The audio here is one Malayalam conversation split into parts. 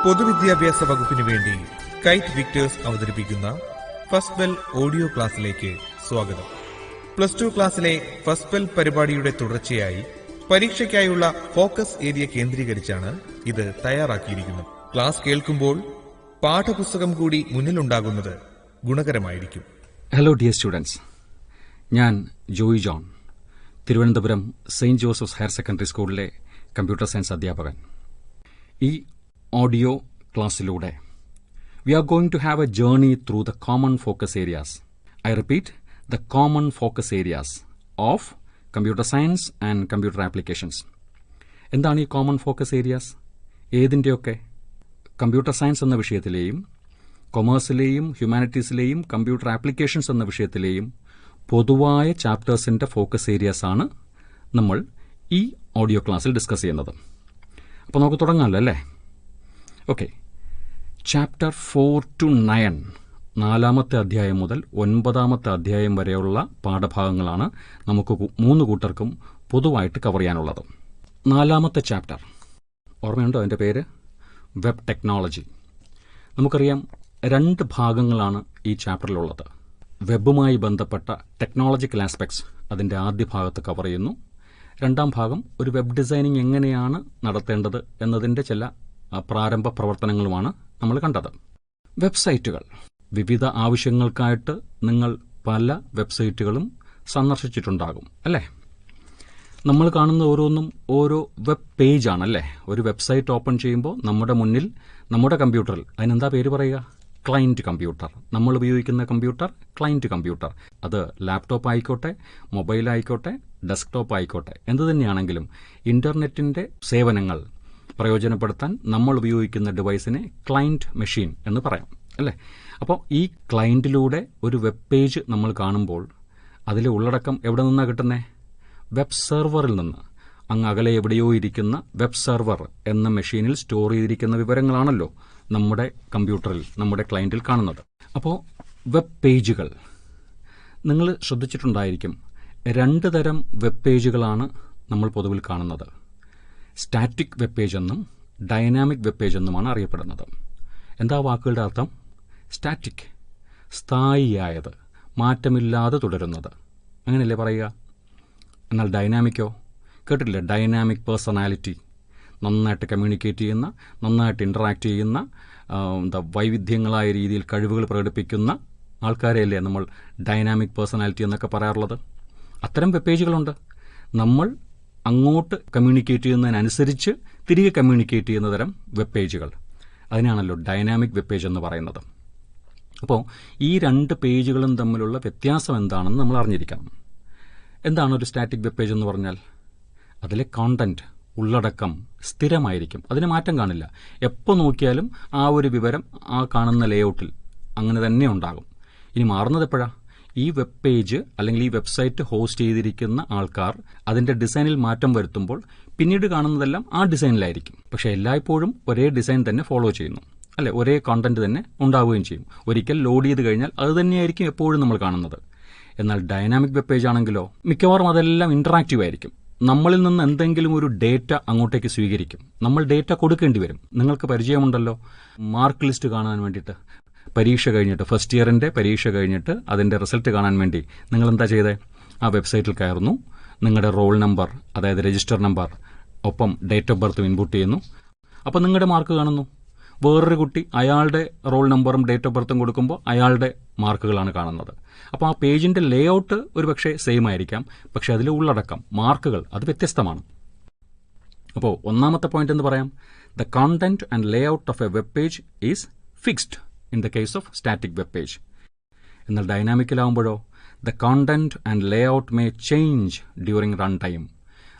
പൊതുവിദ്യാഭ്യാസ വകുപ്പിനു വേണ്ടി കൈറ്റ് വിക്ടേഴ്സ് അവതരിപ്പിക്കുന്ന ഫസ്റ്റ് ബെൽ ഓഡിയോ ക്ലാസ്സിലേക്ക് സ്വാഗതം. +2 ക്ലാസ്സിലെ ഫസ്റ്റ് ബെൽ പരിപാടിയുടെ തുടർച്ചയായി പരീക്ഷയ്ക്കായുള്ള ഫോക്കസ് ഏരിയ കേന്ദ്രീകരിച്ചാണ് ഇത് തയ്യാറാക്കിയിരിക്കുന്നത്. ക്ലാസ് കേൾക്കുമ്പോൾ പാഠപുസ്തകം കൂടി മുന്നിലുണ്ടാകുന്നത് ഗുണകരമായിരിക്കും. ഹലോ ഡിയർ സ്റ്റുഡൻസ്, ഞാൻ Joy John, Thiruvananthapuram saint Joseph's higher secondary സ്കൂളിലെ കമ്പ്യൂട്ടർ സയൻസ് അധ്യാപകൻ. ഈ ഓഡിയോ ക്ലാസ്സിലൂടെ we are going to have a journey through the common focus areas. I repeat, the common focus areas of computer science and computer applications. എന്താണ് ഈ കോമൺ ഫോക്കസ് ഏരിയാസ്? ഏതിൻ്റെയൊക്കെ? കമ്പ്യൂട്ടർ സയൻസ് എന്ന വിഷയത്തിലെയും കൊമേഴ്സിലെയും ഹ്യൂമാനിറ്റീസിലെയും കമ്പ്യൂട്ടർ ആപ്ലിക്കേഷൻസ് എന്ന വിഷയത്തിലെയും പൊതുവായ ചാപ്റ്റേഴ്സിൻ്റെ ഫോക്കസ് ഏരിയാസാണ് നമ്മൾ ഈ ഓഡിയോ ക്ലാസ്സിൽ ഡിസ്കസ് ചെയ്യുന്നത്. അപ്പോൾ നമുക്ക് തുടങ്ങാമല്ലോ അല്ലേ? ഓക്കെ, ചാപ്റ്റർ 4 to 9, 4-ാമത്തെ അധ്യായം മുതൽ 9-ാമത്തെ അധ്യായം വരെയുള്ള പാഠഭാഗങ്ങളാണ് നമുക്ക് 3 കൂട്ടർക്കും പൊതുവായിട്ട് കവർ ചെയ്യാനുള്ളത്. 4-ാമത്തെ ചാപ്റ്റർ ഓർമ്മയുണ്ടോ? അതിൻ്റെ പേര് വെബ് ടെക്നോളജി. നമുക്കറിയാം 2 ഭാഗങ്ങളാണ് ഈ ചാപ്റ്ററിലുള്ളത്. വെബുമായി ബന്ധപ്പെട്ട ടെക്നോളജിക്കൽ ആസ്പെക്ട്സ് അതിൻ്റെ ആദ്യ ഭാഗത്ത് കവർ ചെയ്യുന്നു. 2-ാം ഭാഗം ഒരു വെബ് ഡിസൈനിങ് എങ്ങനെയാണ് നടത്തേണ്ടത് എന്നതിൻ്റെ ചില പ്രാരംഭ പ്രവർത്തനങ്ങളുമാണ് നമ്മൾ കണ്ടത്. വെബ്സൈറ്റുകൾ, വിവിധ ആവശ്യങ്ങൾക്കായിട്ട് നിങ്ങൾ പല വെബ്സൈറ്റുകളും സന്ദർശിച്ചിട്ടുണ്ടാകും അല്ലേ? നമ്മൾ കാണുന്ന ഓരോന്നും ഓരോ വെബ് പേജാണല്ലേ? ഒരു വെബ്സൈറ്റ് ഓപ്പൺ ചെയ്യുമ്പോൾ നമ്മുടെ മുന്നിൽ, നമ്മുടെ കമ്പ്യൂട്ടറിൽ അതിനെന്താ പേര് പറയുക? Client computer. നമ്മൾ ഉപയോഗിക്കുന്ന കമ്പ്യൂട്ടർ ക്ലയൻറ്റ് കമ്പ്യൂട്ടർ. അത് ലാപ്ടോപ്പ് ആയിക്കോട്ടെ, മൊബൈൽ ആയിക്കോട്ടെ, ഡെസ്ക്ടോപ്പ് ആയിക്കോട്ടെ, എന്തു തന്നെയാണെങ്കിലും ഇൻ്റർനെറ്റിൻ്റെ സേവനങ്ങൾ പ്രയോജനപ്പെടുത്താൻ നമ്മൾ ഉപയോഗിക്കുന്ന ഡിവൈസിനെ ക്ലയൻറ്റ് മെഷീൻ എന്ന് പറയാം അല്ലേ? അപ്പോൾ ഈ ക്ലയൻറ്റിലൂടെ ഒരു വെബ് പേജ് നമ്മൾ കാണുമ്പോൾ അതിലെ ഉള്ളടക്കം എവിടെ നിന്നാണ് കിട്ടുന്നത്? വെബ് സെർവറിൽ നിന്ന്. അങ്ങ് അകലെ എവിടെയോ ഇരിക്കുന്ന വെബ് സെർവർ എന്ന മെഷീനിൽ സ്റ്റോർ ചെയ്തിരിക്കുന്ന വിവരങ്ങളാണല്ലോ നമ്മുടെ കമ്പ്യൂട്ടറിൽ, നമ്മുടെ ക്ലയൻറ്റിൽ കാണുന്നത്. അപ്പോൾ വെബ് പേജുകൾ നിങ്ങൾ ശ്രദ്ധിച്ചിട്ടുണ്ടായിരിക്കും. 2 തരം വെബ് പേജുകളാണ് നമ്മൾ പൊതുവിൽ കാണുന്നത്. സ്റ്റാറ്റിക് വെബ് പേജ് എന്നും ഡൈനാമിക് വെബ് പേജ് എന്നുമാണ് അറിയപ്പെടുന്നത്. എന്താ വാക്കുകളുടെ അർത്ഥം? സ്റ്റാറ്റിക്, സ്ഥായിയായത്, മാറ്റമില്ലാതെ തുടരുന്നത്, അങ്ങനെയല്ലേ പറയുക? എന്നാൽ ഡൈനാമിക്കോ? കേട്ടിട്ടില്ല? ഡൈനാമിക് പേഴ്സണാലിറ്റി, നന്നായിട്ട് കമ്മ്യൂണിക്കേറ്റ് ചെയ്യുന്ന, നന്നായിട്ട് ഇൻറ്ററാക്ട് ചെയ്യുന്ന, വൈവിധ്യങ്ങളായ രീതിയിൽ കഴിവുകൾ പ്രകടിപ്പിക്കുന്ന ആൾക്കാരെയല്ലേ നമ്മൾ ഡൈനാമിക് പേഴ്സണാലിറ്റി എന്നൊക്കെ പറയാറുള്ളത്. അത്തരം വെബ് പേജുകളുണ്ട്. നമ്മൾ അങ്ങോട്ട് കമ്മ്യൂണിക്കേറ്റ് ചെയ്യുന്നതിനനുസരിച്ച് തിരികെ കമ്മ്യൂണിക്കേറ്റ് ചെയ്യുന്ന തരം വെബ് പേജുകൾ, അതിനാണല്ലോ ഡൈനാമിക് വെബ് പേജ് എന്ന് പറയുന്നത്. അപ്പോൾ ഈ 2 പേജുകളും തമ്മിലുള്ള വ്യത്യാസം എന്താണെന്ന് നമ്മൾ അറിഞ്ഞിരിക്കണം. എന്താണ് ഒരു സ്റ്റാറ്റിക് വെബ് പേജ് എന്ന് പറഞ്ഞാൽ? അതിലെ കോണ്ടന്റ്, ഉള്ളടക്കം സ്ഥിരമായിരിക്കും, അതിന് മാറ്റം കാണില്ല. എപ്പോൾ നോക്കിയാലും ആ ഒരു വിവരം ആ കാണുന്ന ലേഔട്ടിൽ അങ്ങനെ തന്നെ ഉണ്ടാകും. ഇനി മാറുന്നത് എപ്പോഴാണ്? ഈ വെബ് പേജ് അല്ലെങ്കിൽ ഈ വെബ്സൈറ്റ് ഹോസ്റ്റ് ചെയ്തിരിക്കുന്ന ആൾക്കാർ അതിൻ്റെ ഡിസൈനിൽ മാറ്റം വരുത്തുമ്പോൾ പിന്നീട് കാണുന്നതെല്ലാം ആ ഡിസൈനിലായിരിക്കും. പക്ഷേ എല്ലായ്പ്പോഴും ഒരേ ഡിസൈൻ തന്നെ ഫോളോ ചെയ്യുന്നു അല്ലെ? ഒരേ കോണ്ടന്റ് തന്നെ ഉണ്ടാവുകയും ചെയ്യും. ഒരിക്കൽ ലോഡ് ചെയ്ത് കഴിഞ്ഞാൽ അത് തന്നെയായിരിക്കും എപ്പോഴും നമ്മൾ കാണുന്നത്. എന്നാൽ ഡൈനാമിക് വെബ് പേജ് ആണെങ്കിലോ മിക്കവാറും അതെല്ലാം ഇൻറ്ററാക്റ്റീവ് ആയിരിക്കും. നമ്മളിൽ നിന്ന് എന്തെങ്കിലും ഒരു ഡേറ്റ അങ്ങോട്ടേക്ക് സ്വീകരിക്കും. നമ്മൾ ഡേറ്റ കൊടുക്കേണ്ടി വരും. നിങ്ങൾക്ക് പരിചയമുണ്ടല്ലോ മാർക്ക് ലിസ്റ്റ് കാണാൻ വേണ്ടിയിട്ട്. പരീക്ഷ കഴിഞ്ഞിട്ട്, ഫസ്റ്റ് ഇയറിൻ്റെ പരീക്ഷ കഴിഞ്ഞിട്ട് അതിൻ്റെ റിസൾട്ട് കാണാൻ വേണ്ടി നിങ്ങൾ എന്താ ചെയ്തത്? ആ വെബ്സൈറ്റിൽ കയറുന്നു, നിങ്ങളുടെ റോൾ നമ്പർ, അതായത് രജിസ്റ്റർ നമ്പർ, ഒപ്പം ഡേറ്റ് ഓഫ് ബർത്തും ഇൻപുട്ട് ചെയ്യുന്നു. അപ്പോൾ നിങ്ങളുടെ മാർക്ക് കാണുന്നു. വേറൊരു കുട്ടി അയാളുടെ റോൾ നമ്പറും ഡേറ്റ് ഓഫ് ബർത്തും കൊടുക്കുമ്പോൾ അയാളുടെ മാർക്കുകളാണ് കാണുന്നത്. അപ്പോൾ ആ പേജിൻ്റെ ലേഔട്ട് ഒരു പക്ഷേ സെയിം ആയിരിക്കാം, പക്ഷേ അതിലെ ഉള്ളടക്കം, മാർക്കുകൾ അത് വ്യത്യസ്തമാണ്. അപ്പോൾ 1-ാമത്തെ പോയിന്റ് എന്ന് പറയാം, the content and layout of a web page is fixed in the case of static web page. എന്നാൽ ഡൈനാമിക്കിലാവുമ്പോഴോ, the content and layout may change during run time.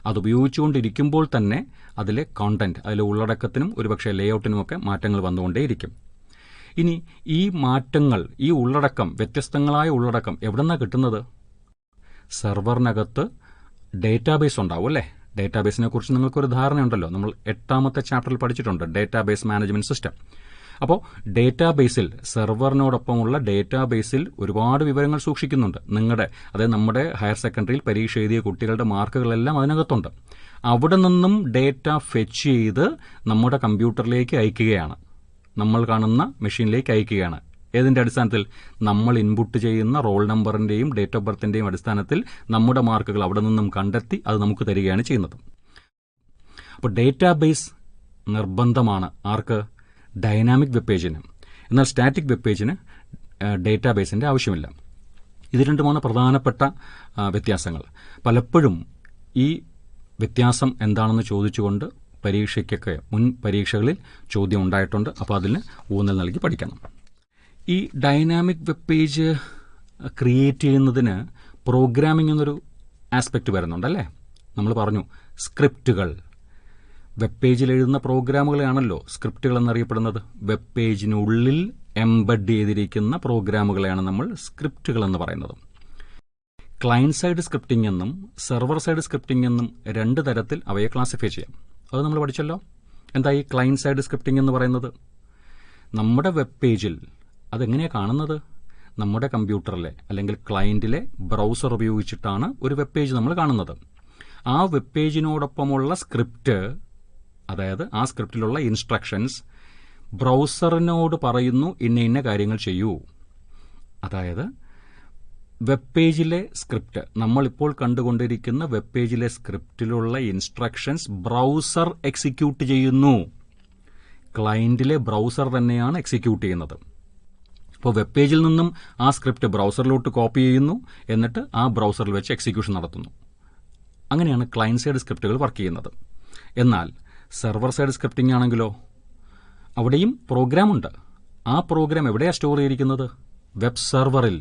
അത് ഉപയോഗിച്ചുകൊണ്ടിരിക്കുമ്പോൾ തന്നെ അതിലെ കോണ്ടന്റ്, അതിലെ ഉള്ളടക്കത്തിനും ഒരുപക്ഷെ ലേഔട്ടിനുമൊക്കെ മാറ്റങ്ങൾ വന്നുകൊണ്ടേയിരിക്കും. ഇനി ഈ മാറ്റങ്ങൾ, ഈ ഉള്ളടക്കം, വ്യത്യസ്തങ്ങളായ ഉള്ളടക്കം എവിടെ നിന്നാണ് കിട്ടുന്നത്? സെർവറിനകത്ത് ഡേറ്റാബേസ് ഉണ്ടാവും അല്ലേ? ഡേറ്റാബേസിനെ കുറിച്ച് നിങ്ങൾക്കൊരു ധാരണയുണ്ടല്ലോ. നമ്മൾ 8-ാമത്തെ ചാപ്റ്ററിൽ പഠിച്ചിട്ടുണ്ട്, ഡേറ്റാബേസ് മാനേജ്മെന്റ് സിസ്റ്റം. അപ്പോൾ ഡേറ്റാബേസിൽ, സെർവറിനോടൊപ്പമുള്ള ഡേറ്റാബേസിൽ ഒരുപാട് വിവരങ്ങൾ സൂക്ഷിക്കുന്നുണ്ട്. അതായത് നമ്മുടെ ഹയർ സെക്കൻഡറിയിൽ പരീക്ഷ എഴുതിയ കുട്ടികളുടെ മാർക്കുകളെല്ലാം അതിനകത്തുണ്ട്. അവിടെ നിന്നും ഡേറ്റ ഫെച്ച് ചെയ്ത് നമ്മുടെ കമ്പ്യൂട്ടറിലേക്ക് അയക്കുകയാണ്, നമ്മൾ കാണുന്ന മെഷീനിലേക്ക് അയക്കുകയാണ്. ഏതിന്റെ അടിസ്ഥാനത്തിൽ? നമ്മൾ ഇൻപുട്ട് ചെയ്യുന്ന റോൾ നമ്പറിന്റെയും ഡേറ്റ് ഓഫ് ബർത്തിന്റെയും അടിസ്ഥാനത്തിൽ നമ്മുടെ മാർക്കുകൾ അവിടെ നിന്നും കണ്ടെത്തി അത് നമുക്ക് തരികയാണ് ചെയ്യുന്നത്. അപ്പോൾ ഡേറ്റാബേസ് നിർബന്ധമാണ് ആർക്ക്? Dynamic web പേജിന്. എന്നാൽ സ്റ്റാറ്റിക് വെബ് പേജിന് ഡേറ്റാബേസിന്റെ ആവശ്യമില്ല. ഇത് രണ്ടുമാണ് പ്രധാനപ്പെട്ട വ്യത്യാസങ്ങൾ. പലപ്പോഴും ഈ വ്യത്യാസം എന്താണെന്ന് ചോദിച്ചുകൊണ്ട് പരീക്ഷയ്ക്കൊക്കെ മുൻ പരീക്ഷകളിൽ ചോദ്യം ഉണ്ടായിട്ടുണ്ട്. അപ്പോൾ അതിന് ഊന്നൽ നൽകി പഠിക്കണം. ഈ ഡൈനാമിക് വെബ് പേജ് ക്രിയേറ്റ് ചെയ്യുന്നതിന് പ്രോഗ്രാമിംഗ് എന്നൊരു ആസ്പെക്റ്റ് വരുന്നുണ്ടല്ലേ. നമ്മൾ പറഞ്ഞു സ്ക്രിപ്റ്റുകൾ. വെബ് പേജിൽ എഴുതുന്ന പ്രോഗ്രാമുകളെയാണല്ലോ സ്ക്രിപ്റ്റുകൾ എന്നറിയപ്പെടുന്നത്. വെബ് പേജിനുള്ളിൽ എംബഡ് ചെയ്തിരിക്കുന്ന പ്രോഗ്രാമുകളെയാണ് നമ്മൾ സ്ക്രിപ്റ്റുകൾ എന്ന് പറയുന്നത്. ക്ലയന്റ് സൈഡ് സ്ക്രിപ്റ്റിംഗ് എന്നും സെർവർ സൈഡ് സ്ക്രിപ്റ്റിംഗ് എന്നും രണ്ട് തരത്തിൽ അവയെ ക്ലാസിഫൈ ചെയ്യാം. അത് നമ്മൾ പഠിച്ചല്ലോ. എന്താ ഈ ക്ലയന്റ് സൈഡ് സ്ക്രിപ്റ്റിംഗ് എന്ന് പറയുന്നത്? നമ്മുടെ വെബ് പേജിൽ അതെങ്ങനെയാണ് കാണുന്നത്? നമ്മുടെ കമ്പ്യൂട്ടറിലെ അല്ലെങ്കിൽ ക്ലയന്റിലെ ബ്രൗസർ ഉപയോഗിച്ചിട്ടാണ് ഒരു വെബ് പേജ് നമ്മൾ കാണുന്നത്. ആ വെബ് പേജിനോടൊപ്പമുള്ള സ്ക്രിപ്റ്റ്, അതായത് ആ സ്ക്രിപ്റ്റിലുള്ള ഇൻസ്ട്രക്ഷൻസ് ബ്രൗസറിനോട് പറയുന്നു ഇന്ന ഇന്ന കാര്യങ്ങൾ ചെയ്യൂ. അതായത് വെബ് പേജിലെ സ്ക്രിപ്റ്റ്, നമ്മളിപ്പോൾ കണ്ടുകൊണ്ടിരിക്കുന്ന വെബ് പേജിലെ സ്ക്രിപ്റ്റിലുള്ള ഇൻസ്ട്രക്ഷൻസ് ബ്രൗസർ എക്സിക്യൂട്ട് ചെയ്യുന്നു. ക്ലയന്റിലെ ബ്രൗസർ തന്നെയാണ് എക്സിക്യൂട്ട് ചെയ്യുന്നത്. അപ്പോൾ വെബ് പേജിൽ നിന്നും ആ സ്ക്രിപ്റ്റ് ബ്രൗസറിലോട്ട് കോപ്പി ചെയ്യുന്നു, എന്നിട്ട് ആ ബ്രൗസറിൽ വെച്ച് എക്സിക്യൂഷൻ നടത്തുന്നു. അങ്ങനെയാണ് ക്ലയന്റ് സൈഡ് സ്ക്രിപ്റ്റുകൾ വർക്ക് ചെയ്യുന്നത്. എന്നാൽ സെർവർ സൈഡ് സ്ക്രിപ്റ്റിംഗ് ആണെങ്കിലോ അവിടെയും പ്രോഗ്രാമുണ്ട്. ആ പ്രോഗ്രാം എവിടെയാണ് സ്റ്റോർ ചെയ്തിരിക്കുന്നത്? വെബ് സെർവറിൽ.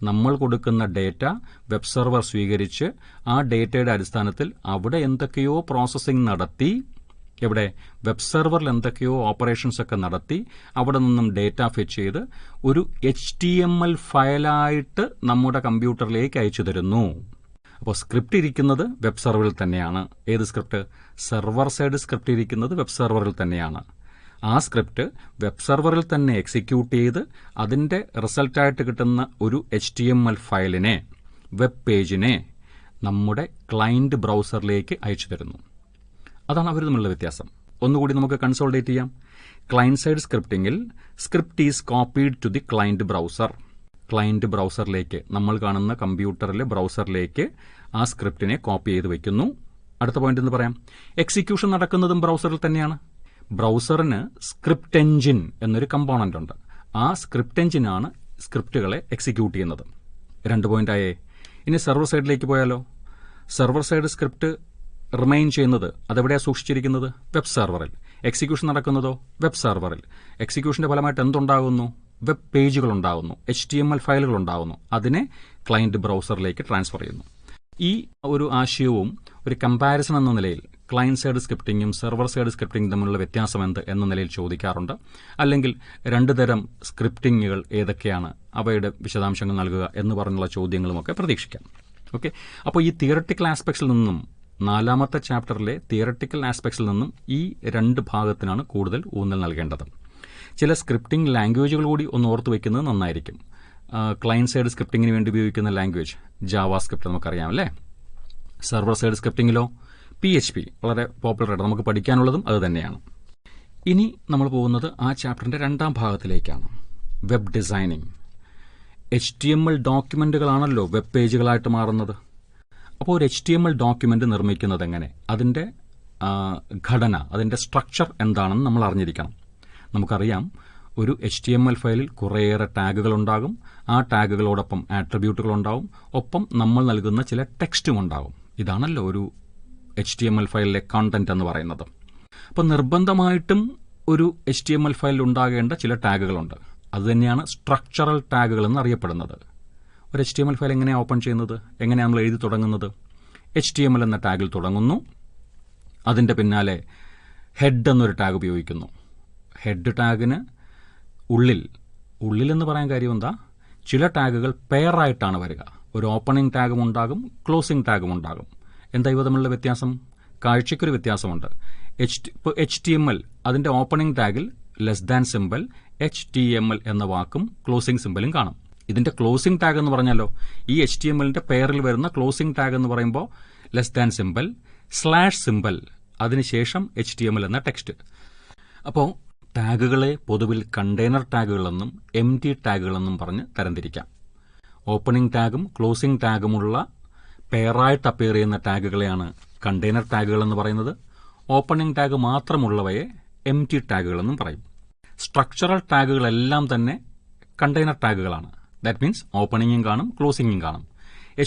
നമ്മൾ കൊടുക്കുന്ന ഡേറ്റ വെബ് സെർവർ സ്വീകരിച്ച് ആ ഡേറ്റയുടെ അടിസ്ഥാനത്തിൽ അവിടെ എന്തൊക്കെയോ പ്രോസസ്സിംഗ് നടത്തി, എവിടെ? വെബ് സെർവറിൽ എന്തൊക്കെയോ ഓപ്പറേഷൻസ് ഒക്കെ നടത്തി അവിടെ നിന്നും ഡേറ്റ ഫെച്ച് ചെയ്ത് ഒരു HTML ഫയലായിട്ട് നമ്മുടെ കമ്പ്യൂട്ടറിലേക്ക് അയച്ചു തരുന്നു. അപ്പോൾ സ്ക്രിപ്റ്റ് ഇരിക്കുന്നത് വെബ് സെർവറിൽ തന്നെയാണ്. ഏത് സ്ക്രിപ്റ്റ്? സെർവർ സൈഡ് സ്ക്രിപ്റ്റ് ഇരിക്കുന്നത് വെബ് സെർവറിൽ തന്നെയാണ്. ആ സ്ക്രിപ്റ്റ് വെബ് സെർവറിൽ തന്നെ എക്സിക്യൂട്ട് ചെയ്ത് അതിന്റെ റിസൾട്ടായിട്ട് കിട്ടുന്ന ഒരു HTML ഫയലിനെ, വെബ് പേജിനെ നമ്മുടെ ക്ലയന്റ് ബ്രൗസറിലേക്ക് അയച്ചു തരുന്നു. അതാണ് അവർ തമ്മിലുള്ള വ്യത്യാസം. ഒന്നുകൂടി നമുക്ക് കൺസോൾട്ടേറ്റ് ചെയ്യാം. ക്ലയന്റ് സൈഡ് സ്ക്രിപ്റ്റിംഗിൽ script is copied to the client browser. Client ബ്രൗസറിലേക്ക്, നമ്മൾ കാണുന്ന കമ്പ്യൂട്ടറിലെ ബ്രൗസറിലേക്ക് ആ സ്ക്രിപ്റ്റിനെ കോപ്പി ചെയ്ത് വയ്ക്കുന്നു. അടുത്ത പോയിന്റ് എന്ന് പറയാം, എക്സിക്യൂഷൻ നടക്കുന്നതും ബ്രൗസറിൽ തന്നെയാണ്. ബ്രൗസറിന് സ്ക്രിപ്റ്റ് എഞ്ചിൻ എന്നൊരു കമ്പോണന്റ് ഉണ്ട്. ആ സ്ക്രിപ്റ്റ് എഞ്ചിനാണ് സ്ക്രിപ്റ്റുകളെ എക്സിക്യൂട്ട് ചെയ്യുന്നത്. 2 പോയിന്റ് ആയേ. ഇനി സെർവർ സൈഡിലേക്ക് പോയാലോ? സെർവർ സൈഡ് സ്ക്രിപ്റ്റ് റിമൈൻ ചെയ്യുന്നത് അതെവിടെയാണ് സൂക്ഷിച്ചിരിക്കുന്നത്? വെബ് സെർവറിൽ. എക്സിക്യൂഷൻ നടക്കുന്നതോ? വെബ് സെർവറിൽ. എക്സിക്യൂഷന്റെ ഫലമായിട്ട് എന്തുണ്ടാകുന്നു? വെബ് പേജുകൾ ഉണ്ടാകുന്നു, HTML ഫയലുകൾ ഉണ്ടാകുന്നു. അതിനെ ക്ലയന്റ് ബ്രൗസറിലേക്ക് ട്രാൻസ്ഫർ ചെയ്യുന്നു. ഈ ഒരു ആശയവും ഒരു കമ്പാരിസൺ എന്ന നിലയിൽ ക്ലയന്റ് സൈഡ് സ്ക്രിപ്റ്റിംഗും സെർവർ സൈഡ് സ്ക്രിപ്റ്റിംഗും തമ്മിലുള്ള വ്യത്യാസം എന്ത് എന്ന നിലയിൽ ചോദിക്കാറുണ്ട്. അല്ലെങ്കിൽ 2 തരം സ്ക്രിപ്റ്റിംഗുകൾ ഏതൊക്കെയാണ്, അവയുടെ വിശദാംശങ്ങൾ നൽകുക എന്ന് പറഞ്ഞുള്ള ചോദ്യങ്ങളുമൊക്കെ പ്രതീക്ഷിക്കാം. ഓക്കെ. അപ്പോൾ ഈ തിയറട്ടിക്കൽ ആസ്പെക്ട്സിൽ നിന്നും, 4ാമത്തെ ചാപ്റ്ററിലെ തിയറട്ടിക്കൽ ആസ്പെക്ട്സിൽ നിന്നും ഈ 2 ഭാഗത്തിനാണ് കൂടുതൽ ഊന്നൽ നൽകേണ്ടത്. ചില സ്ക്രിപ്റ്റിംഗ് ലാംഗ്വേജുകൾ കൂടി ഒന്ന് ഓർത്ത് വയ്ക്കുന്നത് നന്നായിരിക്കും. ക്ലയന്റ് സൈഡ് സ്ക്രിപ്റ്റിംഗിന് വേണ്ടി ഉപയോഗിക്കുന്ന ലാംഗ്വേജ് ജാവാ സ്ക്രിപ്റ്റ് നമുക്കറിയാം അല്ലേ. സെർവർ സൈഡ് സ്ക്രിപ്റ്റിംഗിലോ PHP വളരെ പോപ്പുലറായിട്ട് നമുക്ക് പഠിക്കാനുള്ളതും അത് തന്നെയാണ്. ഇനി നമ്മൾ പോകുന്നത് ആ ചാപ്റ്ററിന്റെ 2ാം ഭാഗത്തിലേക്കാണ്, വെബ് ഡിസൈനിങ്. HTML ഡോക്യുമെന്റുകളാണല്ലോ വെബ് പേജുകളായിട്ട് മാറുന്നത്. അപ്പോൾ ഒരു HTML ഡോക്യുമെന്റ് നിർമ്മിക്കുന്നത് എങ്ങനെ, അതിന്റെ ഘടന, അതിന്റെ സ്ട്രക്ചർ എന്താണെന്ന് നമ്മൾ അറിഞ്ഞിരിക്കണം. നമുക്കറിയാം, ഒരു HTML ഫയലിൽ കുറേയേറെ ടാഗുകൾ ഉണ്ടാകും. ആ ടാഗുകളോടൊപ്പം ആട്രിബ്യൂട്ടുകൾ ഉണ്ടാവും. ഒപ്പം നമ്മൾ നൽകുന്ന ചില ടെക്സ്റ്റും ഉണ്ടാകും. ഇതാണല്ലോ ഒരു HTML ഫയലിലെ കണ്ടന്റ് എന്ന് പറയുന്നത്. അപ്പോൾ നിർബന്ധമായിട്ടും ഒരു HTML ഫയലിൽ ഉണ്ടാകേണ്ട ചില ടാഗുകളുണ്ട്. അതുതന്നെയാണ് സ്ട്രക്ചറൽ ടാഗുകൾ എന്നറിയപ്പെടുന്നത്. ഒരു HTML ഫയൽ എങ്ങനെയാണ് ഓപ്പൺ ചെയ്യുന്നത്, എങ്ങനെയാണ് നമ്മൾ എഴുതി തുടങ്ങുന്നത്? HTML എന്ന ടാഗിൽ തുടങ്ങുന്നു. അതിന്റെ പിന്നാലെ ഹെഡ് എന്നൊരു ടാഗ് ഉപയോഗിക്കുന്നു. ഹെഡ് ടാഗിന് ഉള്ളിലെന്ന് പറയാൻ കാര്യം എന്താ, ചില ടാഗുകൾ പെയറായിട്ടാണ് വരിക. ഒരു ഓപ്പണിംഗ് ടാഗും ഉണ്ടാകും, ക്ലോസിംഗ് ടാഗും ഉണ്ടാകും. എന്താ ഇവ തമ്മിലുള്ള വ്യത്യാസം? കാഴ്ചയ്ക്കൊരു വ്യത്യാസമുണ്ട്. ഇപ്പോൾ HTML അതിന്റെ ഓപ്പണിംഗ് ടാഗിൽ ലെസ് സിമ്പൽ HTML എന്ന വാക്കും ക്ലോസിംഗ് സിമ്പലും കാണും. ഇതിന്റെ ക്ലോസിംഗ് ടാഗ് എന്ന് പറഞ്ഞാലോ, ഈ HTMLന്റെ പെയറിൽ വരുന്ന ക്ലോസിംഗ് ടാഗ് എന്ന് പറയുമ്പോൾ ലെസ് സിമ്പൽ സ്ലാഷ് സിമ്പൽ, അതിനുശേഷം HTML എന്ന ടെക്സ്റ്റ്. അപ്പോൾ ടാഗുകളെ പൊതുവിൽ കണ്ടെയ്നർ ടാഗുകളെന്നും empty ടാഗുകളെന്നും പറഞ്ഞ് തരംതിരിക്കാം. ഓപ്പണിംഗ് ടാഗും ക്ലോസിംഗ് ടാഗുമുള്ള പെയറായിട്ട് അപ്പിയർ ചെയ്യുന്ന ടാഗുകളെയാണ് കണ്ടെയ്നർ ടാഗുകൾ എന്ന് പറയുന്നത്. ഓപ്പണിംഗ് ടാഗ് മാത്രമുള്ളവയെ empty ടാഗുകളെന്നും പറയും. സ്ട്രക്ചറൽ ടാഗുകളെല്ലാം തന്നെ കണ്ടെയ്നർ ടാഗുകളാണ്. ദാറ്റ് മീൻസ് ഓപ്പണിംഗും കാണും, ക്ലോസിംഗും കാണും.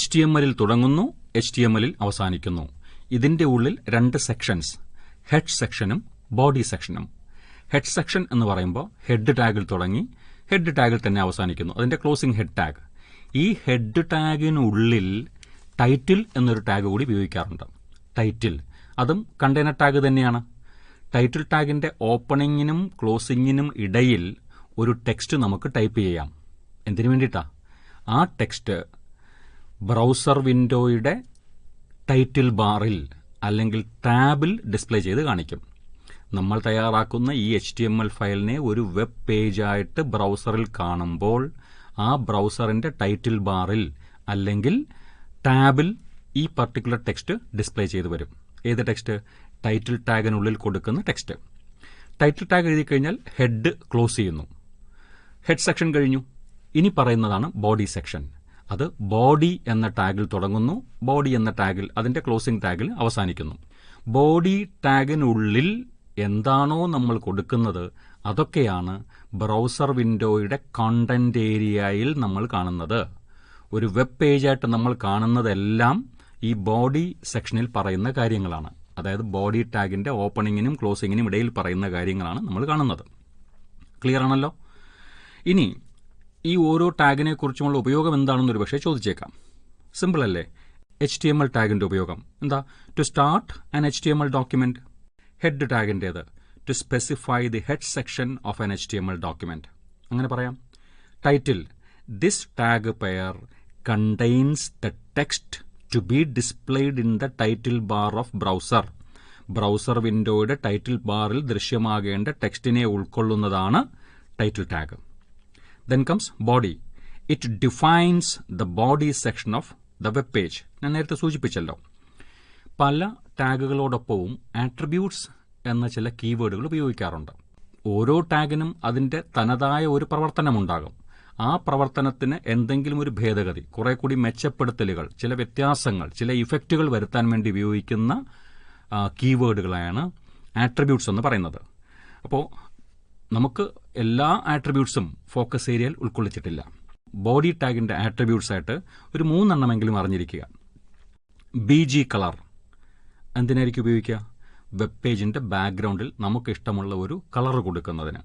HTML തുടങ്ങുന്നു, HTML അവസാനിക്കുന്നു. ഇതിന്റെ ഉള്ളിൽ രണ്ട് സെക്ഷൻസ്, ഹെഡ് സെക്ഷനും ബോഡി സെക്ഷനും. ഹെഡ് സെക്ഷൻ എന്ന് പറയുമ്പോൾ ഹെഡ് ടാഗിൽ തുടങ്ങി ഹെഡ് ടാഗിൽ തന്നെ അവസാനിക്കുന്നു. അതിന്റെ ക്ലോസിംഗ് ഹെഡ് ടാഗ്. ഈ ഹെഡ് ടാഗിനുള്ളിൽ ടൈറ്റിൽ എന്നൊരു ടാഗ് കൂടി ഉപയോഗിക്കാറുണ്ട്. ടൈറ്റിൽ അതും കണ്ടെയ്നർ ടാഗ് തന്നെയാണ്. ടൈറ്റിൽ ടാഗിന്റെ ഓപ്പണിങ്ങിനും ക്ലോസിങ്ങിനും ഇടയിൽ ഒരു ടെക്സ്റ്റ് നമുക്ക് ടൈപ്പ് ചെയ്യാം. എന്തിനു വേണ്ടിയിട്ടാ? ആ ടെക്സ്റ്റ് ബ്രൗസർ വിൻഡോയുടെ ടൈറ്റിൽ ബാറിൽ അല്ലെങ്കിൽ ടാബിൽ ഡിസ്പ്ലേ ചെയ്ത് കാണിക്കും. നമ്മൾ തയ്യാറാക്കുന്ന ഈ HTML ഫയലിനെ ഒരു വെബ് പേജായിട്ട് ബ്രൗസറിൽ കാണുമ്പോൾ ആ ബ്രൗസറിന്റെ ടൈറ്റിൽ ബാറിൽ അല്ലെങ്കിൽ ടാബിൽ ഈ പർട്ടിക്കുലർ ടെക്സ്റ്റ് ഡിസ്പ്ലേ ചെയ്ത് വരും. ഏത് ടെക്സ്റ്റ്? ടൈറ്റിൽ ടാഗിനുള്ളിൽ കൊടുക്കുന്ന ടെക്സ്റ്റ്. ടൈറ്റിൽ ടാഗ് എഴുതി കഴിഞ്ഞാൽ ഹെഡ് ക്ലോസ് ചെയ്യുന്നു. ഹെഡ് സെക്ഷൻ കഴിഞ്ഞു. ഇനി പറയുന്നതാണ് ബോഡി സെക്ഷൻ. അത് ബോഡി എന്ന ടാഗിൽ തുടങ്ങുന്നു, ബോഡി എന്ന ടാഗിൽ അതിന്റെ ക്ലോസിംഗ് ടാഗിൽ അവസാനിക്കുന്നു. ബോഡി ടാഗിനുള്ളിൽ എന്താണോ നമ്മൾ കൊടുക്കുന്നത് അതൊക്കെയാണ് ബ്രൗസർ വിൻഡോയുടെ കണ്ടന്റ് ഏരിയയിൽ നമ്മൾ കാണുന്നത്. ഒരു വെബ് പേജായിട്ട് നമ്മൾ കാണുന്നതെല്ലാം ഈ ബോഡി സെക്ഷനിൽ പറയുന്ന കാര്യങ്ങളാണ്. അതായത് ബോഡി ടാഗിന്റെ ഓപ്പണിങ്ങിനും ക്ലോസിങ്ങിനും ഇടയിൽ പറയുന്ന കാര്യങ്ങളാണ് നമ്മൾ കാണുന്നത്. ക്ലിയർ ആണല്ലോ? ഇനി ഈ ഓരോ ടാഗിനെ കുറിച്ചുമുള്ള ഉപയോഗം എന്താണെന്നൊരു പക്ഷേ ചോദിച്ചേക്കാം. സിമ്പിൾ അല്ലേ? HTML ടാഗിന്റെ ഉപയോഗം എന്താ? To start an HTML document. Head ടാഗിന്റേത് to specify the head section of an HTML document. അങ്ങനെ പറയാം. Title, this tag pair contains the text to be displayed in the title bar of browser. Browser വിൻഡോയുടെ ടൈറ്റിൽ ബാറിൽ ദൃശ്യമാകേണ്ട ടെക്സ്റ്റിനെ ഉൾക്കൊള്ളുന്നതാണ് title tag. Then comes body. It defines the body section of the web page. ഞാൻ നേരത്തെ സൂചിപ്പിച്ചല്ലോ. പല ടാഗുകളോടൊപ്പവും ആട്രിബ്യൂട്ട്സ് എന്ന ചില കീവേഡുകൾ ഉപയോഗിക്കാറുണ്ട്. ഓരോ ടാഗിനും അതിന്റെ തനതായ ഒരു പ്രവർത്തനമുണ്ടാകും. ആ പ്രവർത്തനത്തിന് എന്തെങ്കിലും ഒരു ഭേദഗതി, കുറെ കൂടി മെച്ചപ്പെടുത്തലുകൾ, ചില വ്യത്യാസങ്ങൾ, ചില ഇഫക്റ്റുകൾ വരുത്താൻ വേണ്ടി ഉപയോഗിക്കുന്ന കീവേഡുകളാണ് ആട്രിബ്യൂട്ട്സ് എന്ന് പറയുന്നത്. അപ്പോൾ നമുക്ക് എല്ലാ ആട്രിബ്യൂട്ട്സും ഫോക്കസ് ഏരിയയിൽ ഉൾക്കൊള്ളിച്ചിട്ടില്ല. ബോഡി ടാഗിന്റെ ആട്രിബ്യൂട്ട്സ് ആയിട്ട് ഒരു 3 എണ്ണമെങ്കിലും അറിഞ്ഞിരിക്കുക. BG കളർ എന്തിനായിരിക്കും ഉപയോഗിക്കുക? വെബ് പേജിന്റെ ബാക്ക്ഗ്രൗണ്ടിൽ നമുക്ക് ഇഷ്ടമുള്ള ഒരു കളർ കൊടുക്കുന്നതിന്.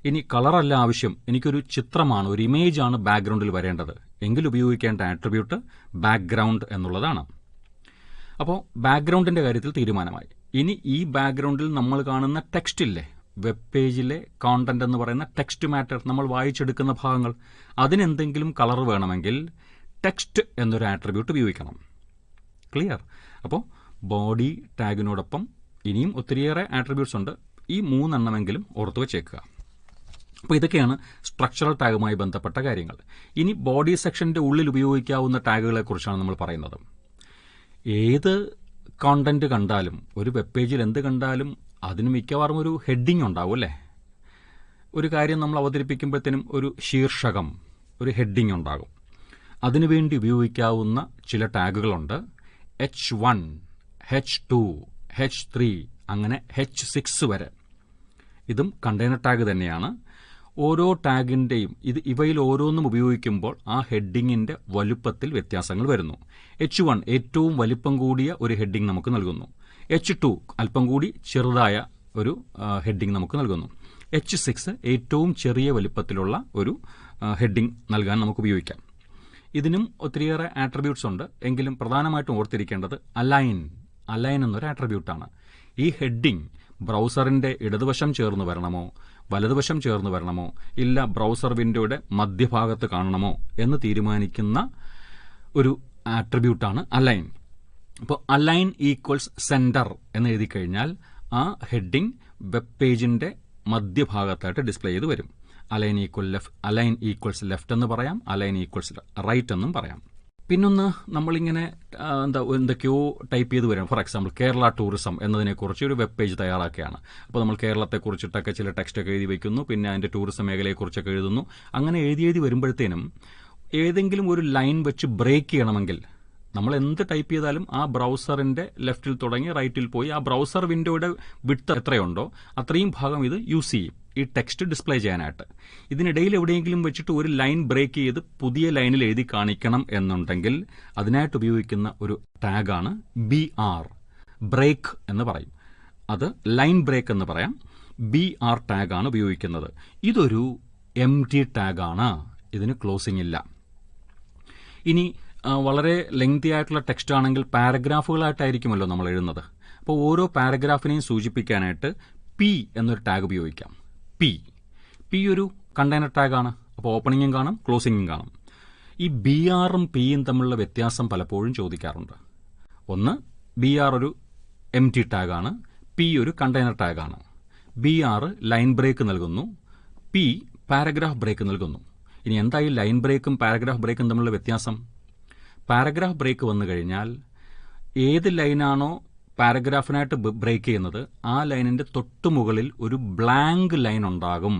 ഇനി കളറല്ല ആവശ്യം, എനിക്കൊരു ചിത്രമാണ്, ഒരു ഇമേജാണ് ബാക്ക്ഗ്രൗണ്ടിൽ വരേണ്ടത് എങ്കിൽ ഉപയോഗിക്കേണ്ട ആട്രിബ്യൂട്ട് ബാക്ക്ഗ്രൗണ്ട് എന്നുള്ളതാണ്. അപ്പോൾ ബാക്ക്ഗ്രൗണ്ടിന്റെ കാര്യത്തിൽ തീരുമാനമായി. ഇനി ഈ ബാക്ക്ഗ്രൗണ്ടിൽ നമ്മൾ കാണുന്ന ടെക്സ്റ്റ് ഇല്ലേ, വെബ് പേജിലെ കോണ്ടന്റ് എന്ന് പറയുന്ന ടെക്സ്റ്റ് മാറ്റർ, നമ്മൾ വായിച്ചെടുക്കുന്ന ഭാഗങ്ങൾ, അതിനെന്തെങ്കിലും കളർ വേണമെങ്കിൽ ടെക്സ്റ്റ് എന്നൊരു ആട്രിബ്യൂട്ട് ഉപയോഗിക്കണം. ക്ലിയർ? അപ്പോൾ ബോഡി ടാഗിനോടൊപ്പം ഇനിയും ഒത്തിരിയേറെ ആട്രിബ്യൂട്ട്സ് ഉണ്ട്. ഈ 3 എണ്ണമെങ്കിലും ഓർത്തു വച്ചേക്കുക. അപ്പോൾ ഇതൊക്കെയാണ് സ്ട്രക്ചറൽ ടാഗുമായി ബന്ധപ്പെട്ട കാര്യങ്ങൾ. ഇനി ബോഡി സെക്ഷന്റെ ഉള്ളിൽ ഉപയോഗിക്കാവുന്ന ടാഗുകളെ കുറിച്ചാണ് നമ്മൾ പറയുന്നത്. ഏത് കോണ്ടന്റ് കണ്ടാലും, ഒരു വെബ് പേജിൽ എന്ത് കണ്ടാലും അതിന് മിക്കവാറും ഒരു ഹെഡിങ് ഉണ്ടാവും അല്ലേ? ഒരു കാര്യം നമ്മൾ അവതരിപ്പിക്കുമ്പോഴത്തേനും ഒരു ശീർഷകം, ഒരു ഹെഡിങ് ഉണ്ടാകും. അതിനുവേണ്ടി ഉപയോഗിക്കാവുന്ന ചില ടാഗുകളുണ്ട്. H1, H2, H3, അങ്ങനെ H6 വരെ. ഇതും കണ്ടെയ്നർ ടാഗ് തന്നെയാണ്. ഓരോ ടാഗിന്റെയും ഇവയിൽ ഓരോന്നും ഉപയോഗിക്കുമ്പോൾ ആ ഹെഡിങ്ങിന്റെ വലുപ്പത്തിൽ വ്യത്യാസങ്ങൾ വരുന്നു. H1 ഏറ്റവും വലിപ്പം കൂടിയ ഒരു ഹെഡിങ് നമുക്ക് നൽകുന്നു. H2 അല്പം കൂടി ചെറുതായ ഒരു ഹെഡിങ് നമുക്ക് നൽകുന്നു. H6 ഏറ്റവും ചെറിയ വലിപ്പത്തിലുള്ള ഒരു ഹെഡിങ് നൽകാൻ നമുക്ക് ഉപയോഗിക്കാം. ഇതിനും ഒത്തിരിയേറെ ആട്രിബ്യൂട്ട്സ് ഉണ്ട്. എങ്കിലും പ്രധാനമായിട്ടും ഓർത്തിരിക്കേണ്ടത് അലൈൻ എന്നൊരു ആട്രിബ്യൂട്ടാണ്. ഈ ഹെഡിങ് ബ്രൗസറിന്റെ ഇടതുവശം ചേർന്ന് വരണമോ വലതുവശം ചേർന്ന് വരണമോ, ഇല്ല ബ്രൗസർ വിൻഡോയുടെ മധ്യഭാഗത്ത് കാണണമോ എന്ന് തീരുമാനിക്കുന്ന ഒരു ആട്രിബ്യൂട്ടാണ് അലൈൻ. അപ്പോൾ അലൈൻ ഈക്വൽസ് സെന്റർ എന്ന് എഴുതി കഴിഞ്ഞാൽ ആ ഹെഡിങ് വെബ് പേജിന്റെ മധ്യഭാഗത്തായിട്ട് ഡിസ്പ്ലേ ചെയ്ത് വരും. അലൈൻ ഈക്വൽസ് ലെഫ്റ്റ് എന്ന് പറയാം, അലൈൻ ഈക്വൽസ് റൈറ്റ് എന്നും പറയാം. പിന്നൊന്ന് നമ്മളിങ്ങനെ എന്തൊക്കെയോ ടൈപ്പ് ചെയ്ത് വരും. ഫോർ എക്സാമ്പിൾ കേരള ടൂറിസം എന്നതിനെക്കുറിച്ച് ഒരു വെബ് പേജ് തയ്യാറാക്കുകയാണ്. അപ്പോൾ നമ്മൾ കേരളത്തെക്കുറിച്ചിട്ടൊക്കെ ചില ടെക്സ്റ്റൊക്കെ എഴുതി വയ്ക്കുന്നു, പിന്നെ അതിൻ്റെ ടൂറിസം മേഖലയെക്കുറിച്ചൊക്കെ എഴുതുന്നു. അങ്ങനെ എഴുതി വരുമ്പോഴത്തേനും ഏതെങ്കിലും ഒരു ലൈൻ വെച്ച് ബ്രേക്ക് ചെയ്യണമെങ്കിൽ നമ്മൾ എന്ത് ടൈപ്പ് ചെയ്താലും ആ ബ്രൗസറിന്റെ ലെഫ്റ്റിൽ തുടങ്ങി റൈറ്റിൽ പോയി ആ ബ്രൗസർ വിൻഡോയുടെ വിഡ്ത്ത് എത്രയുണ്ടോ അത്രയും ഭാഗം ഇത് യൂസ് ചെയ്യും ഈ ടെക്സ്റ്റ് ഡിസ്പ്ലേ ചെയ്യാനായിട്ട്. ഇതിനിടയിൽ എവിടെയെങ്കിലും വെച്ചിട്ട് ഒരു ലൈൻ ബ്രേക്ക് ചെയ്ത് പുതിയ ലൈനിൽ എഴുതി കാണിക്കണം എന്നുണ്ടെങ്കിൽ അതിനായിട്ട് ഉപയോഗിക്കുന്ന ഒരു ടാഗാണ് BR, ബ്രേക്ക് എന്ന് പറയും. അത് ലൈൻ ബ്രേക്ക് എന്ന് പറയാം. BR ടാഗാണ് ഉപയോഗിക്കുന്നത്. ഇതൊരു empty ടാഗാണ്, ഇതിന് ക്ലോസിംഗ് ഇല്ല. ഇനി വളരെ ലെങ്തി ആയിട്ടുള്ള ടെക്സ്റ്റ് ആണെങ്കിൽ പാരഗ്രാഫുകളായിട്ടായിരിക്കുമല്ലോ നമ്മൾ എഴുതുന്നത്. അപ്പോൾ ഓരോ പാരഗ്രാഫിനെയും സൂചിപ്പിക്കാനായിട്ട് P എന്നൊരു ടാഗ് ഉപയോഗിക്കാം. P ഒരു കണ്ടെയ്നർ ടാഗാണ്. അപ്പോൾ ഓപ്പണിങ്ങും കാണും, ക്ലോസിങ്ങും കാണും. ഈ BRഉം Pയും തമ്മിലുള്ള വ്യത്യാസം പലപ്പോഴും ചോദിക്കാറുണ്ട്. ഒന്ന്, BR ഒരു empty ടാഗാണ്, P ഒരു കണ്ടെയ്നർ ടാഗാണ്. BR ലൈൻ ബ്രേക്ക് നൽകുന്നു, P പാരഗ്രാഫ് ബ്രേക്ക് നൽകുന്നു. ഇനി എന്തായി ലൈൻ ബ്രേക്കും പാരഗ്രാഫ് ബ്രേക്കും തമ്മിലുള്ള വ്യത്യാസം? പാരഗ്രാഫ് ബ്രേക്ക് വന്നു കഴിഞ്ഞാൽ ഏത് ലൈനാണോ പാരഗ്രാഫിനായിട്ട് ബ്രേക്ക് ചെയ്യുന്നത് ആ ലൈനിന്റെ തൊട്ടുമുകളിൽ ഒരു ബ്ലാങ്ക് ലൈൻ ഉണ്ടാകും.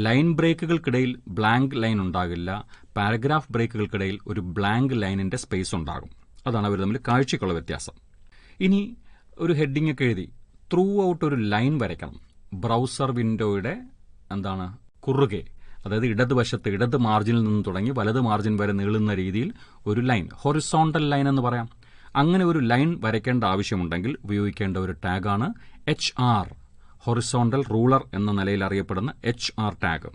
ലൈൻ ബ്രേക്കുകൾക്കിടയിൽ ബ്ലാങ്ക് ലൈൻ ഉണ്ടാകില്ല. പാരഗ്രാഫ് ബ്രേക്കുകൾക്കിടയിൽ ഒരു ബ്ലാങ്ക് ലൈനിന്റെ സ്പേസ് ഉണ്ടാകും. അതാണ് അവർ തമ്മിൽ കാഴ്ചയ്ക്കുള്ള വ്യത്യാസം. ഇനി ഒരു ഹെഡിംഗ് ഒക്കെ എഴുതി ത്രൂ ഔട്ട് ഒരു ലൈൻ വരയ്ക്കണം. ബ്രൗസർ വിൻഡോയുടെ കുറുകെ, അതായത് ഇടത് മാർജിനിൽ നിന്ന് തുടങ്ങി വലത് മാർജിൻ വരെ നീളുന്ന രീതിയിൽ ഒരു ലൈൻ, ഹൊറിസോണ്ടൽ ലൈൻ എന്ന് പറയാം. അങ്ങനെ ഒരു ലൈൻ വരയ്ക്കേണ്ട ആവശ്യമുണ്ടെങ്കിൽ ഉപയോഗിക്കേണ്ട ഒരു ടാഗാണ് HR, ഹൊറിസോണ്ടൽ റൂളർ എന്ന നിലയിൽ അറിയപ്പെടുന്ന HR ടാഗ്.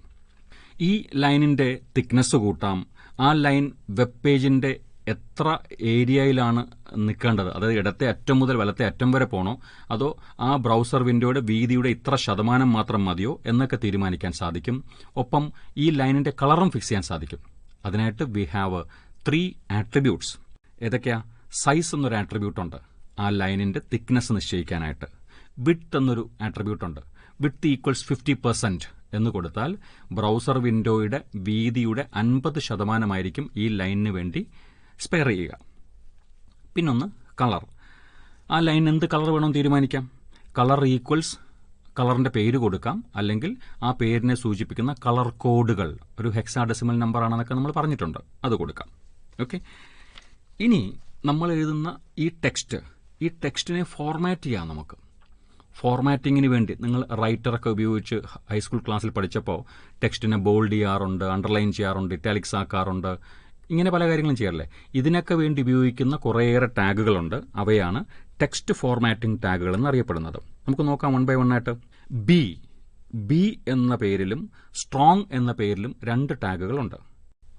ഈ ലൈനിന്റെ തിക്നെസ് കൂട്ടാം. ആ ലൈൻ വെബ് പേജിന്റെ എത്ര ഏരിയയിലാണ് നിൽക്കേണ്ടത്, അതായത് ഇടത്തെ അറ്റം മുതൽ വലത്തെ അറ്റം വരെ പോകണോ അതോ ആ ബ്രൗസർ വിൻഡോയുടെ വീതിയുടെ ഇത്ര ശതമാനം മാത്രം മതിയോ എന്നൊക്കെ തീരുമാനിക്കാൻ സാധിക്കും. ഒപ്പം ഈ ലൈനിന്റെ കളറും ഫിക്സ് ചെയ്യാൻ സാധിക്കും. അതിനായിട്ട് വി ഹാവ് 3 ആട്രിബ്യൂട്ട്സ്. ഏതൊക്കെയാ? സൈസ് എന്നൊരു ആട്രിബ്യൂട്ട് ഉണ്ട് ആ ലൈനിന്റെ തിക്നെസ് നിശ്ചയിക്കാനായിട്ട്. വിഡ്ത്ത് എന്നൊരു ആട്രിബ്യൂട്ട് ഉണ്ട്. വിഡ്ത്ത് ഈക്വൽസ് 50% എന്ന് കൊടുത്താൽ ബ്രൗസർ വിൻഡോയുടെ വീതിയുടെ 50% ഈ ലൈനിന് വേണ്ടി സ്പെയർ ചെയ്യുക. പിന്നൊന്ന് കളർ. ആ ലൈൻ എന്ത് കളർ വേണമെന്ന് തീരുമാനിക്കാം. കളർ ഈക്വൽസ് കളറിന്റെ പേര് കൊടുക്കാം, അല്ലെങ്കിൽ ആ പേരിനെ സൂചിപ്പിക്കുന്ന കളർ കോഡുകൾ, ഒരു ഹെക്സാഡെസിമൽ നമ്പർ ആണെന്നൊക്കെ നമ്മൾ പറഞ്ഞിട്ടുണ്ട്, അത് കൊടുക്കാം. ഓക്കെ. ഇനി നമ്മൾ എഴുതുന്ന ഈ ടെക്സ്റ്റിനെ ഫോർമാറ്റ് ചെയ്യാം. നമുക്ക് ഫോർമാറ്റിങ്ങിന് വേണ്ടി നിങ്ങൾ റൈറ്ററൊക്കെ ഉപയോഗിച്ച് ഹൈസ്കൂൾ ക്ലാസ്സിൽ പഠിച്ചപ്പോൾ ടെക്സ്റ്റിനെ ബോൾഡ് ചെയ്യാറുണ്ട്, അണ്ടർലൈൻ ചെയ്യാറുണ്ട്, ഇറ്റാലിക്സ് ആക്കാറുണ്ട്, ഇങ്ങനെ പല കാര്യങ്ങളും ചെയ്യാറില്ലേ. ഇതിനൊക്കെ വേണ്ടി ഉപയോഗിക്കുന്ന കുറേയേറെ ടാഗുകളുണ്ട്. അവയാണ് ടെക്സ്റ്റ് ഫോർമാറ്റിംഗ് ടാഗുകൾ എന്നറിയപ്പെടുന്നത്. നമുക്ക് നോക്കാം വൺ ബൈ വൺ ആയിട്ട്. ബി എന്ന പേരിലും സ്ട്രോങ് എന്ന പേരിലും 2 ടാഗുകളുണ്ട്.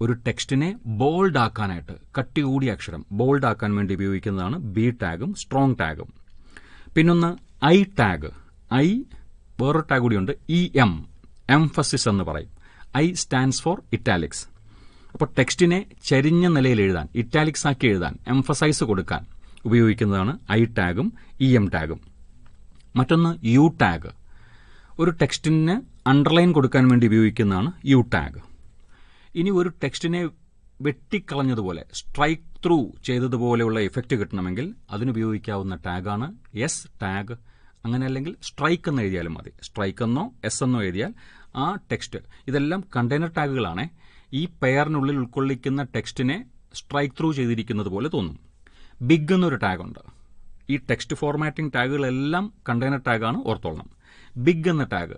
ഒരു ടെക്സ്റ്റിനെ ബോൾഡ് ആക്കാനായിട്ട്, കട്ടി കൂടിയ അക്ഷരം ബോൾഡ് ആക്കാൻ വേണ്ടി ഉപയോഗിക്കുന്നതാണ് B ടാഗും സ്ട്രോങ് ടാഗും. പിന്നൊന്ന് I ടാഗ്. വേറൊരു ടാഗ് കൂടിയുണ്ട്, EM, എംഫസിസ് എന്ന് പറയും. I stands for italics. അപ്പോൾ ടെക്സ്റ്റിനെ ചരിഞ്ഞ നിലയിൽ എഴുതാൻ, ഇറ്റാലിക്സ് ആക്കി എഴുതാൻ, എംഫസൈസ് കൊടുക്കാൻ ഉപയോഗിക്കുന്നതാണ് I ടാഗും EM ടാഗും. മറ്റൊന്ന് U ടാഗ്. ഒരു ടെക്സ്റ്റിന് അണ്ടർലൈൻ കൊടുക്കാൻ വേണ്ടി ഉപയോഗിക്കുന്നതാണ് U ടാഗ്. ഇനി ഒരു ടെക്സ്റ്റിനെ വെട്ടിക്കളഞ്ഞതുപോലെ, സ്ട്രൈക്ക് ത്രൂ ചെയ്തതുപോലെയുള്ള ഇഫക്റ്റ് കിട്ടണമെങ്കിൽ അതിനുപയോഗിക്കാവുന്ന ടാഗാണ് S ടാഗ്. അങ്ങനെ അല്ലെങ്കിൽ സ്ട്രൈക്ക് എന്ന് എഴുതിയാലും മതി. സ്ട്രൈക്ക് എന്നോ S എന്നോ എഴുതിയാൽ ആ ടെക്സ്റ്റ്, ഇതെല്ലാം കണ്ടെയ്നർ ടാഗുകളാണ്. ഈ പെയറിനുള്ളിൽ ഉൾക്കൊള്ളിക്കുന്ന ടെക്സ്റ്റിനെ സ്ട്രൈക്ക് ത്രൂ ചെയ്തിരിക്കുന്നത് പോലെ തോന്നും. ബിഗ് എന്നൊരു ടാഗുണ്ട്. ഈ ടെക്സ്റ്റ് ഫോർമാറ്റിംഗ് ടാഗുകളെല്ലാം കണ്ടെയ്നർ ടാഗാണ്, ഓർത്തോളണം. ബിഗ് എന്ന ടാഗ്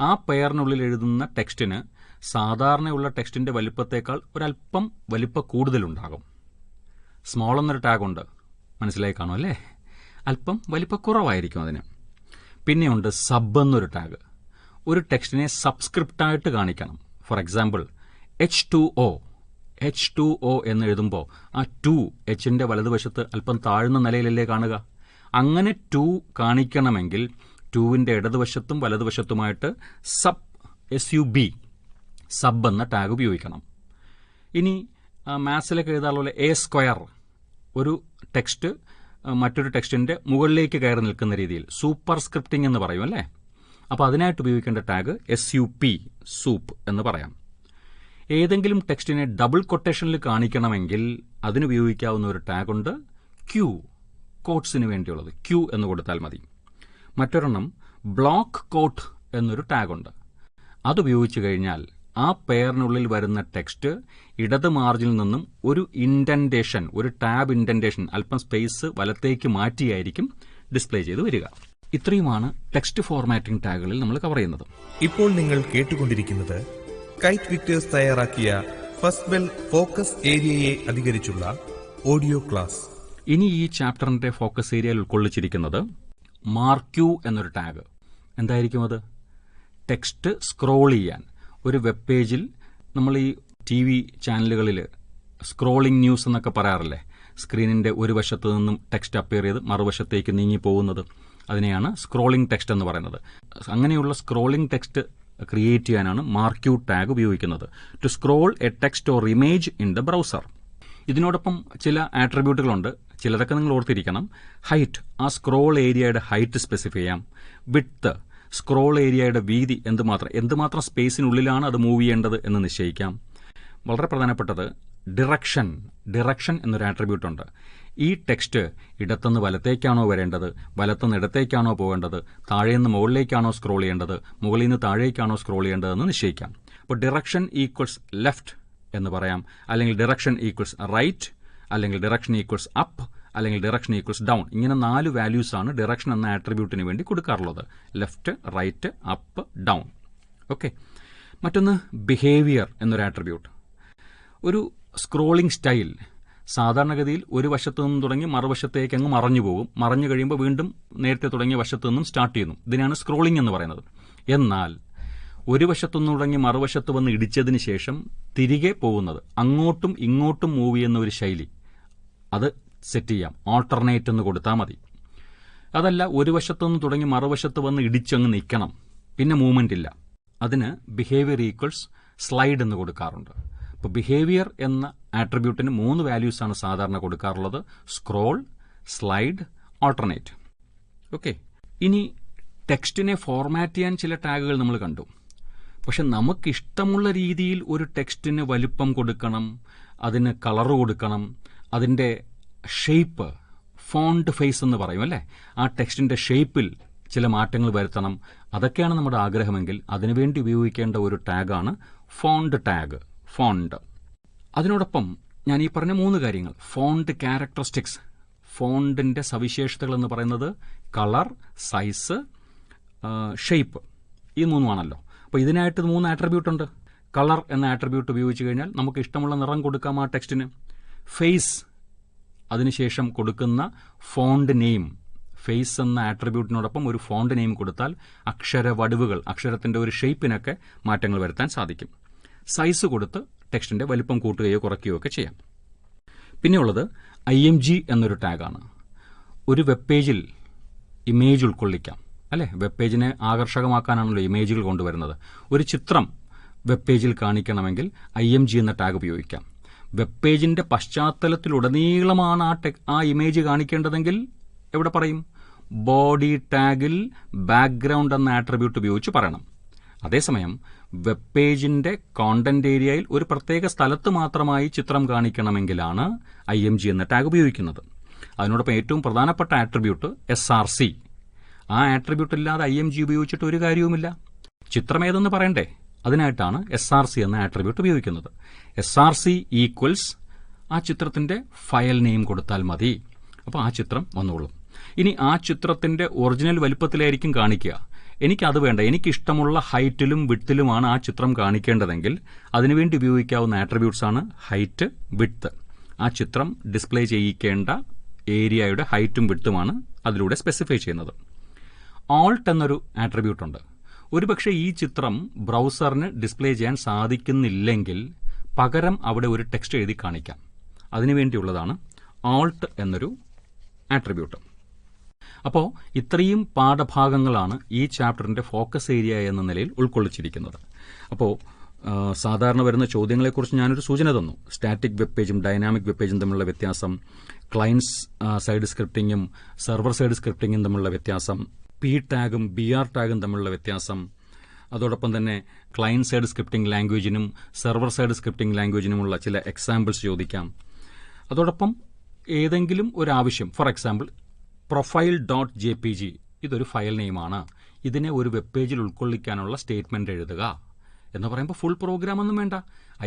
ആ പെയറിനുള്ളിൽ എഴുതുന്ന ടെക്സ്റ്റിന് സാധാരണയുള്ള ടെക്സ്റ്റിന്റെ വലിപ്പത്തേക്കാൾ ഒരല്പം വലിപ്പ കൂടുതലുണ്ടാകും. സ്മോൾ എന്നൊരു ടാഗുണ്ട്, മനസ്സിലായി കാണും അല്ലേ? അല്പം വലിപ്പക്കുറവായിരിക്കും അതിന്. പിന്നെയുണ്ട് സബ് എന്നൊരു ടാഗ്. ഒരു ടെക്സ്റ്റിനെ സബ്സ്ക്രിപ്റ്റായിട്ട് കാണിക്കണം. ഫോർ എക്സാമ്പിൾ H2O എന്ന് എഴുതുമ്പോൾ ആ 2 Hന്റെ വലതുവശത്ത് അല്പം താഴ്ന്ന നിലയിലല്ലേ കാണുക. അങ്ങനെ 2 കാണിക്കണമെങ്കിൽ 2വിന്റെ ഇടതുവശത്തും വലതുവശത്തുമായിട്ട് SUB സബ് എന്ന ടാഗ് ഉപയോഗിക്കണം. ഇനി മാത്സിലൊക്കെ എഴുതാറുള്ള A², ഒരു ടെക്സ്റ്റ് മറ്റൊരു ടെക്സ്റ്റിന്റെ മുകളിലേക്ക് കയറി നിൽക്കുന്ന രീതിയിൽ സൂപ്പർ സ്ക്രിപ്റ്റിംഗ് എന്ന് പറയും അല്ലേ. അപ്പോൾ അതിനായിട്ട് ഉപയോഗിക്കേണ്ട ടാഗ് SUP, സൂപ്പ് എന്ന് പറയാം. ഏതെങ്കിലും ടെക്സ്റ്റിനെ ഡബിൾ കൊട്ടേഷനിൽ കാണിക്കണമെങ്കിൽ അതിനുപയോഗിക്കാവുന്ന ഒരു ടാഗുണ്ട്, ക്യൂ, കോട്ട്സിന് വേണ്ടിയുള്ളത്, ക്യൂ എന്ന് കൊടുത്താൽ മതി. മറ്റൊരെണ്ണം ബ്ലോക്ക് കോട്ട് എന്നൊരു ടാഗുണ്ട്. അതുപയോഗിച്ചു കഴിഞ്ഞാൽ ആ പെയറിനുള്ളിൽ വരുന്ന ടെക്സ്റ്റ് ഇടത് മാർജിനിൽ നിന്നും ഒരു ഇൻഡന്റേഷൻ, ഒരു ടാബ് ഇൻഡന്റേഷൻ, അല്പം സ്പേസ് വലത്തേക്ക് മാറ്റിയായിരിക്കും ഡിസ്പ്ലേ ചെയ്ത് വരിക. ഇത്രയുമാണ് ടെക്സ്റ്റ് ഫോർമാറ്റിംഗ് ടാഗുകളിൽ നമ്മൾ കവർ ചെയ്യുന്നത്. ഇപ്പോൾ നിങ്ങൾ കേട്ടുകൊണ്ടിരിക്കുന്നത് കൈറ്റ് വിക്ടേഴ്സ് തയ്യാറാക്കിയ ഫസ്റ്റ് ബെൽ ഫോക്കസ് ഏരിയയെ അധികരിച്ചുള്ള ഓഡിയോ ക്ലാസ്. ഇനി ഈ ചാപ്റ്ററിന്റെ ഫോക്കസ് ഏരിയയിൽ ഉൾക്കൊള്ളിച്ചിരിക്കുന്നത് മാർക്യൂ എന്നൊരു ടാഗ്. എന്തായിരിക്കും അത്? ടെക്സ്റ്റ് സ്ക്രോൾ ചെയ്യാൻ ഒരു വെബ് പേജിൽ നമ്മൾ ഈ TV ചാനലുകളിൽ സ്ക്രോളിംഗ് ന്യൂസ് എന്നൊക്കെ പറയാറില്ലേ, സ്ക്രീനിന്റെ ഒരു വശത്ത് നിന്നും ടെക്സ്റ്റ് അപ്പിയർ ചെയ്ത് മറുവശത്തേക്ക് നീങ്ങി പോകുന്നത്, അതിനെയാണ് സ്ക്രോളിംഗ് ടെക്സ്റ്റ് എന്ന് പറയുന്നത്. അങ്ങനെയുള്ള സ്ക്രോളിംഗ് ടെക്സ്റ്റ് ക്രിയേറ്റ് ചെയ്യാനാണ് മാർക്യൂ ടാഗ് ഉപയോഗിക്കുന്നത്. To scroll a text or image in the browser. ഇതിനോടൊപ്പം ചില ആട്രിബ്യൂട്ടുകളുണ്ട്, ചിലതൊക്കെ നിങ്ങൾ ഓർത്തിരിക്കണം. ഹൈറ്റ്, ആ സ്ക്രോൾ ഏരിയയുടെ ഹൈറ്റ് സ്പെസിഫൈ ചെയ്യാം. വിഡ്ത്ത്, സ്ക്രോൾ ഏരിയയുടെ വീതി എന്തുമാത്രം സ്പേസിനുള്ളിലാണ് അത് മൂവ് ചെയ്യേണ്ടത് എന്ന് നിശ്ചയിക്കാം. വളരെ പ്രധാനപ്പെട്ടത് ഡിറക്ഷൻ എന്നൊരു ആട്രിബ്യൂട്ട് ഉണ്ട്. ഈ ടെക്സ്റ്റ് ഇടത്തുനിന്ന് വലത്തേക്കാണോ വരേണ്ടത്, വലത്തുനിന്ന് ഇടത്തേക്കാണോ പോകേണ്ടത്, താഴേന്ന് മുകളിലേക്കാണോ സ്ക്രോൾ ചെയ്യേണ്ടത്, മുകളിൽ നിന്ന് താഴേക്കാണോ സ്ക്രോൾ ചെയ്യേണ്ടതെന്ന് നിശ്ചയിക്കാം. അപ്പോൾ ഡിറക്ഷൻ ഈക്വൽസ് ലെഫ്റ്റ് എന്ന് പറയാം, അല്ലെങ്കിൽ ഡിറക്ഷൻ ഈക്വൽസ് റൈറ്റ്, അല്ലെങ്കിൽ ഡിറക്ഷൻ ഈക്വൽസ് അപ്പ്, അല്ലെങ്കിൽ ഡിറക്ഷൻ ഈക്വൽസ് ഡൗൺ. ഇങ്ങനെ 4 വാല്യൂസ് ആണ് ഡിറക്ഷൻ എന്ന ആട്രിബ്യൂട്ടിന് വേണ്ടി കൊടുക്കാറുള്ളത്. Left, right, up, down. Okay. മറ്റൊന്ന് ബിഹേവിയർ എന്നൊരു ആട്രിബ്യൂട്ട്. ഒരു സ്ക്രോളിംഗ് സ്റ്റൈൽ സാധാരണഗതിയിൽ ഒരു വശത്തു നിന്നും തുടങ്ങി മറുവശത്തേക്ക് അങ്ങ് മറഞ്ഞു പോകും. മറഞ്ഞു കഴിയുമ്പോൾ വീണ്ടും നേരത്തെ തുടങ്ങിയ വശത്തു നിന്നും സ്റ്റാർട്ട് ചെയ്യുന്നു. ഇതിനാണ് സ്ക്രോളിംഗ് എന്ന് പറയുന്നത്. എന്നാൽ ഒരു വശത്തുനിന്ന് തുടങ്ങി മറുവശത്ത് വന്ന് ഇടിച്ചതിന് ശേഷം തിരികെ പോകുന്നത്, അങ്ങോട്ടും ഇങ്ങോട്ടും മൂവ് ചെയ്യുന്ന ഒരു ശൈലി, അത് സെറ്റ് ചെയ്യാം. ഓൾട്ടർനേറ്റ് എന്ന് കൊടുത്താൽ മതി. അതല്ല, ഒരു വശത്തുനിന്ന് തുടങ്ങി മറുവശത്ത് വന്ന് ഇടിച്ചങ്ങ് നിൽക്കണം, പിന്നെ മൂവ്മെന്റ് ഇല്ല, അതിന് ബിഹേവിയർ ഈക്വൽസ് സ്ലൈഡ് എന്ന് കൊടുക്കാറുണ്ട്. അപ്പോൾ ബിഹേവിയർ എന്ന ആട്രിബ്യൂട്ടിന് 3 വാല്യൂസ് ആണ് സാധാരണ കൊടുക്കാറുള്ളത്: സ്ക്രോൾ, സ്ലൈഡ്, ഓൾട്ടർനേറ്റ്. ഓക്കെ. ഇനി ടെക്സ്റ്റിനെ ഫോർമാറ്റ് ചെയ്യാൻ ചില ടാഗുകൾ നമ്മൾ കണ്ടു. പക്ഷെ നമുക്കിഷ്ടമുള്ള രീതിയിൽ ഒരു ടെക്സ്റ്റിന് വലിപ്പം കൊടുക്കണം, അതിന് കളർ കൊടുക്കണം, അതിന്റെ ഷേപ്പ്, ഫോണ്ട് ഫേസ് എന്ന് പറയും അല്ലേ, ആ ടെക്സ്റ്റിന്റെ ഷേപ്പിൽ ചില മാറ്റങ്ങൾ വരുത്തണം. അതൊക്കെയാണ് നമ്മുടെ ആഗ്രഹമെങ്കിൽ അതിനുവേണ്ടി ഉപയോഗിക്കേണ്ട ഒരു ടാഗാണ് ഫോണ്ട് ടാഗ്, ഫോണ്ട്. അതിനോടൊപ്പം ഞാൻ ഈ പറഞ്ഞ 3 കാര്യങ്ങൾ, ഫോണ്ട് ക്യാരക്ടറിസ്റ്റിക്സ്, ഫോണ്ടിന്റെ സവിശേഷതകൾ എന്ന് പറയുന്നത് കളർ, സൈസ്, ഷേപ്പ്, ഈ 3 ആണല്ലോ. അപ്പോൾ ഇതിനായിട്ട് 3 ആട്രിബ്യൂട്ട് ഉണ്ട്. കളർ എന്ന ആട്രിബ്യൂട്ട് ഉപയോഗിച്ച് കഴിഞ്ഞാൽ നമുക്ക് ഇഷ്ടമുള്ള നിറം കൊടുക്കാം ആ ടെക്സ്റ്റിന്. ഫേസ്, അതിനുശേഷം കൊടുക്കുന്ന ഫോണ്ട് നെയിം, ഫേസ് എന്ന ആട്രിബ്യൂട്ടിനോടൊപ്പം ഒരു ഫോണ്ട് നെയിം കൊടുത്താൽ അക്ഷരവടിവുകൾ, അക്ഷരത്തിന്റെ ഒരു ഷേപ്പിനൊക്കെ മാറ്റങ്ങൾ വരുത്താൻ സാധിക്കും. സൈസ് കൊടുത്ത് ടെക്സ്റ്റിന്റെ വലിപ്പം കൂട്ടുകയോ കുറയ്ക്കുകയോ ഒക്കെ ചെയ്യാം. പിന്നെയുള്ളത് IMG എന്നൊരു ടാഗാണ്. ഒരു വെബ് പേജിൽ ഇമേജ് ഉൾക്കൊള്ളിക്കാം അല്ലെ, വെബ് പേജിനെ ആകർഷകമാക്കാനാണല്ലോ ഇമേജുകൾ കൊണ്ടുവരുന്നത്. ഒരു ചിത്രം വെബ് പേജിൽ കാണിക്കണമെങ്കിൽ IMG എന്ന ടാഗ് ഉപയോഗിക്കാം. വെബ് പേജിന്റെ പശ്ചാത്തലത്തിലുടനീളമാണ് ആ ഇമേജ് കാണിക്കേണ്ടതെങ്കിൽ എവിടെ പറയും? ബോഡി ടാഗിൽ ബാക്ക്ഗ്രൗണ്ട് എന്ന ആട്രിബ്യൂട്ട് ഉപയോഗിച്ച് പറയണം. അതേസമയം വെബ് പേജിന്റെ കോണ്ടന്റ് ഏരിയയിൽ ഒരു പ്രത്യേക സ്ഥലത്ത് മാത്രമായി ചിത്രം കാണിക്കണമെങ്കിലാണ് IMG എന്ന ടാഗ് ഉപയോഗിക്കുന്നത്. അതിനോടൊപ്പം ഏറ്റവും പ്രധാനപ്പെട്ട ആട്രിബ്യൂട്ട് SRC. ആ ആട്രിബ്യൂട്ട് ഇല്ലാതെ IMG ഉപയോഗിച്ചിട്ട് ഒരു കാര്യവുമില്ല. ചിത്രം ഏതെന്ന് പറയണ്ടേ, അതിനായിട്ടാണ് SRC എന്ന ആട്രിബ്യൂട്ട് ഉപയോഗിക്കുന്നത്. SRC ഈക്വൽസ് ആ ചിത്രത്തിന്റെ ഫയൽ നെയിം കൊടുത്താൽ മതി. അപ്പോൾ ആ ചിത്രം വന്നോളും. ഇനി ആ ചിത്രത്തിന്റെ ഒറിജിനൽ വലുപ്പത്തിലായിരിക്കും കാണിക്കുക. എനിക്കത് വേണ്ട, എനിക്കിഷ്ടമുള്ള ഹൈറ്റിലും വിഡ്ത്തിലുമാണ് ആ ചിത്രം കാണിക്കേണ്ടതെങ്കിൽ അതിനുവേണ്ടി ഉപയോഗിക്കാവുന്ന ആട്രിബ്യൂട്ട്സ് ആണ് ഹൈറ്റ്, വിഡ്ത്ത്. ആ ചിത്രം ഡിസ്പ്ലേ ചെയ്യിക്കേണ്ട ഏരിയയുടെ ഹൈറ്റും വിഡ്ത്തുമാണ് അതിലൂടെ സ്പെസിഫൈ ചെയ്യുന്നത്. ഓൾട്ട് എന്നൊരു ആട്രിബ്യൂട്ട് ഉണ്ട്. ഒരുപക്ഷെ ഈ ചിത്രം ബ്രൗസറിന് ഡിസ്പ്ലേ ചെയ്യാൻ സാധിക്കുന്നില്ലെങ്കിൽ പകരം അവിടെ ഒരു ടെക്സ്റ്റ് എഴുതി കാണിക്കാം. അതിനുവേണ്ടിയുള്ളതാണ് ഓൾട്ട് എന്നൊരു ആട്രിബ്യൂട്ട്. അപ്പോൾ ഇത്രയും പാഠഭാഗങ്ങളാണ് ഈ ചാപ്റ്ററിന്റെ ഫോക്കസ് ഏരിയ എന്ന നിലയിൽ ഉൾക്കൊള്ളിച്ചിരിക്കുന്നത്. അപ്പോൾ സാധാരണ വരുന്ന ചോദ്യങ്ങളെക്കുറിച്ച് ഞാനൊരു സൂചന തന്നു. സ്റ്റാറ്റിക് വെബ് പേജും ഡൈനാമിക് വെബ് പേജും തമ്മിലുള്ള വ്യത്യാസം, ക്ലയൻസ് സൈഡ് സ്ക്രിപ്റ്റിംഗും സെർവർ സൈഡ് സ്ക്രിപ്റ്റിംഗും തമ്മിലുള്ള വ്യത്യാസം, P ടാഗും BR ടാഗും തമ്മിലുള്ള വ്യത്യാസം, അതോടൊപ്പം തന്നെ ക്ലയന്റ് സൈഡ് സ്ക്രിപ്റ്റിംഗ് ലാംഗ്വേജിനും സെർവർ സൈഡ് സ്ക്രിപ്റ്റിംഗ് ലാംഗ്വേജിനുമുള്ള ചില എക്സാമ്പിൾസ് ചോദിക്കാം. അതോടൊപ്പം ഏതെങ്കിലും ഒരു ആവശ്യം, ഫോർ എക്സാമ്പിൾ profile.jpg, ഇതൊരു ഫയൽ നെയിമാണ്, ഇതിനെ ഒരു വെബ് പേജിൽ ഉൾക്കൊള്ളിക്കാനുള്ള സ്റ്റേറ്റ്മെന്റ് എഴുതുക എന്ന് പറയുമ്പോൾ ഫുൾ പ്രോഗ്രാം ഒന്നും വേണ്ട,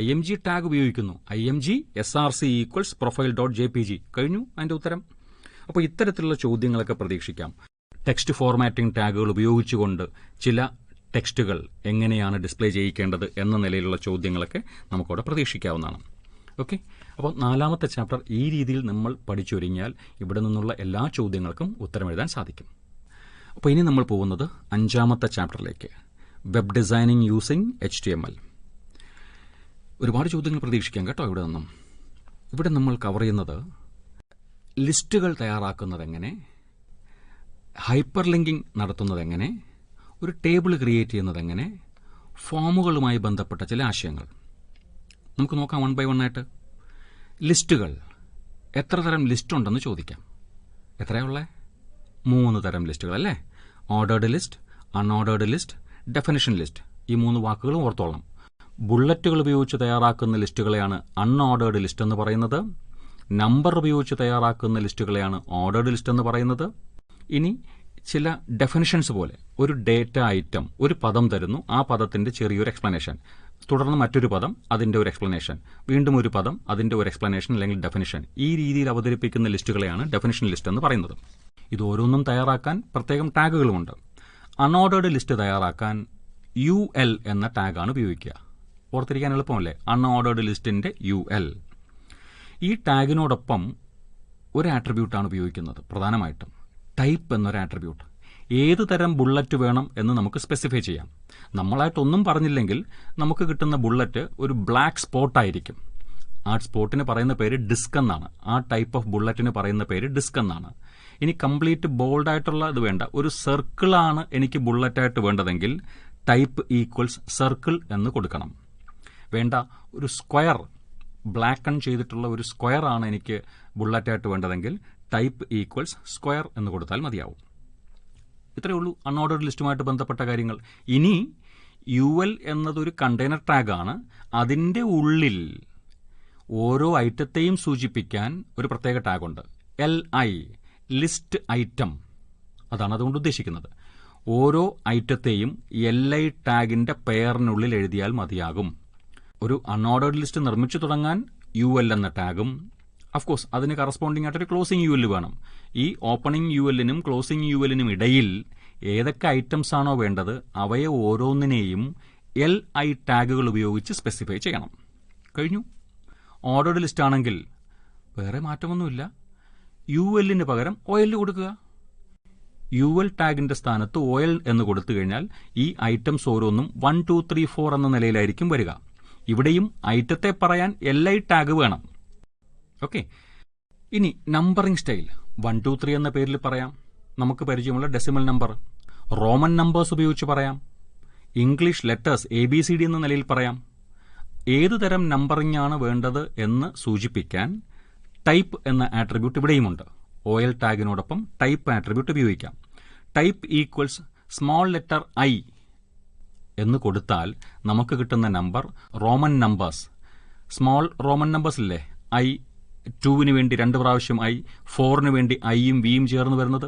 IMG ടാഗ് ഉപയോഗിക്കുന്നു. IMG src ഈക്വൽസ് profile.jpg, കഴിഞ്ഞു അതിന്റെ ഉത്തരം. അപ്പോൾ ഇത്തരത്തിലുള്ള ചോദ്യങ്ങളൊക്കെ പ്രതീക്ഷിക്കാം. ടെക്സ്റ്റ് ഫോർമാറ്റിംഗ് ടാഗുകൾ ഉപയോഗിച്ചുകൊണ്ട് ചില ടെക്സ്റ്റുകൾ എങ്ങനെയാണ് ഡിസ്പ്ലേ ചെയ്യിക്കേണ്ടത് എന്ന നിലയിലുള്ള ചോദ്യങ്ങളൊക്കെ നമുക്കവിടെ പ്രതീക്ഷിക്കാവുന്നതാണ്. ഓക്കെ, അപ്പോൾ 4ാമത്തെ ചാപ്റ്റർ ഈ രീതിയിൽ നമ്മൾ പഠിച്ചൊരുങ്ങിയാൽ ഇവിടെ നിന്നുള്ള എല്ലാ ചോദ്യങ്ങൾക്കും ഉത്തരം എഴുതാൻ സാധിക്കും. അപ്പോൾ ഇനി നമ്മൾ പോകുന്നത് 5ാമത്തെ ചാപ്റ്ററിലേക്ക്, വെബ് ഡിസൈനിങ് യൂസിങ് HTML. ഒരുപാട് ചോദ്യങ്ങൾ പ്രതീക്ഷിക്കാം കേട്ടോ ഇവിടെ നിന്നും. ഇവിടെ നമ്മൾ കവർ ചെയ്യുന്നത് ലിസ്റ്റുകൾ തയ്യാറാക്കുന്നതെങ്ങനെ, ഹൈപ്പർ ലിങ്കിങ് നടത്തുന്നതെങ്ങനെ, ഒരു ടേബിൾ ക്രിയേറ്റ് ചെയ്യുന്നതെങ്ങനെ, ഫോമുകളുമായി ബന്ധപ്പെട്ട ചില ആശയങ്ങൾ നമുക്ക് നോക്കാം വൺ ബൈ വൺ ആയിട്ട്. ലിസ്റ്റുകൾ, എത്ര തരം ലിസ്റ്റ് ഉണ്ടെന്ന് ചോദിക്കാം. എത്രയുള്ള 3 തരം ലിസ്റ്റുകൾ അല്ലേ? Ordered list, unordered list, definition list. ഈ 3 വാക്കുകളും ഓർത്തോളാം. ബുള്ളറ്റുകൾ ഉപയോഗിച്ച് തയ്യാറാക്കുന്ന ലിസ്റ്റുകളെയാണ് അൺഓർഡേർഡ് ലിസ്റ്റ് എന്ന് പറയുന്നത്. നമ്പർ ഉപയോഗിച്ച് തയ്യാറാക്കുന്ന ലിസ്റ്റുകളെയാണ് ഓർഡേർഡ് ലിസ്റ്റ് എന്ന് പറയുന്നത്. ഇനി ചില ഡെഫിനിഷൻസ് പോലെ ഒരു ഡേറ്റ ഐറ്റം ഒരു പദം തരുന്നു, ആ പദത്തിന്റെ ചെറിയൊരു എക്സ്പ്ലനേഷൻ, തുടർന്ന് മറ്റൊരു പദം അതിന്റെ ഒരു എക്സ്പ്ലനേഷൻ, വീണ്ടും ഒരു പദം അതിന്റെ ഒരു എക്സ്പ്ലനേഷൻ അല്ലെങ്കിൽ ഡെഫിനിഷൻ, ഈ രീതിയിൽ അവതരിപ്പിക്കുന്ന ലിസ്റ്റുകളെയാണ് ഡെഫിനിഷൻ ലിസ്റ്റ് എന്ന് പറയുന്നത്. ഇത് ഓരോന്നും തയ്യാറാക്കാൻ പ്രത്യേകം ടാഗുകളുമുണ്ട്. അൺഓർഡേർഡ് ലിസ്റ്റ് തയ്യാറാക്കാൻ UL എന്ന ടാഗാണ് ഉപയോഗിക്കുക. ഓർത്തിരിക്കാൻ എളുപ്പമല്ലേ? അൺഓർഡേർഡ് ലിസ്റ്റിന്റെ UL. ഈ ടാഗിനോടൊപ്പം ഒരു ആട്രിബ്യൂട്ടാണ് ഉപയോഗിക്കുന്നത്, പ്രധാനമായിട്ടും ടൈപ്പ് എന്നൊരു ആട്രിബ്യൂട്ട്. ഏത് തരം ബുള്ളറ്റ് വേണം എന്ന് നമുക്ക് സ്പെസിഫൈ ചെയ്യാം. നമ്മളായിട്ടൊന്നും പറഞ്ഞില്ലെങ്കിൽ നമുക്ക് കിട്ടുന്ന ബുള്ളറ്റ് ഒരു ബ്ലാക്ക് സ്പോട്ടായിരിക്കും. ആ സ്പോട്ടിന് പറയുന്ന പേര് ഡിസ്ക് എന്നാണ്. ആ ടൈപ്പ് ഓഫ് ബുള്ളറ്റിന് പറയുന്ന പേര് ഡിസ്ക് എന്നാണ്. ഇനി കംപ്ലീറ്റ് ബോൾഡായിട്ടുള്ള ഇത് വേണ്ട, ഒരു സർക്കിളാണ് എനിക്ക് ബുള്ളറ്റായിട്ട് വേണ്ടതെങ്കിൽ ടൈപ്പ് ഈക്വൽസ് സർക്കിൾ എന്ന് കൊടുക്കണം. വേണ്ട, ഒരു സ്ക്വയർ, ബ്ലാക്ക് ചെയ്തിട്ടുള്ള ഒരു സ്ക്വയർ ആണ് എനിക്ക് ബുള്ളറ്റായിട്ട് വേണ്ടതെങ്കിൽ ടൈപ്പ് ഈക്വൽസ് സ്ക്വയർ എന്ന് കൊടുത്താൽ മതിയാവും. ഇത്രയേ ഉള്ളൂ അൺഓർഡേർഡ് ലിസ്റ്റുമായിട്ട് ബന്ധപ്പെട്ട കാര്യങ്ങൾ. ഇനി UL എന്നതൊരു കണ്ടെയ്നർ ടാഗാണ്. അതിന്റെ ഉള്ളിൽ ഓരോ ഐറ്റത്തെയും സൂചിപ്പിക്കാൻ ഒരു പ്രത്യേക ടാഗുണ്ട്, LI, ലിസ്റ്റ് ഐറ്റം. അതാണ് അതുകൊണ്ട് ഉദ്ദേശിക്കുന്നത്. ഓരോ ഐറ്റത്തെയും LI ടാഗിന്റെ പെയറിനുള്ളിൽ എഴുതിയാൽ മതിയാകും. ഒരു അൺഓർഡേർഡ് ലിസ്റ്റ് നിർമ്മിച്ചു തുടങ്ങാൻ UL എന്ന ടാഗും, അഫ്കോഴ്സ് അതിന് കറസ്പോണ്ടിങ് ആയിട്ടൊരു ക്ലോസിംഗ് UL വേണം. ഈ ഓപ്പണിംഗ് ULനും ക്ലോസിംഗ് ULനും ഇടയിൽ ഏതൊക്കെ ഐറ്റംസ് ആണോ വേണ്ടത് അവയെ ഓരോന്നിനെയും LI ടാഗുകൾ ഉപയോഗിച്ച് സ്പെസിഫൈ ചെയ്യണം. കഴിഞ്ഞു. ഓർഡേർഡ് ലിസ്റ്റ് ആണെങ്കിൽ വേറെ മാറ്റമൊന്നുമില്ല. ULന് പകരം OL കൊടുക്കുക. UL ടാഗിന്റെ സ്ഥാനത്ത് OL എന്ന് കൊടുത്തു കഴിഞ്ഞാൽ ഈ ഐറ്റംസ് ഓരോന്നും 1, 2, 3, 4 എന്ന നിലയിലായിരിക്കും വരിക. ഇവിടെയും ഐറ്റത്തെ പറയാൻ LI ടാഗ് വേണം. ഓക്കെ, ഇനി നമ്പറിംഗ് സ്റ്റൈൽ 1, 2, 3 എന്ന പേരിൽ പറയാം. നമുക്ക് പരിചയമുള്ള ഡെസിമൽ നമ്പർ. റോമൻ നമ്പേഴ്സ് ഉപയോഗിച്ച് പറയാം. ഇംഗ്ലീഷ് ലെറ്റേഴ്സ് ABCD എന്ന നിലയിൽ പറയാം. ഏതു തരം നമ്പറിംഗ് ആണ് വേണ്ടത് എന്ന് സൂചിപ്പിക്കാൻ ടൈപ്പ് എന്ന ആട്രിബ്യൂട്ട് ഇവിടെയുമുണ്ട്. OL ടാഗിനോടൊപ്പം ടൈപ്പ് ആട്രിബ്യൂട്ട് ഉപയോഗിക്കാം. Type equals small letter I എന്ന് കൊടുത്താൽ നമുക്ക് കിട്ടുന്ന number Roman numbers. Small Roman numbers ഇല്ലേ? I, 2 വേണ്ടി 2 പ്രാവശ്യം I, 4 വേണ്ടി Iയും Vയും ചേർന്ന് വരുന്നത്.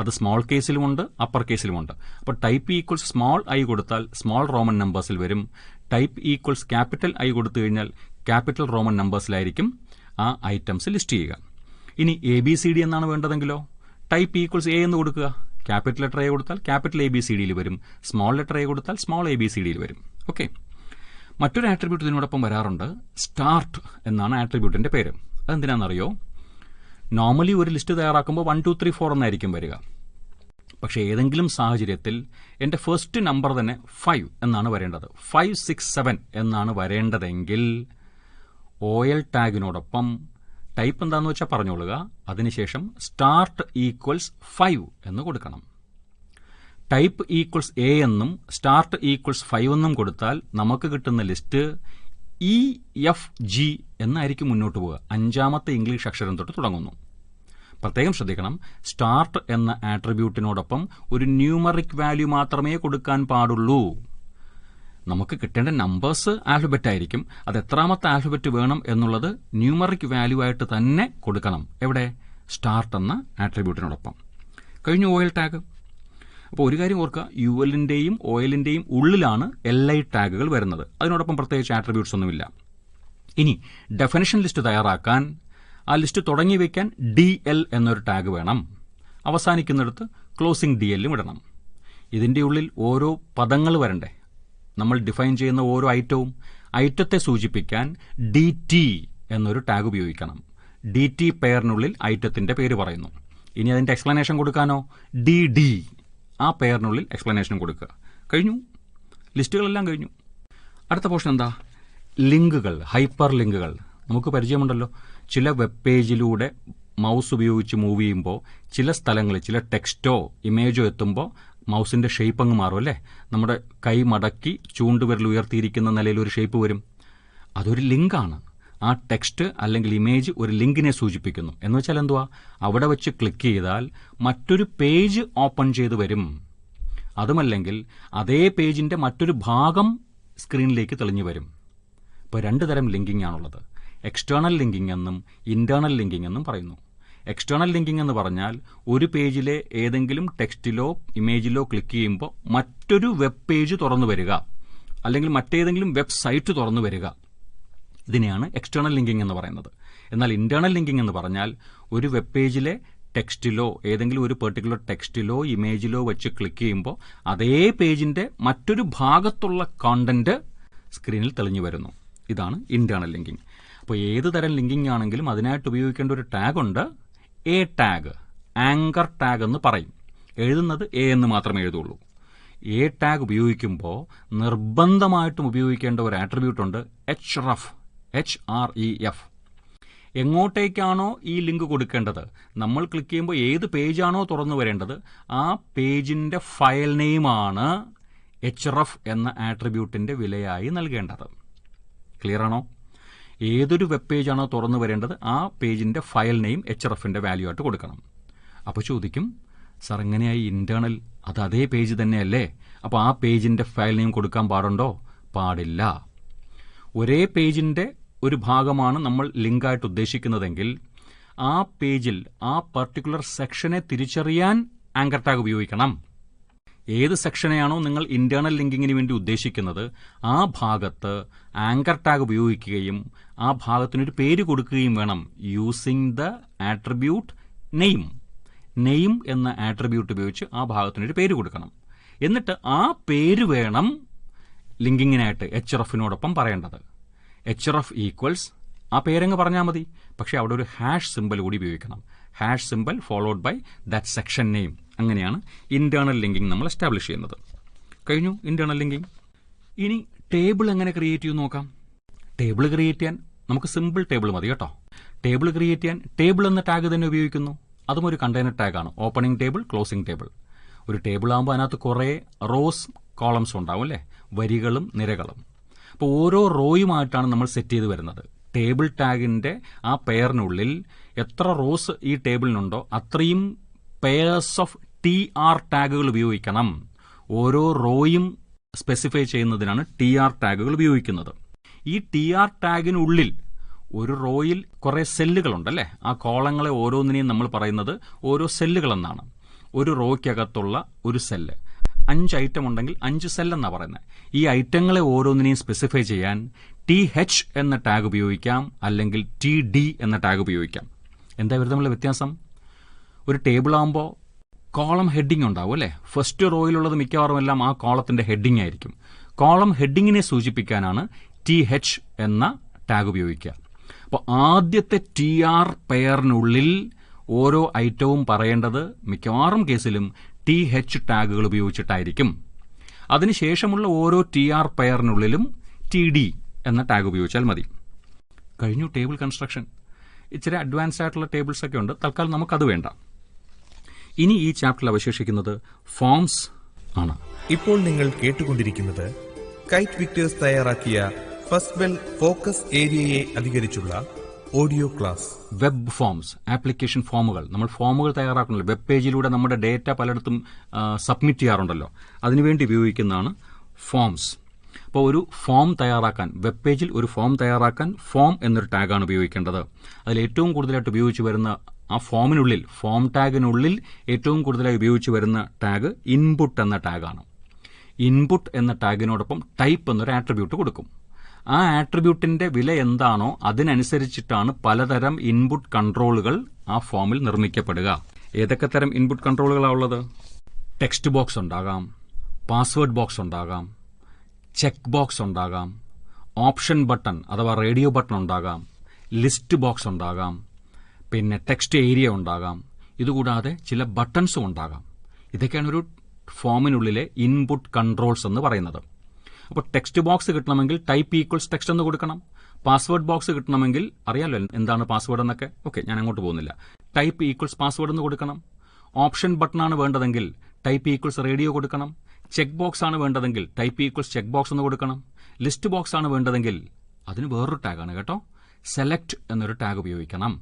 അത് സ്മോൾ കേസിലുമുണ്ട്, അപ്പർ കേസിലുമുണ്ട്. അപ്പോൾ ടൈപ്പ് ഈക്വൽസ് സ്മോൾ I കൊടുത്താൽ സ്മോൾ റോമൻ നമ്പേഴ്സിൽ വരും. ടൈപ്പ് ഈക്വൽസ് ക്യാപിറ്റൽ I കൊടുത്തു കഴിഞ്ഞാൽ ക്യാപിറ്റൽ റോമൻ നമ്പേഴ്സിലായിരിക്കും ആ ഐറ്റംസ് ലിസ്റ്റ് ചെയ്യുക. ഇനി ABCD എന്നാണ് വേണ്ടതെങ്കിലോ ടൈപ്പ് ഈക്വൽസ് A എന്ന് കൊടുക്കുക. ക്യാപിറ്റൽ ലെറ്റർ A കൊടുത്താൽ ക്യാപിറ്റൽ ABCDയിൽ വരും. സ്മോൾ ലെറ്റർ A കൊടുത്താൽ സ്മോൾ ABCDയിൽ വരും. ഓക്കെ, മറ്റൊരു ആട്രിബ്യൂട്ട് ഇതിനോടൊപ്പം വരാറുണ്ട്. സ്റ്റാർട്ട് എന്നാണ് ആട്രിബ്യൂട്ടിന്റെ പേര്. അതെന്തിനാണെന്നറിയോ? നോർമലി ഒരു ലിസ്റ്റ് തയ്യാറാക്കുമ്പോൾ 1, 2, 3, 4 എന്നായിരിക്കും വരിക. പക്ഷേ ഏതെങ്കിലും സാഹചര്യത്തിൽ എൻ്റെ ഫസ്റ്റ് നമ്പർ തന്നെ 5 എന്നാണ് വരേണ്ടത്, 5, 6, 7 എന്നാണ് വരേണ്ടതെങ്കിൽ OL ടാഗിനോടൊപ്പം ടൈപ്പ് എന്താണെന്ന് വെച്ചാൽ പറഞ്ഞോളുക. അതിനുശേഷം സ്റ്റാർട്ട് ഈക്വൽസ് 5 എന്ന് കൊടുക്കണം. ടൈപ്പ് ഈക്വൽസ് A എന്നും സ്റ്റാർട്ട് ഈക്വൽസ് 5 എന്നും കൊടുത്താൽ നമുക്ക് കിട്ടുന്ന ലിസ്റ്റ് EFG എന്നായിരിക്കും മുന്നോട്ട് പോവുക. 5ാമത്തെ ഇംഗ്ലീഷ് അക്ഷരം തൊട്ട് തുടങ്ങുന്നു. പ്രത്യേകം ശ്രദ്ധിക്കണം, സ്റ്റാർട്ട് എന്ന ആട്രിബ്യൂട്ടിനോടൊപ്പം ഒരു ന്യൂമറിക് വാല്യൂ മാത്രമേ കൊടുക്കാൻ പാടുള്ളൂ. നമുക്ക് കിട്ടേണ്ട നമ്പേഴ്സ് ആൽഫബറ്റ് ആയിരിക്കും. അത് എത്രാമത്തെ ആൽഫബറ്റ് വേണം എന്നുള്ളത് ന്യൂമറിക് വാല്യൂ ആയിട്ട് തന്നെ കൊടുക്കണം. എവിടെ? സ്റ്റാർട്ട് എന്ന ആട്രിബ്യൂട്ടിനോടൊപ്പം. കഴിഞ്ഞു OL ടാഗ്. അപ്പോൾ ഒരു കാര്യം ഓർക്കുക, ULന്റെയും OLന്റെയും ഉള്ളിലാണ് LI ടാഗുകൾ വരുന്നത്. അതിനോടൊപ്പം പ്രത്യേകിച്ച് ആട്രിബ്യൂട്ട്സ് ഒന്നുമില്ല. ഇനി ഡെഫിനിഷൻ ലിസ്റ്റ് തയ്യാറാക്കാൻ ആ ലിസ്റ്റ് തുടങ്ങി വയ്ക്കാൻ DL എന്നൊരു ടാഗ് വേണം. അവസാനിക്കുന്നിടത്ത് ക്ലോസിംഗ് DLും ഇടണം. ഇതിൻ്റെ ഉള്ളിൽ ഓരോ പദങ്ങൾ വരണ്ടേ? നമ്മൾ ഡിഫൈൻ ചെയ്യുന്ന ഓരോ ഐറ്റത്തെ സൂചിപ്പിക്കാൻ DT എന്നൊരു ടാഗ് ഉപയോഗിക്കണം. DT പെയറിനുള്ളിൽ ഐറ്റത്തിന്റെ പേര് പറയുന്നു. ഇനി അതിന്റെ എക്സ്പ്ലനേഷൻ കൊടുക്കാനോ? DD, ആ പെയറിനുള്ളിൽ എക്സ്പ്ലനേഷൻ കൊടുക്കുക. കഴിഞ്ഞു, ലിസ്റ്റുകളെല്ലാം കഴിഞ്ഞു. അടുത്ത പോർഷൻ എന്താ? ലിങ്കുകൾ, ഹൈപ്പർ ലിങ്കുകൾ. നമുക്ക് പരിചയമുണ്ടല്ലോ, ചില വെബ് പേജിലൂടെ മൗസ് ഉപയോഗിച്ച് മൂവ് ചെയ്യുമ്പോൾ ചില സ്ഥലങ്ങളിൽ ചില ടെക്സ്റ്റോ ഇമേജോ എത്തുമ്പോൾ മൗസിന്റെ ഷേപ്പ് അങ്ങ് മാറും അല്ലേ? നമ്മുടെ കൈ മടക്കി ചൂണ്ടുവിരൽ ഉയർത്തിയിരിക്കുന്ന നിലയിൽ ഒരു ഷേപ്പ് വരും. അതൊരു ലിങ്കാണ്. ആ ടെക്സ്റ്റ് അല്ലെങ്കിൽ ഇമേജ് ഒരു ലിങ്കിനെ സൂചിപ്പിക്കുന്നു. എന്ന് വെച്ചാൽ എന്തുവാ? അവിടെ വെച്ച് ക്ലിക്ക് ചെയ്താൽ മറ്റൊരു പേജ് ഓപ്പൺ ചെയ്ത് വരും. അതുമല്ലെങ്കിൽ അതേ പേജിന്റെ മറ്റൊരു ഭാഗം സ്ക്രീനിലേക്ക് തെളിഞ്ഞു വരും. ഇപ്പോൾ 2 തരം ലിങ്കിങ് ആണുള്ളത്. എക്സ്റ്റേണൽ ലിങ്കിങ് എന്നും ഇന്റേണൽ ലിങ്കിങ് എന്നും പറയുന്നു. എക്സ്റ്റേണൽ ലിങ്കിങ് എന്ന് പറഞ്ഞാൽ ഒരു പേജിലെ ഏതെങ്കിലും ടെക്സ്റ്റിലോ ഇമേജിലോ ക്ലിക്ക് ചെയ്യുമ്പോൾ മറ്റൊരു വെബ് പേജ് തുറന്നു വരിക, അല്ലെങ്കിൽ മറ്റേതെങ്കിലും വെബ്സൈറ്റ് തുറന്നു വരിക. ഇതിനെയാണ് എക്സ്റ്റേണൽ ലിങ്കിങ് എന്ന് പറയുന്നത്. എന്നാൽ ഇന്റേണൽ ലിങ്കിങ് എന്ന് പറഞ്ഞാൽ ഒരു വെബ് പേജിലെ ടെക്സ്റ്റിലോ ഏതെങ്കിലും ഒരു പെർട്ടിക്കുലർ ടെക്സ്റ്റിലോ ഇമേജിലോ വെച്ച് ക്ലിക്ക് ചെയ്യുമ്പോൾ അതേ പേജിന്റെ മറ്റൊരു ഭാഗത്തുള്ള കോണ്ടന്റ് സ്ക്രീനിൽ തെളിഞ്ഞു വരുന്നു. ഇതാണ് ഇന്റേണൽ ലിങ്കിങ്. അപ്പോൾ ഏത് തരം ലിങ്കിങ് ആണെങ്കിലും അതിനായിട്ട് ഉപയോഗിക്കേണ്ട ഒരു ടാഗ് ഉണ്ട്. A ടാഗ്, ആങ്കർ ടാഗ് എന്ന് പറയും. എഴുതുന്നത് A എന്ന് മാത്രമേ എഴുതുള്ളൂ. A ടാഗ് ഉപയോഗിക്കുമ്പോൾ നിർബന്ധമായിട്ടും ഉപയോഗിക്കേണ്ട ഒരു ആട്രിബ്യൂട്ട് ഉണ്ട്, href. എങ്ങോട്ടേക്കാണോ ഈ ലിങ്ക് കൊടുക്കേണ്ടത്, നമ്മൾ ക്ലിക്ക് ചെയ്യുമ്പോൾ ഏത് പേജാണോ തുറന്നു വരേണ്ടത് ആ പേജിന്റെ ഫയൽ നെയിമാണ് href എന്ന ആട്രിബ്യൂട്ടിന്റെ വിലയായി നൽകേണ്ടത്. ക്ലിയർ ആണോ? ഏതൊരു വെബ് പേജാണോ തുറന്നു വരേണ്ടത് ആ പേജിന്റെ ഫയൽ നെയിം hrefന്റെ വാല്യൂ ആയിട്ട് കൊടുക്കണം. അപ്പോൾ ചോദിക്കും, സാർ എങ്ങനെയായി ഇന്റേണൽ? അത് അതേ പേജ് തന്നെയല്ലേ? അപ്പോൾ ആ പേജിന്റെ ഫയൽ നെയിം കൊടുക്കാൻ പാടുണ്ടോ? പാടില്ല. ഒരേ പേജിന്റെ ഒരു ഭാഗമാണ് നമ്മൾ ലിങ്കായിട്ട് ഉദ്ദേശിക്കുന്നതെങ്കിൽ ആ പേജിൽ ആ പർട്ടിക്കുലർ സെക്ഷനെ തിരിച്ചറിയാൻ ആങ്കർ ടാഗ് ഉപയോഗിക്കണം. ഏത് സെക്ഷനെയാണോ നിങ്ങൾ ഇന്റേണൽ ലിങ്കിങ്ങിന് വേണ്ടി ഉദ്ദേശിക്കുന്നത് ആ ഭാഗത്ത് ആങ്കർ ടാഗ് ഉപയോഗിക്കുകയും ആ ഭാഗത്തിനൊരു പേര് കൊടുക്കുകയും വേണം. യൂസിംഗ് ദ ആട്രിബ്യൂട്ട് നെയിം എന്ന ആട്രിബ്യൂട്ട് ഉപയോഗിച്ച് ആ ഭാഗത്തിനൊരു പേര് കൊടുക്കണം. എന്നിട്ട് ആ പേര് വേണം ലിങ്കിങ്ങിനായിട്ട് hrefനോടൊപ്പം പറയേണ്ടത്. href ഈക്വൽസ്, ആ പേരങ്ങ് പറഞ്ഞാൽ മതി. പക്ഷെ അവിടെ ഒരു ഹാഷ് സിമ്പൽ കൂടി ഉപയോഗിക്കണം. Hash symbol followed by that section name. അങ്ങനെയാണ് ഇന്റേണൽ ലിങ്കിങ് നമ്മൾ എസ്റ്റാബ്ലിഷ് ചെയ്യുന്നത്. കഴിഞ്ഞു ഇന്റേണൽ ലിങ്കിങ്. ഇനി ടേബിൾ എങ്ങനെ ക്രിയേറ്റ് ചെയ്യുമെന്ന് നോക്കാം. ടേബിൾ ക്രിയേറ്റ് ചെയ്യാൻ നമുക്ക് സിമ്പിൾ ടേബിൾ മതി കേട്ടോ. ടേബിൾ ക്രിയേറ്റ് ചെയ്യാൻ ടേബിൾ എന്ന ടാഗ് തന്നെ ഉപയോഗിക്കുന്നു. അതും ഒരു കണ്ടെയ്നർ ടാഗാണ്. Opening table, closing table. ഒരു ടേബിൾ ആകുമ്പോൾ അതിനകത്ത് കുറേ റോസ് കോളംസ് ഉണ്ടാവും അല്ലേ? വരികളും നിരകളും. അപ്പോൾ ഓരോ റോയുമായിട്ടാണ് നമ്മൾ സെറ്റ് ചെയ്ത് വരുന്നത്. ടേബിൾ ടാഗിന്റെ ആ പെയറിനുള്ളിൽ എത്ര റോസ് ഈ ടേബിളിനുണ്ടോ അത്രയും പെയർസ് ഓഫ് TR ടാഗുകൾ ഉപയോഗിക്കണം. ഓരോ റോയും സ്പെസിഫൈ ചെയ്യുന്നതിനാണ് TR ടാഗുകൾ ഉപയോഗിക്കുന്നത്. ഈ TR ടാഗിനുള്ളിൽ ഒരു റോയിൽ കുറെ സെല്ലുകളുണ്ടല്ലേ? ആ കോളങ്ങളെ ഓരോന്നിനെയും നമ്മൾ പറയുന്നത് ഓരോ സെല്ലുകൾ എന്നാണ്. ഒരു റോയ്ക്കകത്തുള്ള ഒരു സെല്ല് 5 ഐറ്റം ഉണ്ടെങ്കിൽ 5 സെല്ലെന്നാണ് പറയുന്നത്. ഈ ഐറ്റങ്ങളെ ഓരോന്നിനെയും സ്പെസിഫൈ ചെയ്യാൻ TH എന്ന ടാഗ് ഉപയോഗിക്കാം, അല്ലെങ്കിൽ TD എന്ന ടാഗ് ഉപയോഗിക്കാം. എന്താ ഇവർ തമ്മിലുള്ള വ്യത്യാസം? ഒരു ടേബിൾ ആകുമ്പോൾ കോളം ഹെഡിങ് ഉണ്ടാവും അല്ലേ? ഫസ്റ്റ് റോയിലുള്ളത് മിക്കവാറും എല്ലാം ആ കോളത്തിന്റെ ഹെഡിങ് ആയിരിക്കും. കോളം ഹെഡിങ്ങിനെ സൂചിപ്പിക്കാനാണ് TH എന്ന ടാഗ് ഉപയോഗിക്കുക. അപ്പോൾ ആദ്യത്തെ TR പെയറിനുള്ളിൽ ഓരോ ഐറ്റവും പറയേണ്ടത് മിക്കവാറും കേസിലും TH ടാഗുകൾ ഉപയോഗിച്ചിട്ടായിരിക്കും. അതിനുശേഷമുള്ള ഓരോ TR പെയറിനുള്ളിലും TD എന്ന ടാഗ് ഉപയോഗിച്ചാൽ മതി. കഴിഞ്ഞു ടേബിൾ കൺസ്ട്രക്ഷൻ. ഇച്ചിരി അഡ്വാൻസ് ആയിട്ടുള്ള ടേബിൾസ് ഒക്കെ ഉണ്ട്. തൽക്കാലം നമുക്കത് വേണ്ട. ഇനി ഈ ചാപ്റ്ററിൽ അവശേഷിക്കുന്നത് ഫോംസ് ആണ്. ഇപ്പോൾ നിങ്ങൾ കേട്ടുകൊണ്ടിരിക്കുന്നത് കൈറ്റ് വിക്ടേഴ്സ് തയ്യാറാക്കിയ ഫസ്റ്റ് ബെൽ ഫോക്കസ് ഏരിയയെ അധികരിച്ചുള്ള audio class. Web forms, application ഫോമുകൾ. നമ്മൾ ഫോമുകൾ തയ്യാറാക്കണല്ലോ. വെബ് പേജിലൂടെ നമ്മുടെ ഡേറ്റ പലയിടത്തും സബ്മിറ്റ് ചെയ്യാറുണ്ടല്ലോ. അതിനുവേണ്ടി ഉപയോഗിക്കുന്നതാണ് ഫോംസ്. അപ്പോൾ ഒരു ഫോം തയ്യാറാക്കാൻ, വെബ് പേജിൽ ഒരു ഫോം തയ്യാറാക്കാൻ ഫോം എന്നൊരു ടാഗാണ് ഉപയോഗിക്കേണ്ടത്. അതിൽ ഏറ്റവും കൂടുതലായിട്ട് ഉപയോഗിച്ച് വരുന്ന ആ ഫോമിനുള്ളിൽ, ഫോം ടാഗിനുള്ളിൽ ഏറ്റവും കൂടുതലായി ഉപയോഗിച്ച് വരുന്ന ടാഗ് ഇൻപുട്ട് എന്ന ടാഗാണ്. ഇൻപുട്ട് എന്ന ടാഗിനോടൊപ്പം ടൈപ്പ് എന്നൊരു ആട്രിബ്യൂട്ട് കൊടുക്കും. ആ ആട്രിബ്യൂട്ടിന്റെ വില എന്താണോ അതിനനുസരിച്ചിട്ടാണ് പലതരം ഇൻപുട്ട് കൺട്രോളുകൾ ആ ഫോമിൽ നിർമ്മിക്കപ്പെടുക. ഏതൊക്കെ തരം ഇൻപുട്ട് കൺട്രോളുകളാണ് ഉള്ളത്? ടെക്സ്റ്റ് ബോക്സ് ഉണ്ടാകാം, പാസ്വേഡ് ബോക്സ് ഉണ്ടാകാം, ചെക്ക് ബോക്സ് ഉണ്ടാകാം, ഓപ്ഷൻ ബട്ടൺ അഥവാ റേഡിയോ ബട്ടൺ ഉണ്ടാകാം, ലിസ്റ്റ് ബോക്സ് ഉണ്ടാകാം, പിന്നെ ടെക്സ്റ്റ് ഏരിയ ഉണ്ടാകാം. ഇതുകൂടാതെ ചില ബട്ടൺസും ഉണ്ടാകാം. ഇതൊക്കെയാണ് ഒരു ഫോമിനുള്ളിലെ ഇൻപുട്ട് കൺട്രോൾസ് എന്ന് പറയുന്നത്. അപ്പോൾ ടെക്സ്റ്റ് ബോക്സ് കിട്ടണമെങ്കിൽ ടൈപ്പ് ഈക്വൽസ് ടെക്സ്റ്റ് എന്ന് കൊടുക്കണം. പാസ്വേഡ് ബോക്സ് കിട്ടണമെങ്കിൽ അറിയാലോ എന്താണ് പാസ്വേഡ് എന്നൊക്കെ. ഓക്കെ, ഞാൻ അങ്ങോട്ട് പോകുന്നില്ല. ടൈപ്പ് ഈക്വൽസ് പാസ്വേഡ് എന്ന് കൊടുക്കണം. ഓപ്ഷൻ ബട്ടണാണ് വേണ്ടതെങ്കിൽ ടൈപ്പ് ഈക്വൽസ് റേഡിയോ കൊടുക്കണം. ചെക്ക് ബോക്സ് ആണ് വേണ്ടതെങ്കിൽ ടൈപ്പ് ഈക്വൽസ് ചെക്ക് ബോക്സ് എന്ന് കൊടുക്കണം. ലിസ്റ്റ് ബോക്സ് ആണ് വേണ്ടതെങ്കിൽ അതിന് വേറൊരു ടാഗാണ് കേട്ടോ, സെലക്ട് എന്നൊരു ടാഗ് ഉപയോഗിക്കണം.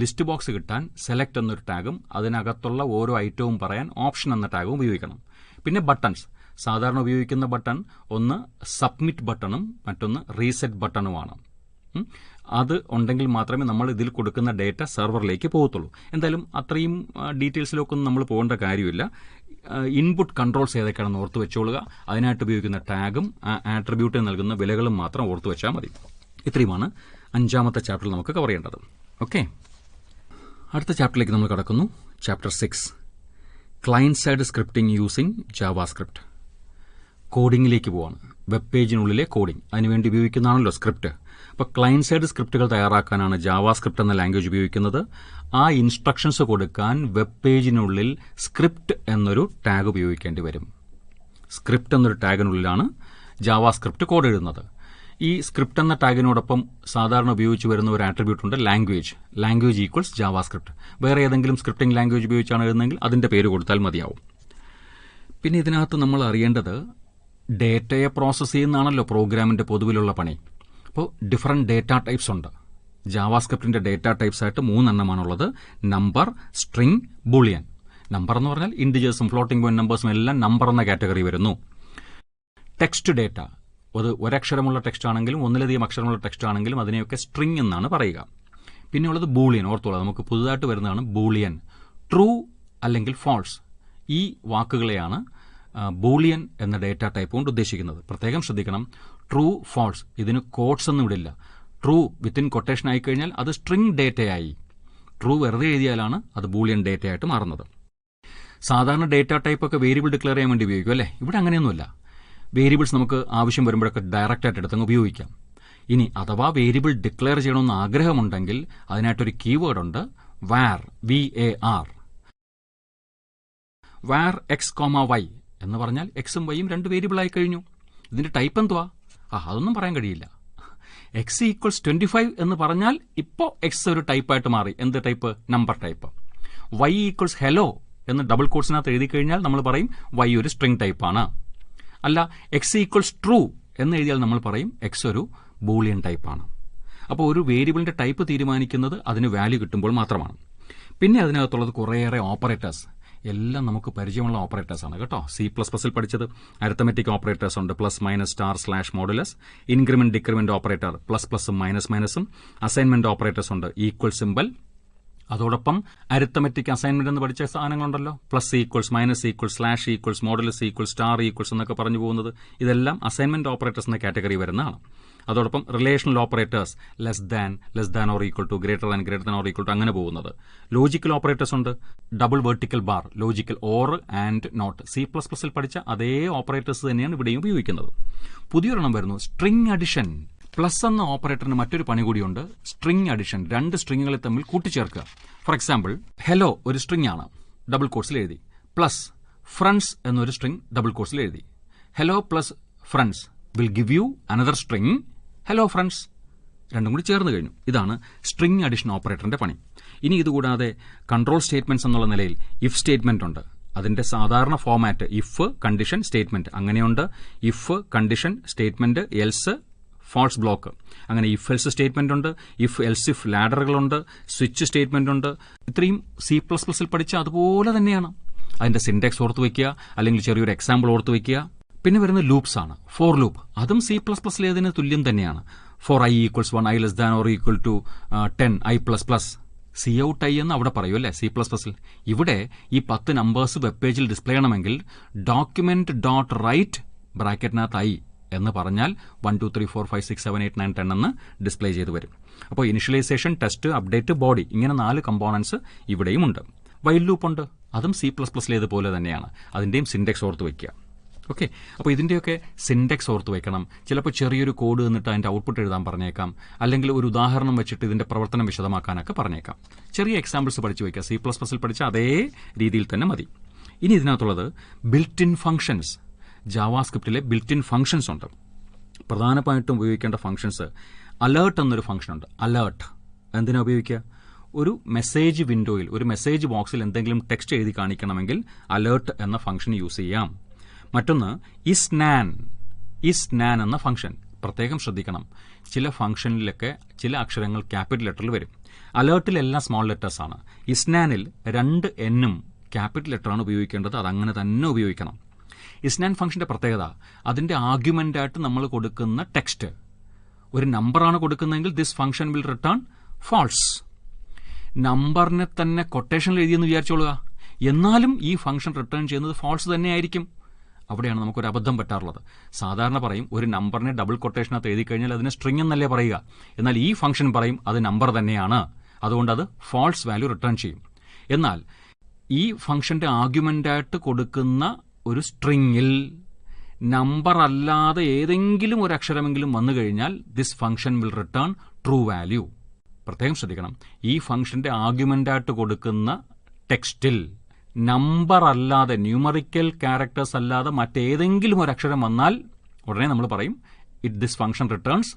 ലിസ്റ്റ് ബോക്സ് കിട്ടാൻ സെലക്ട് എന്നൊരു ടാഗും അതിനകത്തുള്ള ഓരോ ഐറ്റവും പറയാൻ ഓപ്ഷൻ എന്ന ടാഗും ഉപയോഗിക്കണം. പിന്നെ ബട്ടൺസ്, സാധാരണ ഉപയോഗിക്കുന്ന ബട്ടൺ ഒന്ന് സബ്മിറ്റ് ബട്ടണും മറ്റൊന്ന് റീസെറ്റ് ബട്ടണുമാണ്. അത് ഉണ്ടെങ്കിൽ മാത്രമേ നമ്മൾ ഇതിൽ കൊടുക്കുന്ന ഡേറ്റ സെർവറിലേക്ക് പോകത്തുള്ളൂ. എന്തായാലും അത്രയും ഡീറ്റെയിൽസിലേക്കൊന്നും നമ്മൾ പോകേണ്ട കാര്യമില്ല. ഇൻപുട്ട് കൺട്രോൾസ് ഏതൊക്കെയാണെന്ന് ഓർത്ത് വെച്ചോളുക. അതിനായിട്ട് ഉപയോഗിക്കുന്ന ടാഗും ആട്രിബ്യൂട്ടിന് നൽകുന്ന വിലകളും മാത്രം ഓർത്ത് വെച്ചാൽ മതി. ഇത്രയുമാണ് 5ാമത്തെ ചാപ്റ്ററിൽ നമുക്ക് കവർ ചെയ്യേണ്ടത്. ഓക്കെ, അടുത്ത ചാപ്റ്ററിലേക്ക് നമ്മൾ കടക്കുന്നു. Chapter 6, client side scripting using JavaScript. കോഡിംഗിലേക്ക് പോവാണ്. വെബ് പേജിനുള്ളിലെ കോഡിംഗ്, അതിനുവേണ്ടി ഉപയോഗിക്കുന്നതാണല്ലോ സ്ക്രിപ്റ്റ്. അപ്പോൾ ക്ലയന്റ് സൈഡ് സ്ക്രിപ്റ്റുകൾ തയ്യാറാക്കാനാണ് ജാവാസ്ക്രിപ്റ്റ് എന്ന ലാംഗ്വേജ് ഉപയോഗിക്കുന്നത്. ആ ഇൻസ്ട്രക്ഷൻസ് കൊടുക്കാൻ വെബ് പേജിനുള്ളിൽ സ്ക്രിപ്റ്റ് എന്നൊരു ടാഗ് ഉപയോഗിക്കേണ്ടി വരും. സ്ക്രിപ്റ്റ് എന്നൊരു ടാഗിനുള്ളിലാണ് ജാവാസ്ക്രിപ്റ്റ് കോഡ് എഴുതുന്നത്. ഈ സ്ക്രിപ്റ്റ് എന്ന ടാഗിനോടൊപ്പം സാധാരണ ഉപയോഗിച്ച് വരുന്ന ഒരു ആട്രിബ്യൂട്ട് ഉണ്ട്, ലാംഗ്വേജ്. Language equals JavaScript. വേറെ ഏതെങ്കിലും സ്ക്രിപ്റ്റിംഗ് ലാംഗ്വേജ് ഉപയോഗിച്ചാണ് എഴുതുന്നതെങ്കിൽ അതിന്റെ പേര് കൊടുത്താൽ മതിയാവും. പിന്നെ ഇതിനകത്ത് നമ്മൾ അറിയേണ്ടത് ഡേറ്റയെ പ്രോസസ്സ് ചെയ്യുന്നതാണല്ലോ പ്രോഗ്രാമിന്റെ പൊതുവിലുള്ള പണി. അപ്പോൾ ഡിഫറെന്റ് ഡേറ്റ ടൈപ്സ് ഉണ്ട്. ജാവാസ്ക്രിപ്റ്റിന്റെ ഡേറ്റ ടൈപ്സ് ആയിട്ട് 3 എണ്ണമാണുള്ളത്: നമ്പർ, സ്ട്രിംഗ്, ബൂളിയൻ. നമ്പർ എന്ന് പറഞ്ഞാൽ ഇൻഡിജേഴ്സും ഫ്ലോട്ടിംഗ് പോയിന്റ് നമ്പേഴ്സും എല്ലാം നമ്പർ എന്ന കാറ്റഗറി വരുന്നു. ടെക്സ്റ്റ് ഡേറ്റ, അത് ഒരക്ഷരമുള്ള ടെക്സ്റ്റ് ആണെങ്കിലും ഒന്നിലധികം അക്ഷരമുള്ള ടെക്സ്റ്റ് ആണെങ്കിലും അതിനെയൊക്കെ സ്ട്രിംഗ് എന്നാണ് പറയുക. പിന്നെയുള്ളത് ബൂളിയൻ. ഓർത്തോളാം, നമുക്ക് പുതുതായിട്ട് വരുന്നതാണ് ബൂളിയൻ. ട്രൂ അല്ലെങ്കിൽ ഫാൾസ്, ഈ വാക്കുകളെയാണ് ബൂളിയൻ എന്ന ഡേറ്റ ടൈപ്പ് കൊണ്ട് ഉദ്ദേശിക്കുന്നത്. പ്രത്യേകം ശ്രദ്ധിക്കണം, ട്രൂ ഫാൾസ് ഇതിന് കോഡ്സ് ഒന്നും ഇടില്ല. ട്രൂ വിത്തിൻ കൊട്ടേഷൻ ആയിക്കഴിഞ്ഞാൽ അത് സ്ട്രിംഗ് ഡേറ്റയായി. ട്രൂ വെറുതെ എഴുതിയാലാണ് അത് ബൂളിയൻ ഡേറ്റയായിട്ട് മാറുന്നത്. സാധാരണ ഡേറ്റ ടൈപ്പ് ഒക്കെ വേരിയബിൾ ഡിക്ലെയർ ചെയ്യാൻ വേണ്ടി ഉപയോഗിക്കും അല്ലേ? ഇവിടെ അങ്ങനെയൊന്നുമില്ല. വേരിയബിൾസ് നമുക്ക് ആവശ്യം വരുമ്പോഴൊക്കെ ഡയറക്റ്റായിട്ട് എടുത്തങ്ങ് ഉപയോഗിക്കാം. ഇനി അഥവാ വേരിയബിൾ ഡിക്ലെയർ ചെയ്യണമെന്ന് ആഗ്രഹമുണ്ടെങ്കിൽ അതിനായിട്ടൊരു കീവേഡ് ഉണ്ട്, var, VAR. var x, y എന്ന് പറഞ്ഞാൽ എക്സും വൈയും 2 വേരിയബിൾ ആയി കഴിഞ്ഞു. ഇതിന്റെ ടൈപ്പ് എന്തുവാ? അതൊന്നും പറയാൻ കഴിയില്ല. x ഈക്വൽസ് 25 എന്ന് പറഞ്ഞാൽ ഇപ്പോൾ എക്സ് ഒരു ടൈപ്പായിട്ട് മാറി. എന്ത് type? Number type. y equals hello എന്ന് ഡബിൾ കോട്സിനകത്ത് എഴുതി കഴിഞ്ഞാൽ നമ്മൾ പറയും y ഒരു സ്ട്രിംഗ് ടൈപ്പാണ്. അല്ല, എക്സ് ഈക്വൽസ് ട്രൂ എന്ന് എഴുതിയാൽ നമ്മൾ പറയും എക്സ് ഒരു ബൂളിയൻ ടൈപ്പാണ്. അപ്പോൾ ഒരു വേരിയബിളിന്റെ ടൈപ്പ് തീരുമാനിക്കുന്നത് അതിന് വാല്യൂ കിട്ടുമ്പോൾ മാത്രമാണ്. പിന്നെ അതിനകത്തുള്ളത് കുറേയേറെ ഓപ്പറേറ്റേഴ്സ്, എല്ലാം നമുക്ക് പരിചയമുള്ള ഓപ്പറേറ്റേഴ്സ് ആണ് കേട്ടോ. C++ൽ പഠിച്ചത് അരിത്തമെറ്റിക് ഓപ്പറേറ്റേഴ്സ് ഉണ്ട്, plus, minus, star, slash, modulus. Increment, decrement operator, plus പ്ലസും മൈനസ് മൈനസും. അസൈൻമെന്റ് ഓപ്പറേറ്റേഴ്സ് ഉണ്ട്, ഈക്വൽ സിമ്പൽ. അതോടൊപ്പം അരിത്തമെറ്റിക് അസൈൻമെന്റ് എന്ന് പഠിച്ച സാധനങ്ങളുണ്ടല്ലോ, plus equals, minus equals, slash equals, modulus equals, star equals എന്നൊക്കെ പറഞ്ഞു പോകുന്നത്. ഇതെല്ലാം അസൈൻമെന്റ് ഓപ്പറേറ്റേഴ്സ് എന്ന കാറ്റഗറി വരുന്നതാണ്. അതോടൊപ്പം relational operators, less than or equal to, greater than or equal to, അങ്ങനെ പോകുന്നത്. ലോജിക്കൽ ഓപ്പറേറ്റേഴ്സ് ഉണ്ട്, double vertical bar, logical, or and not. C++ൽ പഠിച്ച അതേ ഓപ്പറേറ്റേഴ്സ് തന്നെയാണ് ഇവിടെയും ഉപയോഗിക്കുന്നത്. പുതിയൊരെണ്ണം വരുന്നു, സ്ട്രിംഗ് അഡിഷൻ. പ്ലസ് എന്ന ഓപ്പറേറ്ററിന് മറ്റൊരു പണി കൂടിയുണ്ട്, സ്ട്രിംഗ് അഡിഷൻ. 2 സ്ട്രിങ്ങുകളെ തമ്മിൽ കൂട്ടിച്ചേർക്കുക. ഫോർ എക്സാമ്പിൾ, ഹെലോ ഒരു സ്ട്രിംഗ് ആണ്, ഡബിൾ കോട്സിൽ എഴുതി. പ്ലസ് ഫ്രണ്ട്സ് എന്നൊരു സ്ട്രിംഗ് ഡബിൾ കോട്സിൽ എഴുതി. Hello plus friends will give U another string hello friends. രണ്ടും കൂടി ചേർന്ന് കഴിഞ്ഞു. ഇതാണ് സ്ട്രിംഗ് അഡിഷൻ ഓപ്പറേറ്ററിന്റെ പണി. ഇനി ഇതുകൂടാതെ കൺട്രോൾ സ്റ്റേറ്റ്മെന്റ്സ് എന്നുള്ള നിലയിൽ ഇഫ് സ്റ്റേറ്റ്മെന്റ് ഉണ്ട്. അതിന്റെ സാധാരണ ഫോമാറ്റ് ഇഫ്, കണ്ടീഷൻ, സ്റ്റേറ്റ്മെന്റ് അങ്ങനെയുണ്ട്. If, condition, statement, else, false block, അങ്ങനെ ഇഫ് എൽസ് സ്റ്റേറ്റ്മെന്റ് ഉണ്ട്. ഇഫ് എൽസ് ഇഫ് ലാഡറുകളുണ്ട്, സ്വിച്ച് സ്റ്റേറ്റ്മെന്റ് ഉണ്ട്. ഇത്രയും C++ൽ പഠിച്ച അതുപോലെ തന്നെയാണ്. അതിന്റെ സിന്റാക്സ് ഓർത്ത് വയ്ക്കുക, അല്ലെങ്കിൽ ചെറിയൊരു എക്സാമ്പിൾ ഓർത്ത് വയ്ക്കുക. പിന്നെ വരുന്ന ലൂപ്സ് ആണ്. ഫോർ ലൂപ്പ്, അതും C++ലേതിന് തുല്യം തന്നെയാണ്. For i = 1, i less than or equal to 10, i++. C out I എന്ന് അവിടെ പറയൂ അല്ലേ C++ൽ. ഇവിടെ ഈ 10 നമ്പേഴ്സ് വെബ് പേജിൽ ഡിസ്പ്ലേ ചെയ്യണമെങ്കിൽ document.write ബ്രാക്കറ്റിനകത്ത് i എന്ന് പറഞ്ഞാൽ 1 2 3 4 5 6 7 8 9 10 എന്ന് ഡിസ്പ്ലേ ചെയ്ത് വരും. അപ്പോൾ ഇനിഷ്യലൈസേഷൻ, ടെസ്റ്റ്, അപ്ഡേറ്റ്, ബോഡി, ഇങ്ങനെ 4 കമ്പോണൻസ് ഇവിടെയും ഉണ്ട്. വൈൽ ലൂപ്പ് ഉണ്ട്, അതും C++ലേതുപോലെ തന്നെയാണ്. അതിന്റെയും സിൻഡെക്സ് ഓർത്ത് വയ്ക്കുക. ഓക്കെ, അപ്പോൾ ഇതിന്റെയൊക്കെ സിൻഡെക്സ് ഓർത്ത് വെക്കണം. ചിലപ്പോൾ ചെറിയൊരു കോഡ് എന്നിട്ട് അതിന്റെ ഔട്ട്പുട്ട് എഴുതാൻ പറഞ്ഞേക്കാം, അല്ലെങ്കിൽ ഒരു ഉദാഹരണം വെച്ചിട്ട് ഇതിന്റെ പ്രവർത്തനം വിശദമാക്കാനൊക്കെ പറഞ്ഞേക്കാം. ചെറിയ എക്സാമ്പിൾസ് പഠിച്ചു വയ്ക്കുക. C++ൽ പഠിച്ച അതേ രീതിയിൽ തന്നെ മതി. ഇനി ഇതിനകത്തുള്ളത് ബിൽറ്റ് ഇൻ ഫംഗ്ഷൻസ്. ജാവാസ്ക്രിപ്റ്റിലെ ബിൽറ്റ് ഇൻ ഫംഗ്ഷൻസ് ഉണ്ട്. പ്രധാനമായിട്ടും ഉപയോഗിക്കേണ്ട ഫംഗ്ഷൻസ് അലേർട്ട് എന്നൊരു ഫംഗ്ഷൻ ഉണ്ട്. അലേർട്ട് എന്തിനാ ഉപയോഗിക്കുക? ഒരു മെസ്സേജ് വിൻഡോയിൽ, ഒരു മെസ്സേജ് ബോക്സിൽ എന്തെങ്കിലും ടെക്സ്റ്റ് എഴുതി കാണിക്കണമെങ്കിൽ അലേർട്ട് എന്ന ഫംഗ്ഷൻ യൂസ് ചെയ്യാം. മറ്റൊന്ന് isNaN എന്ന ഫംഗ്ഷൻ. പ്രത്യേകം ശ്രദ്ധിക്കണം, ചില ഫംഗ്ഷനിലൊക്കെ ചില അക്ഷരങ്ങൾ ക്യാപിറ്റൽ ലെറ്ററിൽ വരും. അലേർട്ടിൽ എല്ലാം സ്മോൾ ലെറ്റേഴ്സ് ആണ്. isNaNൽ 2 Nഉം ക്യാപിറ്റൽ ലെറ്ററാണ് ഉപയോഗിക്കേണ്ടത്. അതങ്ങനെ തന്നെ ഉപയോഗിക്കണം. isNaN ഫംഗ്ഷന്റെ പ്രത്യേകത, അതിന്റെ ആർഗ്യുമെന്റായിട്ട് നമ്മൾ കൊടുക്കുന്ന ടെക്സ്റ്റ് ഒരു നമ്പറാണ് കൊടുക്കുന്നതെങ്കിൽ this function will return false. നമ്പറിനെ തന്നെ കൊട്ടേഷനിൽ എഴുതിയെന്ന് വിചാരിച്ചോളുക, എന്നാലും ഈ ഫംഗ്ഷൻ റിട്ടേൺ ചെയ്യുന്നത് ഫാൾസ് തന്നെയായിരിക്കും. അവിടെയാണ് നമുക്കൊരു അബദ്ധം പറ്റാറുള്ളത്. സാധാരണ പറയും ഒരു നമ്പറിനെ ഡബിൾ കൊട്ടേഷനകത്ത് എഴുതി കഴിഞ്ഞാൽ അതിനെ സ്ട്രിംഗ് എന്നല്ലേ പറയുക. എന്നാൽ ഈ ഫംഗ്ഷൻ പറയും അത് നമ്പർ തന്നെയാണ്, അതുകൊണ്ട് അത് ഫാൾസ് വാല്യൂ റിട്ടേൺ ചെയ്യും. എന്നാൽ ഈ ഫംഗ്ഷന്റെ ആർഗ്യുമെന്റായിട്ട് കൊടുക്കുന്ന ഒരു സ്ട്രിംഗിൽ നമ്പർ അല്ലാതെ ഏതെങ്കിലും ഒരു അക്ഷരമെങ്കിലും വന്നു കഴിഞ്ഞാൽ this function will return true value. പ്രത്യേകം ശ്രദ്ധിക്കണം, ഈ ഫംഗ്ഷന്റെ ആർഗ്യുമെന്റായിട്ട് കൊടുക്കുന്ന ടെക്സ്റ്റിൽ നമ്പർ അല്ലാതെ, ന്യൂമറിക്കൽ ക്യാരക്ടേഴ്സ് അല്ലാതെ മറ്റേതെങ്കിലും ഒരു അക്ഷരം വന്നാൽ ഉടനെ നമ്മൾ പറയും this function returns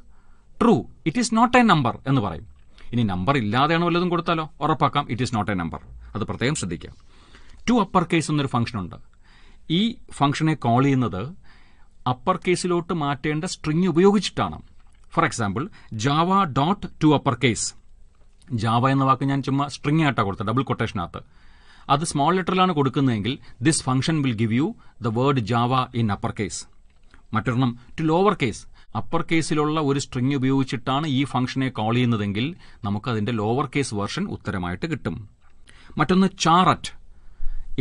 true, it is not a number എന്ന് പറയും. ഇനി നമ്പർ ഇല്ലാതെയാണ് വല്ലതും കൊടുത്താലോ, ഉറപ്പാക്കാം it is not a number. അത് പ്രത്യേകം ശ്രദ്ധിക്കുക. ടു അപ്പർ കേസ് എന്നൊരു ഫംഗ്ഷൻ ഉണ്ട്. ഈ ഫംഗ്ഷനെ കോൾ ചെയ്യുന്നത് അപ്പർ കേസിലോട്ട് മാറ്റേണ്ട സ്ട്രിംഗ് ഉപയോഗിച്ചിട്ടാണ്. For example java.toUpperCase. ജാവ എന്ന വാക്ക് ഞാൻ ചുമ്മാ സ്ട്രിംഗ് ആയിട്ടാണ് കൊടുത്തത്, ഡബിൾ കൊട്ടേഷനകത്ത്. അത് സ്മോൾ ലെറ്ററിലാണ് കൊടുക്കുന്നതെങ്കിൽ this function will give you the word Java in upper case. മറ്റൊരെണ്ണം ടു ലോവർ കേസ്. അപ്പർ കേസിലുള്ള ഒരു സ്ട്രിംഗ് ഉപയോഗിച്ചിട്ടാണ് ഈ ഫംഗ്ഷനെ കോൾ ചെയ്യുന്നതെങ്കിൽ നമുക്ക് അതിന്റെ ലോവർ കേസ് വേർഷൻ ഉത്തരമായിട്ട് കിട്ടും. മറ്റൊന്ന് ചാററ്റ്,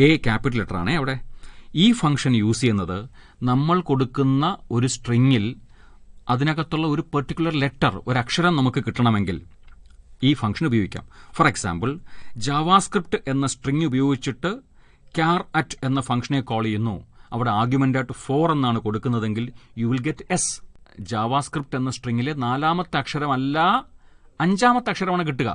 എ ക്യാപിറ്റൽ ലെറ്റർ ആണ് അവിടെ. ഈ ഫംഗ്ഷൻ യൂസ് ചെയ്യുന്നത് നമ്മൾ കൊടുക്കുന്ന ഒരു സ്ട്രിംഗിൽ അതിനകത്തുള്ള ഒരു പെർട്ടിക്കുലർ ലെറ്റർ, ഒരു അക്ഷരം നമുക്ക് കിട്ടണമെങ്കിൽ ഈ ഫംഗ്ഷൻ ഉപയോഗിക്കാം. ഫോർ എക്സാമ്പിൾ ജാവാസ്ക്രിപ്റ്റ് എന്ന സ്ട്രിംഗ് ഉപയോഗിച്ചിട്ട് char@ എന്ന ഫംഗ്ഷനെ കോൾ ചെയ്യുന്നു. അവിടെ ആർഗ്യുമെന്റായിട്ട് 4 എന്നാണ് കൊടുക്കുന്നതെങ്കിൽ you will get S. JavaScript എന്ന സ്ട്രിംഗിലെ 4ാമത്തെ അക്ഷരമല്ല 5ാമത്തെ അക്ഷരമാണ് കിട്ടുക.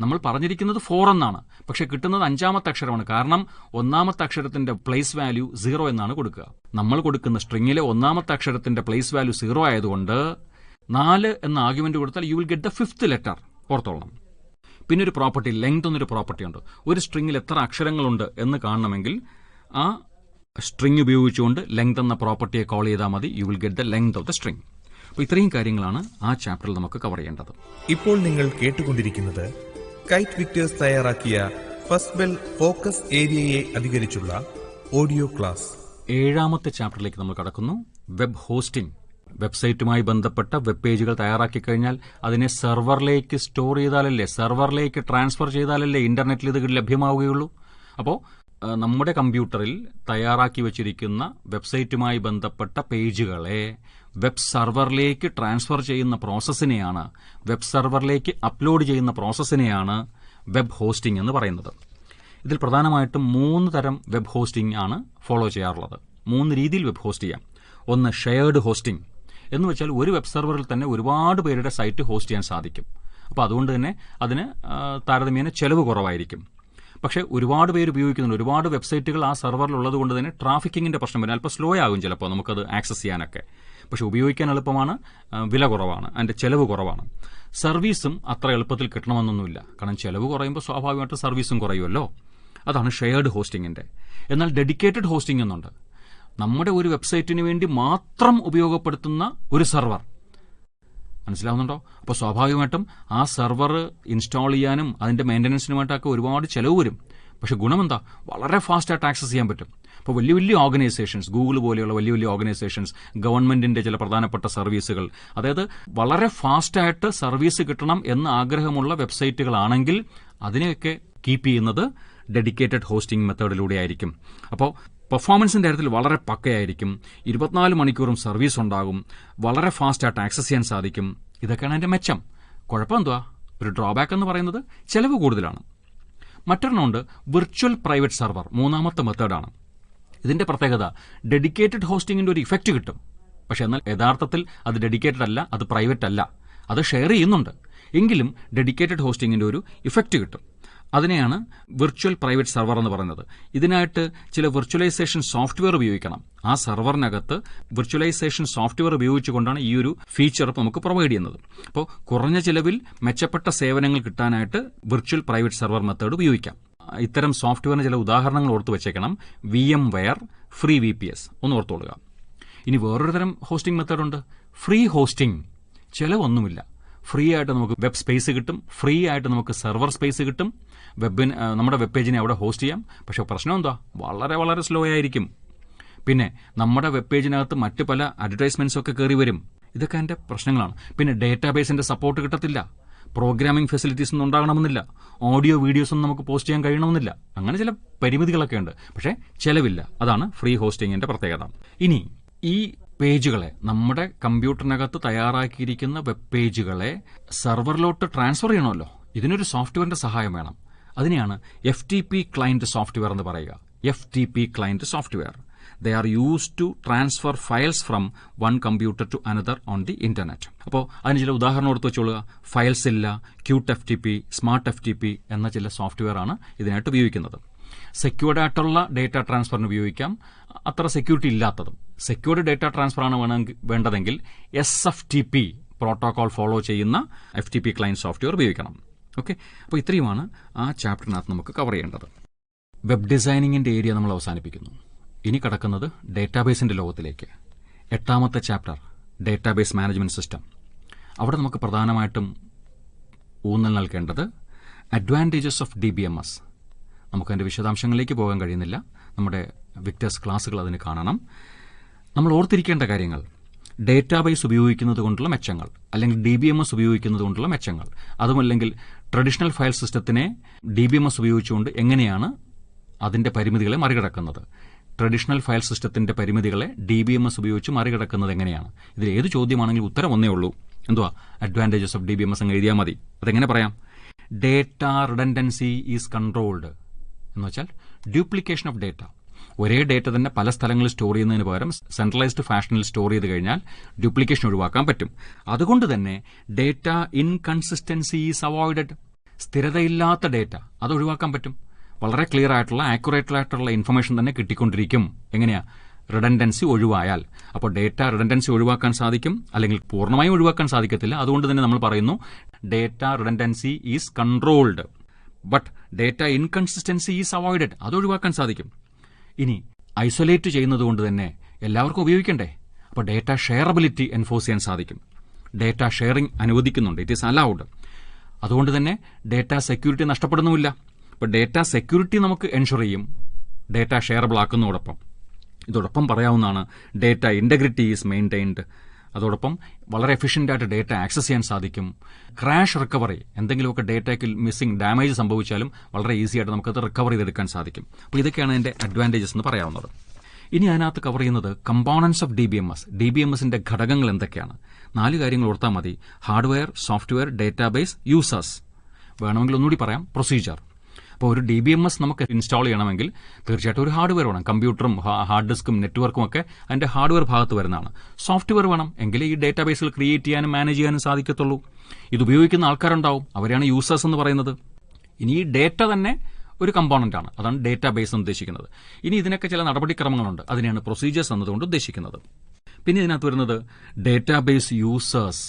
നമ്മൾ പറഞ്ഞിരിക്കുന്നത് 4 എന്നാണ്, പക്ഷെ കിട്ടുന്നത് 5ാമത്തെ അക്ഷരമാണ്. കാരണം 1ാമത്തെ അക്ഷരത്തിന്റെ പ്ലേസ് വാല്യൂ 0 എന്നാണ് കൊടുക്കുക. നമ്മൾ കൊടുക്കുന്ന സ്ട്രിംഗിലെ 1ാമത്തെ അക്ഷരത്തിന്റെ പ്ലേസ് വാല്യൂ 0 ആയതുകൊണ്ട് 4 എന്ന ആർഗ്യുമെന്റ് കൊടുത്താൽ you will get the 5th letter. ഓർത്തോളണം. പിന്നെ ഒരു പ്രോപ്പർട്ടി, ലെങ്ത് എന്നൊരു പ്രോപ്പർട്ടി ഉണ്ട്. ഒരു സ്ട്രിംഗിൽ എത്ര അക്ഷരങ്ങളുണ്ട് എന്ന് കാണണമെങ്കിൽ ആ സ്ട്രിംഗ് ഉപയോഗിച്ചുകൊണ്ട് ലെങ്ത് എന്ന പ്രോപ്പർട്ടിയെ കോൾ ചെയ്താൽ മതി. U will get the length of the string. അപ്പോൾ ഇത്രയും കാര്യങ്ങളാണ് ആ ചാപ്റ്ററിൽ നമുക്ക് കവർ ചെയ്യേണ്ടത്. ഇപ്പോൾ നിങ്ങൾ കേട്ടുകൊണ്ടിരിക്കുന്നത് കൈറ്റ് വിക്ടേഴ്സ് തയ്യാറാക്കിയ ഫസ്റ്റ് ബെൽ ഫോക്കസ് ഏരിയയെ അധികരിച്ചുള്ള ഓഡിയോ ക്ലാസ്. 7ാമത്തെ ചാപ്റ്ററിലേക്ക് നമ്മൾ കടക്കുന്നു. Web hosting. വെബ്സൈറ്റുമായി ബന്ധപ്പെട്ട വെബ് പേജുകൾ തയ്യാറാക്കി കഴിഞ്ഞാൽ അതിനെ സെർവറിലേക്ക് സ്റ്റോർ ചെയ്താലല്ലേ, സെർവറിലേക്ക് ട്രാൻസ്ഫർ ചെയ്താലല്ലേ ഇന്റർനെറ്റിൽ ഇത് ലഭ്യമാവുകയുള്ളൂ. അപ്പോൾ നമ്മുടെ കമ്പ്യൂട്ടറിൽ തയ്യാറാക്കി വച്ചിരിക്കുന്ന വെബ്സൈറ്റുമായി ബന്ധപ്പെട്ട പേജുകളെ വെബ് സെർവറിലേക്ക് ട്രാൻസ്ഫർ ചെയ്യുന്ന പ്രോസസ്സിനെയാണ്, വെബ് സെർവറിലേക്ക് അപ്ലോഡ് ചെയ്യുന്ന പ്രോസസ്സിനെയാണ് വെബ് ഹോസ്റ്റിംഗ് എന്ന് പറയുന്നത്. ഇതിൽ പ്രധാനമായിട്ടും 3 തരം വെബ് ഹോസ്റ്റിംഗ് ആണ് ഫോളോ ചെയ്യാറുള്ളത്. 3 രീതിയിൽ വെബ് ഹോസ്റ്റ് ചെയ്യാം. ഒന്ന് ഷെയർഡ് ഹോസ്റ്റിംഗ് എന്ന് വെച്ചാൽ ഒരു വെബ് സെർവറിൽ തന്നെ ഒരുപാട് പേരുടെ സൈറ്റ് ഹോസ്റ്റ് ചെയ്യാൻ സാധിക്കും. അപ്പോൾ അതുകൊണ്ട് തന്നെ അതിന് താരതമ്യേന ചെലവ് കുറവായിരിക്കും. പക്ഷേ ഒരുപാട് പേര് ഉപയോഗിക്കുന്നുണ്ട്, ഒരുപാട് വെബ്സൈറ്റുകൾ ആ സെർവറിൽ ഉള്ളത് കൊണ്ട് തന്നെ ട്രാഫിക്കിങ്ങിന്റെ പ്രശ്നം വരും. അല്പം സ്ലോ ആകും ചിലപ്പോൾ നമുക്കത് ആക്സസ് ചെയ്യാനൊക്കെ. പക്ഷെ ഉപയോഗിക്കാൻ എളുപ്പമാണ്, വില കുറവാണ്, അതിന്റെ ചെലവ് കുറവാണ്. സർവീസും അത്ര എളുപ്പത്തിൽ കിട്ടണമെന്നൊന്നുമില്ല. കാരണം ചെലവ് കുറയുമ്പോൾ സ്വാഭാവികമായിട്ട് സർവീസും കുറയുമല്ലോ. അതാണ് ഷെയർഡ് ഹോസ്റ്റിംഗിന്റെ. എന്നാൽ ഡെഡിക്കേറ്റഡ് ഹോസ്റ്റിംഗ് എന്നുണ്ട്. നമ്മുടെ ഒരു വെബ്സൈറ്റിന് വേണ്ടി മാത്രം ഉപയോഗപ്പെടുത്തുന്ന ഒരു സെർവർ. മനസ്സിലാവുന്നുണ്ടോ? അപ്പോൾ സ്വാഭാവികമായിട്ടും ആ സെർവർ ഇൻസ്റ്റാൾ ചെയ്യാനും അതിന്റെ മെയിൻ്റനൻസിനുമായിട്ടൊക്കെ ഒരുപാട് ചെലവ് വരും. പക്ഷെ ഗുണമെന്താ? വളരെ ഫാസ്റ്റായിട്ട് ആക്സസ് ചെയ്യാൻ പറ്റും. ഇപ്പോൾ വലിയ വലിയ ഓർഗനൈസേഷൻസ്, ഗൂഗിൾ പോലെയുള്ള വലിയ വലിയ ഓർഗനൈസേഷൻസ്, ഗവൺമെന്റിന്റെ ചില പ്രധാനപ്പെട്ട സർവീസുകൾ, അതായത് വളരെ ഫാസ്റ്റായിട്ട് സർവീസ് കിട്ടണം എന്ന് ആഗ്രഹമുള്ള വെബ്സൈറ്റുകളാണെങ്കിൽ അതിനെയൊക്കെ കീപ്പ് ചെയ്യുന്നത് ഡെഡിക്കേറ്റഡ് ഹോസ്റ്റിംഗ് മെത്തേഡിലൂടെ ആയിരിക്കും. അപ്പോൾ പെർഫോമൻസിന്റെ കാര്യത്തിൽ വളരെ പക്കയായിരിക്കും, 24 മണിക്കൂറും സർവീസ് ഉണ്ടാകും, വളരെ ഫാസ്റ്റായിട്ട് ആക്സസ് ചെയ്യാൻ സാധിക്കും. ഇതൊക്കെയാണ് അതിന്റെ മെച്ചം. കുഴപ്പം എന്തുവാ? ഒരു ഡ്രോബാക്ക് എന്ന് പറയുന്നത് ചെലവ് കൂടുതലാണ്. മറ്റൊരെണ്ണമുണ്ട് വിർച്വൽ പ്രൈവറ്റ് സെർവർ, മൂന്നാമത്തെ മെത്തേഡാണ്. ഇതിന്റെ പ്രത്യേകത ഡെഡിക്കേറ്റഡ് ഹോസ്റ്റിംഗിന്റെ ഒരു ഇഫക്റ്റ് കിട്ടും. പക്ഷെ എന്നാൽ യഥാർത്ഥത്തിൽ അത് ഡെഡിക്കേറ്റഡ് അല്ല, അത് പ്രൈവറ്റ് അല്ല, അത് ഷെയർ ചെയ്യുന്നുണ്ട്. എങ്കിലും ഡെഡിക്കേറ്റഡ് ഹോസ്റ്റിംഗിന്റെ ഒരു ഇഫക്റ്റ് കിട്ടും. അതിനെയാണ് വിർച്വൽ പ്രൈവറ്റ് സെർവർ എന്ന് പറയുന്നത്. ഇതിനായിട്ട് ചില വിർച്വലൈസേഷൻ സോഫ്റ്റ്വെയർ ഉപയോഗിക്കണം. ആ സെർവറിനകത്ത് വിർച്വലൈസേഷൻ സോഫ്റ്റ്വെയർ ഉപയോഗിച്ചുകൊണ്ടാണ് ഈ ഒരു ഫീച്ചർ നമുക്ക് പ്രൊവൈഡ് ചെയ്യുന്നത്. അപ്പോൾ കുറഞ്ഞ ചിലവിൽ മെച്ചപ്പെട്ട സേവനങ്ങൾ കിട്ടാനായിട്ട് വിർച്വൽ പ്രൈവറ്റ് സെർവർ മെത്തേഡ് ഉപയോഗിക്കാം. ഇത്തരം സോഫ്റ്റ്വെയറിന് ചില ഉദാഹരണങ്ങൾ ഓർത്ത് വെച്ചേക്കണം. VMware, FreeVPS ഒന്ന് ഓർത്തോളുക. ഇനി വേറൊരു തരം ഹോസ്റ്റിംഗ് മെത്തേഡുണ്ട്, ഫ്രീ ഹോസ്റ്റിംഗ്. ചിലവൊന്നുമില്ല, ഫ്രീ ആയിട്ട് നമുക്ക് വെബ് സ്പേസ് കിട്ടും, ഫ്രീ ആയിട്ട് നമുക്ക് സെർവർ സ്പേസ് കിട്ടും, നമ്മുടെ വെബ് പേജിനെ അവിടെ ഹോസ്റ്റ് ചെയ്യാം. പക്ഷെ പ്രശ്നം എന്താ? വളരെ വളരെ സ്ലോ ആയിരിക്കും. പിന്നെ നമ്മുടെ വെബ് പേജിനകത്ത് മറ്റ് പല അഡ്വർടൈസ്മെന്റ്സ് ഒക്കെ കയറി വരും. ഇതൊക്കെ അതിന്റെ പ്രശ്നങ്ങളാണ്. പിന്നെ ഡേറ്റാബേസിന്റെ സപ്പോർട്ട് കിട്ടത്തില്ല, പ്രോഗ്രാമിംഗ് ഫെസിലിറ്റീസ് ഒന്നും ഉണ്ടാകണമെന്നില്ല, ഓഡിയോ വീഡിയോസ് ഒന്നും നമുക്ക് പോസ്റ്റ് ചെയ്യാൻ കഴിയണമെന്നില്ല. അങ്ങനെ ചില പരിമിതികളൊക്കെ ഉണ്ട്. പക്ഷേ ചെലവില്ല. അതാണ് ഫ്രീ ഹോസ്റ്റിംഗിന്റെ പ്രത്യേകത. ഇനി ഈ പേജുകളെ, നമ്മുടെ കമ്പ്യൂട്ടറിനകത്ത് തയ്യാറാക്കിയിരിക്കുന്ന വെബ് പേജുകളെ സെർവറിലോട്ട് ട്രാൻസ്ഫർ ചെയ്യണമല്ലോ. ഇതിനൊരു സോഫ്റ്റ്വെയറിന്റെ സഹായം വേണം. അതിനെയാണ് FTP ക്ലയന്റ് സോഫ്റ്റ്വെയർ എന്ന് പറയുക. FTP client software. They are used to transfer files from one computer to another on the internet. അപ്പോൾ അതിന് ചില ഉദാഹരണം എടുത്ത് വെച്ചോളുക. ഫയൽസില്ല, Qt FTP, സ്മാർട്ട് FTP എന്ന ചില സോഫ്റ്റ്വെയർ ആണ് ഇതിനായിട്ട് ഉപയോഗിക്കുന്നത്. സെക്യൂർഡ് ആയിട്ടുള്ള ഡേറ്റ ട്രാൻസ്ഫറിന് ഉപയോഗിക്കാം, അത്ര സെക്യൂരിറ്റി ഇല്ലാത്തതും. സെക്യൂർഡ് ഡേറ്റ ട്രാൻസ്ഫർ ആണ് വേണ്ടതെങ്കിൽ SFTP പ്രോട്ടോകോൾ ഫോളോ ചെയ്യുന്ന FTP ക്ലയന്റ് സോഫ്റ്റ്വെയർ ഉപയോഗിക്കണം. ഓക്കെ, അപ്പോൾ ഇത്രയുമാണ് ആ ചാപ്റ്ററിനകത്ത് നമുക്ക് കവർ ചെയ്യേണ്ടത്. വെബ് ഡിസൈനിങ്ങിന്റെ ഏരിയ നമ്മൾ അവസാനിപ്പിക്കുന്നു. ഇനി കടക്കുന്നത് ഡേറ്റാബേസിന്റെ ലോകത്തിലേക്ക്. 8ാമത്തെ ചാപ്റ്റർ, ഡേറ്റാബേസ് മാനേജ്മെന്റ് സിസ്റ്റം. അവിടെ നമുക്ക് പ്രധാനമായിട്ടും ഊന്നൽ നൽകേണ്ടത് അഡ്വാൻറ്റേജസ് ഓഫ് DBMS. നമുക്കതിന്റെ വിശദാംശങ്ങളിലേക്ക് പോകാൻ കഴിയുന്നില്ല, നമ്മുടെ വിക്ടേഴ്സ് ക്ലാസ്സുകൾ അതിന് കാണണം. നമ്മൾ ഓർത്തിരിക്കേണ്ട കാര്യങ്ങൾ: ഡേറ്റാബേസ് ഉപയോഗിക്കുന്നത് കൊണ്ടുള്ള മെച്ചങ്ങൾ, അല്ലെങ്കിൽ DBMS ഉപയോഗിക്കുന്നത് കൊണ്ടുള്ള മെച്ചങ്ങൾ. അതുമല്ലെങ്കിൽ ട്രഡീഷണൽ ഫയൽ സിസ്റ്റത്തിനെ DBMS ഉപയോഗിച്ചുകൊണ്ട് എങ്ങനെയാണ് അതിന്റെ പരിമിതികളെ മറികടക്കുന്നത്, ട്രഡീഷണൽ ഫയൽ സിസ്റ്റത്തിന്റെ പരിമിതികളെ DBMS ഉപയോഗിച്ച് മറികടക്കുന്നത് എങ്ങനെയാണ്. ഇതിൽ ഏത് ചോദ്യമാണെങ്കിലും ഉത്തരം ഒന്നേ ഉള്ളൂ. എന്തുവാ? അഡ്വാൻറ്റേജസ് ഓഫ് DBMS അങ്ങ് എഴുതിയാൽ മതി. അതെങ്ങനെ പറയാം? ഡേറ്റ റിഡൻഡൻസി ഈസ് കൺട്രോൾഡ് എന്ന് വെച്ചാൽ ഡ്യൂപ്ലിക്കേഷൻ ഓഫ് ഡേറ്റ. ഒരേ ഡേറ്റ തന്നെ പല സ്ഥലങ്ങളിൽ സ്റ്റോർ ചെയ്യുന്നതിന് പകരം സെൻട്രലൈസ്ഡ് ഫാഷനിൽ സ്റ്റോർ ചെയ്ത് കഴിഞ്ഞാൽ ഡ്യൂപ്ലിക്കേഷൻ ഒഴിവാക്കാൻ പറ്റും. അതുകൊണ്ട് തന്നെ ഡേറ്റ ഇൻകൺസിസ്റ്റൻസി ഈസ് അവോയ്ഡഡ്. സ്ഥിരതയില്ലാത്ത ഡേറ്റ അത് ഒഴിവാക്കാൻ പറ്റും. വളരെ ക്ലിയർ ആയിട്ടുള്ള, ആക്യുറേറ്റ് ആയിട്ടുള്ള ഇൻഫർമേഷൻ തന്നെ കിട്ടിക്കൊണ്ടിരിക്കും. എങ്ങനെയാ? റിഡൻഡൻസി ഒഴിവായാൽ. അപ്പോൾ ഡേറ്റ റിഡൻഡൻസി ഒഴിവാക്കാൻ സാധിക്കും, അല്ലെങ്കിൽ പൂർണ്ണമായും ഒഴിവാക്കാൻ സാധിക്കത്തില്ല. അതുകൊണ്ട് തന്നെ നമ്മൾ പറയുന്നു data redundancy is controlled, but data inconsistency is avoided. അത് ഒഴിവാക്കാൻ സാധിക്കും. ഇനി ഐസൊലേറ്റ് ചെയ്യുന്നത് കൊണ്ട് തന്നെ എല്ലാവർക്കും ഉപയോഗിക്കണ്ടേ? അപ്പോൾ ഡേറ്റ ഷെയറബിലിറ്റി എൻഫോഴ്സ് ചെയ്യാൻ സാധിക്കും. ഡേറ്റ ഷെയറിംഗ് അനുവദിക്കുന്നുണ്ട്, ഇറ്റ് ഈസ് അലൗഡ്. അതുകൊണ്ട് തന്നെ ഡേറ്റ സെക്യൂരിറ്റി നഷ്ടപ്പെടുന്നുമില്ല. ഇപ്പോൾ ഡേറ്റ സെക്യൂരിറ്റി നമുക്ക് എൻഷുർ ചെയ്യും ഡേറ്റ ഷെയറബിൾ ആക്കുന്നതോടൊപ്പം. ഇതോടൊപ്പം പറയാവുന്നതാണ് ഡേറ്റ ഇന്റഗ്രിറ്റി ഈസ് മെയിൻറ്റൈൻഡ്. അതോടൊപ്പം വളരെ എഫിഷ്യൻ്റായിട്ട് ഡേറ്റ ആക്സസ് ചെയ്യാൻ സാധിക്കും. ക്രാഷ് റിക്കവറി, എന്തെങ്കിലുമൊക്കെ ഡേറ്റയ്ക്ക് മിസ്സിംഗ്, ഡാമേജ് സംഭവിച്ചാലും വളരെ ഈസി ആയിട്ട് നമുക്കത് റിക്കവർ ചെയ്തെടുക്കാൻ സാധിക്കും. അപ്പോൾ ഇതൊക്കെയാണ് അതിന്റെ അഡ്വാൻറ്റേജസ് എന്ന് പറയാവുന്നത്. ഇനി അതിനകത്ത് കവർ ചെയ്യുന്നത് കമ്പോണൻസ് ഓഫ് DBMS. DBMSന്റെ ഘടകങ്ങൾ എന്തൊക്കെയാണ്? 4 കാര്യങ്ങൾ ഓർത്താൽ മതി. Hardware, software, database, users. വേണമെങ്കിൽ ഒന്നുകൂടി പറയാം, പ്രൊസീജിയർ. അപ്പോൾ ഒരു DBMS നമുക്ക് ഇൻസ്റ്റാൾ ചെയ്യണമെങ്കിൽ തീർച്ചയായിട്ടും ഒരു ഹാർഡ്വെയർ വേണം. കമ്പ്യൂട്ടറും ഹാർഡ് ഡിസ്കും നെറ്റ്വർക്കും ഒക്കെ അതിന്റെ ഹാർഡ്വെയർ ഭാഗത്ത് വരുന്നതാണ്. സോഫ്റ്റ്വെയർ വേണം, എങ്കിലേ ഈ ഡേറ്റാബേസിൽ ക്രിയേറ്റ് ചെയ്യാനും മാനേജ് ചെയ്യാനും സാധിക്കത്തുള്ളൂ. ഇത് ഉപയോഗിക്കുന്ന ആൾക്കാരുണ്ടാവും, അവരെയാണ് യൂസേഴ്സ് എന്ന് പറയുന്നത്. ഇനി ഈ ഡേറ്റ തന്നെ ഒരു കമ്പോണന്റ് ആണ്, അതാണ് ഡേറ്റാബേസ് എന്ന് ഉദ്ദേശിക്കുന്നത്. ഇനി ഇതിനൊക്കെ ചില നടപടിക്രമങ്ങളുണ്ട്, അതിനെയാണ് പ്രൊസീജിയേഴ്സ് എന്നതുകൊണ്ട് ഉദ്ദേശിക്കുന്നത്. പിന്നെ ഇതിനകത്ത് വരുന്നത് ഡേറ്റാബേസ് യൂസേഴ്സ്.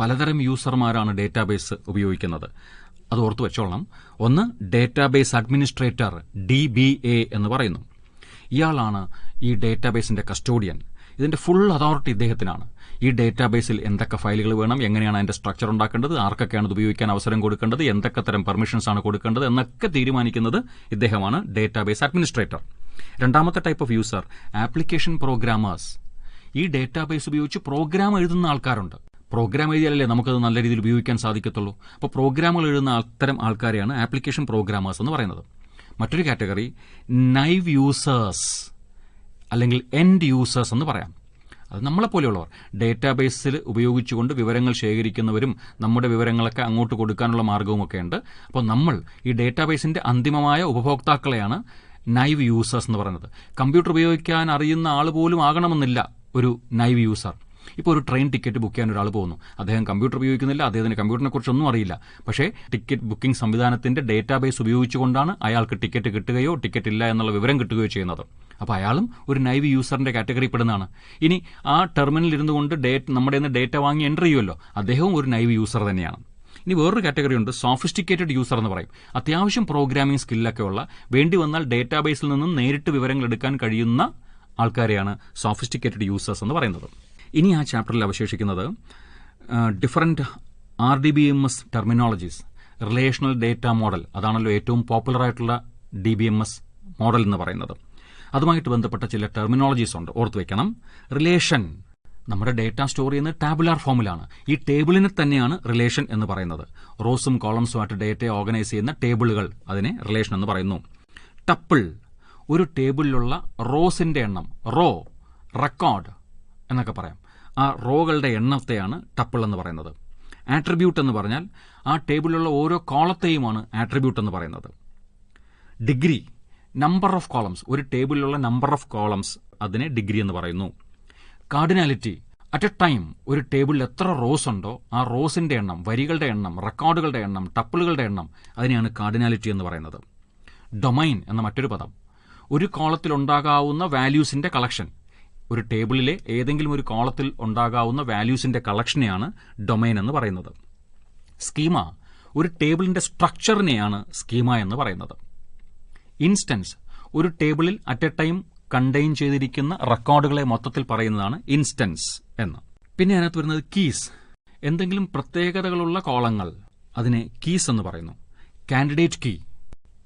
പലതരം യൂസർമാരാണ് ഡേറ്റാബേസ് ഉപയോഗിക്കുന്നത്. അത് ഓർത്തു വെച്ചോളണം. ഒന്ന് ഡേറ്റാബേസ് അഡ്മിനിസ്ട്രേറ്റർ, DBA എന്ന് പറയുന്നു. ഇയാളാണ് ഈ ഡേറ്റാബേസിന്റെ കസ്റ്റോഡിയൻ. ഇതിന്റെ ഫുൾ അതോറിറ്റി ഇദ്ദേഹത്തിനാണ്. ഈ ഡേറ്റാബേസിൽ എന്തൊക്കെ ഫയലുകൾ വേണം, എങ്ങനെയാണ് അതിന്റെ സ്ട്രക്ചർ ഉണ്ടാക്കേണ്ടത്, ആർക്കൊക്കെയാണ് ഇത് ഉപയോഗിക്കാൻ അവസരം കൊടുക്കേണ്ടത്, എന്തൊക്കെ തരം പെർമിഷൻസ് ആണ് കൊടുക്കേണ്ടത് എന്നൊക്കെ തീരുമാനിക്കുന്നത് ഇദ്ദേഹമാണ് ഡേറ്റാബേസ് അഡ്മിനിസ്ട്രേറ്റർ. രണ്ടാമത്തെ type of user application programmers. ഈ ഡേറ്റാബേസ് ഉപയോഗിച്ച് പ്രോഗ്രാം എഴുതുന്ന ആൾക്കാരുണ്ട്. പ്രോഗ്രാം എഴുതിയാലല്ലേ നമുക്കത് നല്ല രീതിയിൽ ഉപയോഗിക്കാൻ സാധിക്കത്തുള്ളൂ. അപ്പോൾ പ്രോഗ്രാമുകൾ എഴുതുന്ന അത്തരം ആൾക്കാരെയാണ് ആപ്ലിക്കേഷൻ പ്രോഗ്രാമേഴ്സ് എന്ന് പറയുന്നത്. മറ്റൊരു കാറ്റഗറി നൈവ് യൂസേഴ്സ് അല്ലെങ്കിൽ എൻഡ് യൂസേഴ്സ് എന്ന് പറയാം. അത് നമ്മളെപ്പോലെയുള്ളവർ ഡേറ്റാബേസിൽ ഉപയോഗിച്ചുകൊണ്ട് വിവരങ്ങൾ ശേഖരിക്കുന്നവരും നമ്മുടെ വിവരങ്ങളൊക്കെ അങ്ങോട്ട് കൊടുക്കാനുള്ള മാർഗവുമൊക്കെ ഉണ്ട്. അപ്പോൾ നമ്മൾ ഈ ഡേറ്റാബേസിന്റെ അന്തിമമായ ഉപഭോക്താക്കളെയാണ് നൈവ് യൂസേഴ്സ് എന്ന് പറയുന്നത്. കമ്പ്യൂട്ടർ ഉപയോഗിക്കാൻ അറിയുന്ന ആൾ പോലും ആകണമെന്നില്ല ഒരു നൈവ് യൂസർ. ഇപ്പോൾ ഒരു ട്രെയിൻ ടിക്കറ്റ് ബുക്ക് ചെയ്യാൻ ഒരാൾ പോകുന്നു. അദ്ദേഹം കമ്പ്യൂട്ടർ ഉപയോഗിക്കുന്നില്ല, അദ്ദേഹത്തിന് കമ്പ്യൂട്ടറിനെ കുറിച്ചൊന്നും അറിയില്ല. പക്ഷേ ടിക്കറ്റ് ബുക്കിംഗ് സംവിധാനത്തിന്റെ ഡേറ്റാബേസ് ഉപയോഗിച്ചുകൊണ്ടാണ് അയാൾക്ക് ടിക്കറ്റ് കിട്ടുകയോ ടിക്കറ്റ് ഇല്ല എന്നുള്ള വിവരം കിട്ടുകയോ ചെയ്യുന്നത്. അപ്പോൾ അയാളും ഒരു നൈവ് യൂസറിന്റെ കാറ്റഗറി പെടുന്നതാണ്. ഇനി ആ ടെർമിനലിൽ ഇരുന്നു കൊണ്ട് നമ്മുടെ നിന്ന് ഡേറ്റ വാങ്ങി എൻ്റർ ചെയ്യുമല്ലോ, അദ്ദേഹവും ഒരു നൈവ് യൂസർ തന്നെയാണ്. ഇനി വേറൊരു കാറ്റഗറി ഉണ്ട്, സോഫിസ്റ്റിക്കേറ്റഡ് യൂസർ എന്ന് പറയും. അത്യാവശ്യം പ്രോഗ്രാമിംഗ് സ്കില്ലൊക്കെ ഉള്ള, വേണ്ടി വന്നാൽ ഡേറ്റാബേസിൽ നിന്നും നേരിട്ട് വിവരങ്ങൾ എടുക്കാൻ കഴിയുന്ന ആൾക്കാരെയാണ് സോഫിസ്റ്റിക്കേറ്റഡ് യൂസേഴ്സ് എന്ന് പറയുന്നത്. ഇനി ആ ചാപ്റ്ററിൽ അവശേഷിക്കുന്നത് different RDBMS terminologies. Relational data model, അതാണല്ലോ ഏറ്റവും പോപ്പുലറായിട്ടുള്ള DBMS മോഡൽ എന്ന് പറയുന്നത്. അതുമായിട്ട് ബന്ധപ്പെട്ട ചില ടെർമിനോളജീസ് ഉണ്ട്, ഓർത്ത് വയ്ക്കണം. റിലേഷൻ, നമ്മുടെ ഡേറ്റ സ്റ്റോർ ചെയ്യുന്നത് ടാബുലാർ ഫോമിലാണ്. ഈ ടേബിളിനെ തന്നെയാണ് റിലേഷൻ എന്ന് പറയുന്നത്. റോസും കോളംസുമായിട്ട് ഡേറ്റയെ ഓർഗനൈസ് ചെയ്യുന്ന ടേബിളുകൾ, അതിനെ റിലേഷൻ എന്ന് പറയുന്നു. ടപ്പിൾ, ഒരു ടേബിളിലുള്ള റോസിന്റെ എണ്ണം, റോ, റെക്കോർഡ് എന്നൊക്കെ പറയാം. ആ റോകളുടെ എണ്ണത്തെയാണ് ടപ്പിൾ എന്ന് പറയുന്നത്. ആട്രിബ്യൂട്ട് എന്ന് പറഞ്ഞാൽ ആ ടേബിളിലുള്ള ഓരോ കോളത്തെയുമാണ് ആട്രിബ്യൂട്ട് എന്ന് പറയുന്നത്. ഡിഗ്രി, നമ്പർ ഓഫ് കോളംസ്, ഒരു ടേബിളിലുള്ള നമ്പർ ഓഫ് കോളംസ്, അതിനെ ഡിഗ്രി എന്ന് പറയുന്നു. കാർഡിനാലിറ്റി, അറ്റ് എ ടൈം ഒരു ടേബിളിൽ എത്ര റോസ് ഉണ്ടോ ആ റോസിന്റെ എണ്ണം, വരികളുടെ എണ്ണം, റെക്കോർഡുകളുടെ എണ്ണം, ടപ്പിളുകളുടെ എണ്ണം, അതിനെയാണ് കാർഡിനാലിറ്റി എന്ന് പറയുന്നത്. ഡൊമൈൻ എന്ന മറ്റൊരു പദം, ഒരു കോളത്തിൽ ഉണ്ടാകാവുന്ന വാല്യൂസിന്റെ കളക്ഷൻ, ഒരു ടേബിളിലെ ഏതെങ്കിലും ഒരു കോളത്തിൽ ഉണ്ടാകാവുന്ന വാല്യൂസിന്റെ കളക്ഷനെയാണ് ഡൊമൈൻ എന്ന് പറയുന്നത്. സ്കീമ, ഒരു ടേബിളിന്റെ സ്ട്രക്ചറിനെയാണ് സ്കീമ എന്ന് പറയുന്നത്. ഇൻസ്റ്റൻസ്, ഒരു ടേബിളിൽ അറ്റ് എ ടൈം കണ്ടെയ്ൻ ചെയ്തിരിക്കുന്ന റെക്കോർഡുകളെ മൊത്തത്തിൽ പറയുന്നതാണ് ഇൻസ്റ്റൻസ് എന്ന്. പിന്നെ അതിനകത്ത് വരുന്നത് കീസ്, എന്തെങ്കിലും പ്രത്യേകതകളുള്ള കോളങ്ങൾ, അതിനെ കീസ് എന്ന് പറയുന്നു. കാൻഡിഡേറ്റ് കീ,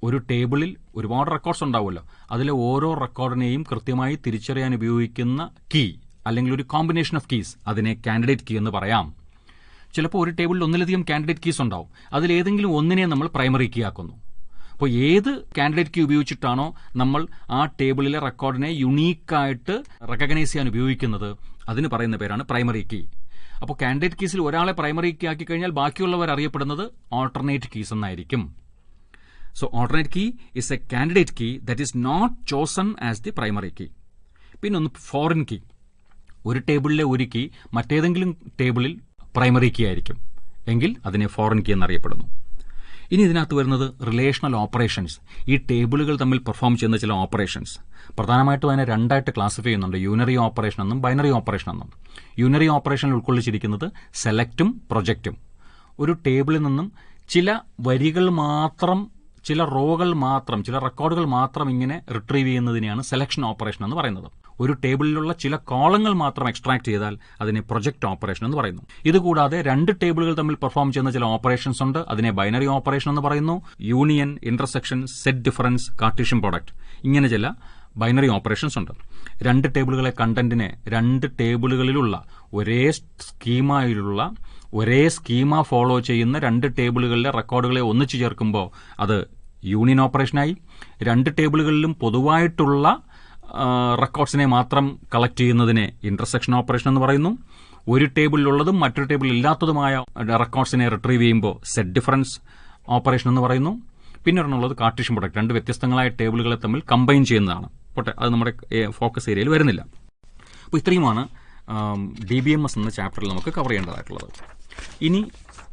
ഒരു ടേബിളിൽ ഒരുപാട് റെക്കോർഡ്സ് ഉണ്ടാവുമല്ലോ, അതിലെ ഓരോ റെക്കോർഡിനെയും കൃത്യമായി തിരിച്ചറിയാൻ ഉപയോഗിക്കുന്ന കീ അല്ലെങ്കിൽ ഒരു കോമ്പിനേഷൻ ഓഫ് കീസ്, അതിനെ കാൻഡിഡേറ്റ് കീ എന്ന് പറയാം. ചിലപ്പോൾ ഒരു ടേബിളിൽ ഒന്നിലധികം കാൻഡിഡേറ്റ് കീസ് ഉണ്ടാവും, അതിലേതെങ്കിലും ഒന്നിനെ നമ്മൾ പ്രൈമറി കീ ആക്കുന്നു. അപ്പോൾ ഏത് കാൻഡിഡേറ്റ് കീ ഉപയോഗിച്ചിട്ടാണോ നമ്മൾ ആ ടേബിളിലെ റെക്കോർഡിനെ യുണീക്കായിട്ട് റെക്കഗ്നൈസ് ചെയ്യാൻ ഉപയോഗിക്കുന്നത്, അതിന് പറയുന്ന പേരാണ് പ്രൈമറി കീ. അപ്പോൾ കാൻഡിഡേറ്റ് കീസിൽ ഒരാളെ പ്രൈമറി കീ ആക്കി കഴിഞ്ഞാൽ ബാക്കിയുള്ളവർ അറിയപ്പെടുന്നത് ഓൾട്ടർനേറ്റ് കീസ് എന്നായിരിക്കും. So alternate key is a candidate key that is not chosen as the primary key. പിന്നെ ഒന്ന് ഫോറിൻ കീ, ഒരു ടേബിളിലെ ഒരു കീ മറ്റേതെങ്കിലും ടേബിളിൽ പ്രൈമറി കീ ആയിരിക്കും എങ്കിൽ അതിനെ ഫോറിൻ കീ എന്നറിയപ്പെടുന്നു. ഇനി ഇതിനകത്ത് വരുന്നത് റിലേഷണൽ ഓപ്പറേഷൻസ്, ഈ ടേബിളുകൾ തമ്മിൽ പെർഫോം ചെയ്യുന്ന ചില ഓപ്പറേഷൻസ്. പ്രധാനമായിട്ടും അതിനെ രണ്ടായിട്ട് ക്ലാസിഫൈ ചെയ്യുന്നുണ്ട്, യൂണറി ഓപ്പറേഷൻ എന്നും ബൈനറി ഓപ്പറേഷൻ എന്നും. യൂണറി ഓപ്പറേഷനിൽ ഉൾക്കൊള്ളിച്ചിരിക്കുന്നത് സെലക്റ്റും പ്രൊജക്റ്റും. ഒരു ടേബിളിൽ നിന്നും ചില വരികൾ മാത്രം, ചില റോകൾ മാത്രം, ചില റെക്കോർഡുകൾ മാത്രം ഇങ്ങനെ റിട്രീവ് ചെയ്യുന്നതിനെയാണ് സെലക്ഷൻ ഓപ്പറേഷൻ എന്ന് പറയുന്നത്. ഒരു ടേബിളിലുള്ള ചില കോളങ്ങൾ മാത്രം എക്സ്ട്രാക്ട് ചെയ്താൽ അതിനെ പ്രൊജക്ട് ഓപ്പറേഷൻ എന്ന് പറയുന്നു. ഇതുകൂടാതെ രണ്ട് ടേബിളുകൾ തമ്മിൽ പെർഫോം ചെയ്യുന്ന ചില ഓപ്പറേഷൻസ് ഉണ്ട്, അതിനെ ബൈനറി ഓപ്പറേഷൻ എന്ന് പറയുന്നു. Union, intersection, set difference, Cartesian product, ഇങ്ങനെ ചില ബൈനറി ഓപ്പറേഷൻസ് ഉണ്ട്. രണ്ട് ടേബിളുകളെ കണ്ടന്റിനെ രണ്ട് ടേബിളുകളിലുള്ള ഒരേ സ്കീമയിലുള്ള ഒരേ സ്കീമ ഫോളോ ചെയ്യുന്ന രണ്ട് ടേബിളുകളിലെ റെക്കോർഡുകളെ ഒന്നിച്ചു ചേർക്കുമ്പോൾ അത് യൂണിയൻ ഓപ്പറേഷനായി. രണ്ട് ടേബിളുകളിലും പൊതുവായിട്ടുള്ള റെക്കോർഡ്സിനെ മാത്രം കളക്ട് ചെയ്യുന്നതിനെ ഇന്റർസെക്ഷൻ ഓപ്പറേഷൻ എന്ന് പറയുന്നു. ഒരു ടേബിളിലുള്ളതും മറ്റൊരു ടേബിളിൽ ഇല്ലാത്തതുമായ റെക്കോർഡ്സിനെ റിട്രീവ് ചെയ്യുമ്പോൾ സെറ്റ് ഡിഫറൻസ് ഓപ്പറേഷൻ എന്ന് പറയുന്നു. പിന്നെ ഒരെണ്ണുള്ളത് കാർട്ടീഷ്യൻ പ്രൊഡക്റ്റ്, രണ്ട് വ്യത്യസ്തങ്ങളായ ടേബിളുകളെ തമ്മിൽ കമ്പൈൻ ചെയ്യുന്നതാണ്. പോട്ടെ, അത് നമ്മുടെ ഫോക്കസ് ഏരിയയിൽ വരുന്നില്ല. അപ്പോൾ ഇത്രയുമാണ് DBMS എന്ന ചാപ്റ്ററിൽ നമുക്ക് കവർ ചെയ്യേണ്ടതായിട്ടുള്ളത്. ഇനി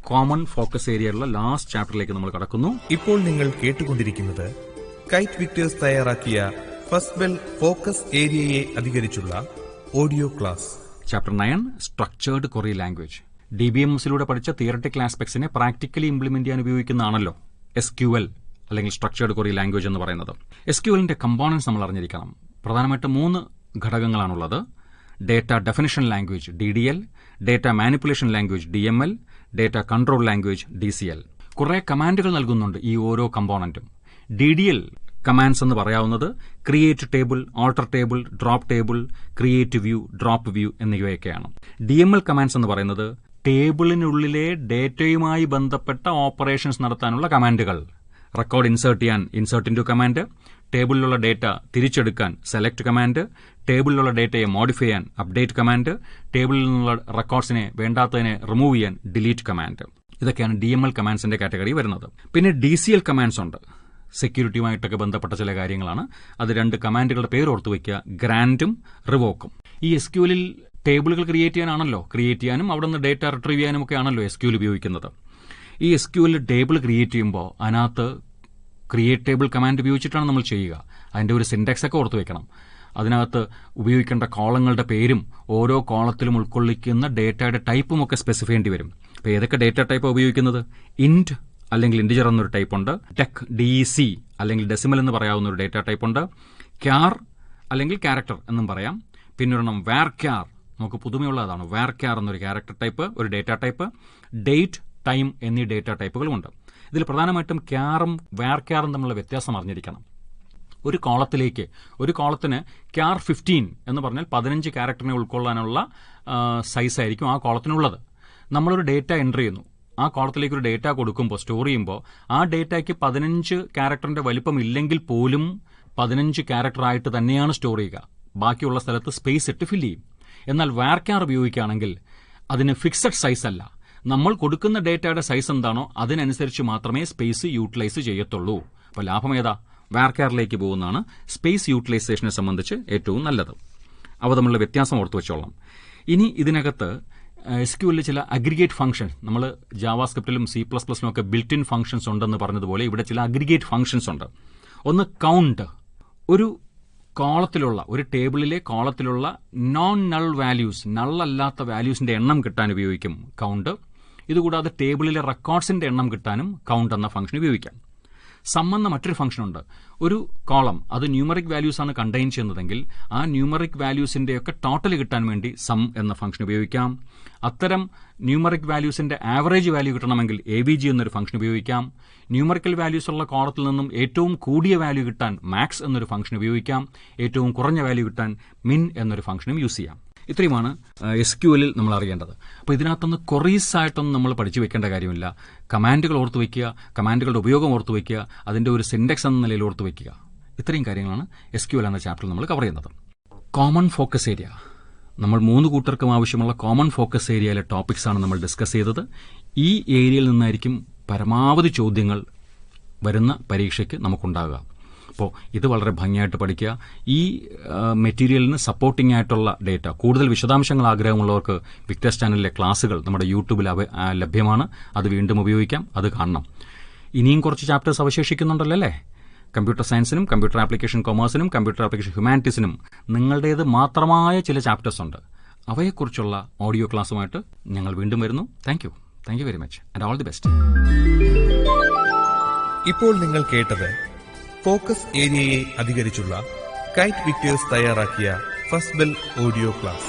കോമൺ ഫോക്കസ് ഏരിയയിലുള്ള ലാസ്റ്റ് ചാപ്റ്ററിലേക്ക് നമ്മൾ കടക്കുന്നു. ഇപ്പോൾ നിങ്ങൾ കേട്ടുകൊണ്ടിരിക്കുന്നത് കൈറ്റ് വിക്ടേഴ്സ് തയ്യാറാക്കിയ ഫസ്റ്റ് ബെൽ ഫോക്കസ് ഏരിയയെ അധികരിച്ചുള്ള audio class. Chapter 9 structured query language. DBMSലൂടെ പഠിച്ച തിയററ്റിക്കൽ ആസ്പെക്ട്സിനെ പ്രാക്ടിക്കലി ഇംപ്ലിമെന്റ് ചെയ്യാൻ ഉപയോഗിക്കുന്നതാണല്ലോ SQL അല്ലെങ്കിൽ സ്ട്രക്ചേർഡ് ക്വറി ലാംഗ്വേജ് എന്ന് പറയുന്നത്. SQLന്റെ കമ്പോണൻസ് നമ്മൾ അറിഞ്ഞിരിക്കണം. പ്രധാനമായിട്ട് 3 ഘടകങ്ങളാണുള്ളത്. Data definition language DDL, data manipulation language DML, data control language DCL. കുറേ കമാൻഡുകൾ നൽകുന്നുണ്ട് ഈ ഓരോ കമ്പോണന്റും. DDL കമാൻഡ്സ് എന്ന് പറയാവുന്നത് create table, alter table, drop table, create view, drop view എന്നിവയൊക്കെയാണ്. DML കമാൻഡ്സ് എന്ന് പറയുന്നത് ടേബിളിനുള്ളിലെ ഡേറ്റയുമായി ബന്ധപ്പെട്ട ഓപ്പറേഷൻസ് നടത്താനുള്ള കമാൻഡുകൾ. റെക്കോർഡ് ഇൻസേർട്ട് ചെയ്യാൻ ഇൻസേർട്ട് ഇൻടു കമാൻഡ്, ടേബിളിലുള്ള ഡേറ്റ തിരിച്ചെടുക്കാൻ സെലക്ട് കമാൻഡ്, ടേബിളിലുള്ള ഡേറ്റയെ മോഡിഫൈ ചെയ്യാൻ അപ്ഡേറ്റ് കമാൻഡ്, ടേബിളിൽ നിന്നുള്ള റെക്കോർഡ്സിനെ വേണ്ടാത്തതിനെ റിമൂവ് ചെയ്യാൻ ഡിലീറ്റ് കമാൻഡ്. ഇതൊക്കെയാണ് DML കമാൻഡ്സിന്റെ കാറ്റഗറി വരുന്നത്. പിന്നെ DCL കമാൻഡ്സ് ഉണ്ട്. സെക്യൂരിറ്റിയുമായിട്ടൊക്കെ ബന്ധപ്പെട്ട ചില കാര്യങ്ങളാണ്. അത് 2 കമാൻഡുകളുടെ പേര് ഓർത്തു വയ്ക്കുക, ഗ്രാൻഡും റിവോക്കും. ഈ SQLൽ ടേബിളുകൾ ക്രിയേറ്റ് ചെയ്യാനും അവിടെ നിന്ന് ഡേറ്റ റിട്രീവ് ചെയ്യാനും ഒക്കെ ആണല്ലോ SQL ഉപയോഗിക്കുന്നത്. ഈ SQL ടേബിൾ ക്രിയേറ്റ് ചെയ്യുമ്പോൾ അതിനകത്ത് ക്രിയേറ്റ് ടേബിൾ കമാൻഡ് ഉപയോഗിച്ചിട്ടാണ് നമ്മൾ ചെയ്യുക. അതിന്റെ ഒരു സിൻടാക്സ് ഒക്കെ ഓർത്തു വെക്കണം. അതിനകത്ത് ഉപയോഗിക്കേണ്ട കോളങ്ങളുടെ പേരും ഓരോ കോളത്തിലും ഉൾക്കൊള്ളിക്കുന്ന ഡേറ്റയുടെ ടൈപ്പും ഒക്കെ സ്പെസിഫൈ ചെയ്യേണ്ടി വരും. അപ്പോൾ ഏതൊക്കെ ഡേറ്റ ടൈപ്പ് ഉപയോഗിക്കുന്നത്? ഇന്റ് അല്ലെങ്കിൽ ഇൻഡിജർ എന്നൊരു ടൈപ്പ് ഉണ്ട്, ടെക് DEC അല്ലെങ്കിൽ ഡെസിമൽ എന്ന് പറയാവുന്ന ഒരു ഡേറ്റ ടൈപ്പ് ഉണ്ട്, ക്യാർ അല്ലെങ്കിൽ ക്യാരക്ടർ എന്നും പറയാം. പിന്നെ ഒരെണ്ണം വാർക്യാർ, നമുക്ക് പുതുമയുള്ളതാണ്. വാർക്യാർ എന്നൊരു ക്യാരക്ടർ ടൈപ്പ്, ഒരു ഡേറ്റ ടൈപ്പ്, ഡേറ്റ്, ടൈം എന്നീ ഡേറ്റ ടൈപ്പുകളുമുണ്ട്. ഇതിൽ പ്രധാനമായിട്ടും ക്യാറും വാർക്യാറും തമ്മിലുള്ള വ്യത്യാസം അറിഞ്ഞിരിക്കണം. ഒരു കോളത്തിന് ക്യാർ 15 എന്ന് പറഞ്ഞാൽ 15 ക്യാരക്ടറിനെ ഉൾക്കൊള്ളാനുള്ള സൈസ് ആയിരിക്കും ആ കോളത്തിനുള്ളത്. നമ്മളൊരു ഡേറ്റ എൻ്റർ ചെയ്യുന്നു, ആ കോളത്തിലേക്ക് ഒരു ഡേറ്റ കൊടുക്കുമ്പോൾ, സ്റ്റോർ ചെയ്യുമ്പോൾ ആ ഡേറ്റയ്ക്ക് 15 ക്യാരക്ടറിന്റെ വലിപ്പം ഇല്ലെങ്കിൽ പോലും 15 ക്യാരക്ടറായിട്ട് തന്നെയാണ് സ്റ്റോർ ചെയ്യുക. ബാക്കിയുള്ള സ്ഥലത്ത് സ്പേസ് ഇട്ട് ഫില്ല് ചെയ്യും. എന്നാൽ വാർക്യാർ ഉപയോഗിക്കുകയാണെങ്കിൽ അതിന് ഫിക്സഡ് സൈസ് അല്ല. നമ്മൾ കൊടുക്കുന്ന ഡേറ്റയുടെ സൈസ് എന്താണോ അതിനനുസരിച്ച് മാത്രമേ സ്പേസ് യൂട്ടിലൈസ് ചെയ്യത്തുള്ളൂ. അപ്പോൾ ലാഭം ഏതാ? വാർക്യാറിലേക്ക് പോകുന്നതാണ് സ്പേസ് യൂട്ടിലൈസേഷനെ സംബന്ധിച്ച് ഏറ്റവും നല്ലത്. അവ തമ്മിലുള്ള വ്യത്യാസം ഓർത്തു വെച്ചോളാം. ഇനി ഇതിനകത്ത് SQLിൽ ചില അഗ്രിഗേറ്റ് ഫംഗ്ഷൻ, നമ്മൾ ജാവാസ്ക്രിപ്റ്റിലും C++ലും ഒക്കെ ബിൽറ്റ് ഇൻ ഫംഗ്ഷൻസ് ഉണ്ടെന്ന് പറഞ്ഞതുപോലെ ഇവിടെ ചില അഗ്രിഗേറ്റ് ഫംഗ്ഷൻസ് ഉണ്ട്. ഒന്ന് കൗണ്ട്, ഒരു ടേബിളിലെ കോളത്തിലുള്ള നോൺ നൾ വാല്യൂസ്, നള്ളല്ലാത്ത വാല്യൂസിന്റെ എണ്ണം കിട്ടാൻ ഉപയോഗിക്കും കൗണ്ട്. ഇതുകൂടാതെ ടേബിളിലെ റെക്കോർഡ്സിന്റെ എണ്ണം കിട്ടാനും കൗണ്ട് എന്ന ഫംഗ്ഷൻ ഉപയോഗിക്കാം. സം എന്ന മറ്റൊരു ഫംഗ്ഷൻ ഉണ്ട്. ഒരു കോളം അത് ന്യൂമറിക് വാല്യൂസ് ആണ് കണ്ടെയ്ൻ ചെയ്യുന്നതെങ്കിൽ ആ ന്യൂമറിക് വാല്യൂസിന്റെയൊക്കെ ടോട്ടൽ കിട്ടാൻ വേണ്ടി സം എന്ന ഫംഗ്ഷൻ ഉപയോഗിക്കാം. അത്തരം ന്യൂമറിക് വാല്യൂസിന്റെ ആവറേജ് വാല്യൂ കിട്ടണമെങ്കിൽ AVG എന്നൊരു ഫംഗ്ഷൻ ഉപയോഗിക്കാം. ന്യൂമറിക്കൽ വാല്യൂസ് ഉള്ള കോളത്തിൽ നിന്നും ഏറ്റവും കൂടിയ വാല്യൂ കിട്ടാൻ മാക്സ് എന്നൊരു ഫംഗ്ഷൻ ഉപയോഗിക്കാം. ഏറ്റവും കുറഞ്ഞ വാല്യൂ കിട്ടാൻ മിൻ എന്നൊരു ഫംഗ്ഷനും യൂസ് ചെയ്യാം. ഇത്രയുമാണ് SQLിൽ നമ്മൾ അറിയേണ്ടത്. അപ്പോൾ ഇതിനകത്തൊന്ന് കൊറീസ് ആയിട്ടൊന്നും നമ്മൾ പഠിച്ചു വെക്കേണ്ട കാര്യമില്ല. കമാൻഡുകൾ ഓർത്തു വയ്ക്കുക, കമാൻഡുകളുടെ ഉപയോഗം ഓർത്തു വയ്ക്കുക, അതിന്റെ ഒരു സിൻഡെക്സ് എന്ന നിലയിൽ ഓർത്തു വയ്ക്കുക. ഇത്രയും കാര്യങ്ങളാണ് SQL എന്ന ചാപ്റ്ററിൽ നമ്മൾ കവർ ചെയ്യുന്നത്. കോമൺ ഫോക്കസ് ഏരിയ, നമ്മൾ 3 കൂട്ടർക്കും ആവശ്യമുള്ള കോമൺ ഫോക്കസ് ഏരിയയിലെ ടോപ്പിക്സ് ആണ് നമ്മൾ ഡിസ്കസ് ചെയ്തത്. ഈ ഏരിയയിൽ നിന്നായിരിക്കും പരമാവധി ചോദ്യങ്ങൾ വരുന്ന പരീക്ഷയ്ക്ക് നമുക്കുണ്ടാകുക. അപ്പോൾ ഇത് വളരെ ഭംഗിയായിട്ട് പഠിക്കുക. ഈ മെറ്റീരിയലിന് സപ്പോർട്ടിംഗ് ആയിട്ടുള്ള ഡേറ്റ, കൂടുതൽ വിശദാംശങ്ങൾ ആഗ്രഹമുള്ളവർക്ക് വിക്ടേഴ്സ് ചാനലിലെ ക്ലാസുകൾ നമ്മുടെ യൂട്യൂബിൽ ലഭ്യമാണ്. അത് വീണ്ടും ഉപയോഗിക്കാം, അത് കാണണം. ഇനിയും കുറച്ച് ചാപ്റ്റേഴ്സ് അവശേഷിക്കുന്നുണ്ടല്ലോ അല്ലേ? കമ്പ്യൂട്ടർ സയൻസിനും കമ്പ്യൂട്ടർ ആപ്ലിക്കേഷൻ കൊമേഴ്സിനും കമ്പ്യൂട്ടർ ആപ്ലിക്കേഷൻ ഹ്യൂമാനിറ്റീസിനും നിങ്ങളുടേത് മാത്രമായ ചില ചാപ്റ്റേഴ്സ് ഉണ്ട്. അവയെക്കുറിച്ചുള്ള ഓഡിയോ ക്ലാസ്സുമായിട്ട് ഞങ്ങൾ വീണ്ടും വരുന്നു. Thank you very much and all the best. ഇപ്പോൾ നിങ്ങൾ കേട്ടത് ഫോക്കസ് ഏരിയയെ അധികരിച്ചുള്ള കൈറ്റ് വിക്ടേഴ്സ് തയ്യാറാക്കിയ ഫസ്റ്റ് ബെൽ ഓഡിയോ ക്ലാസ്.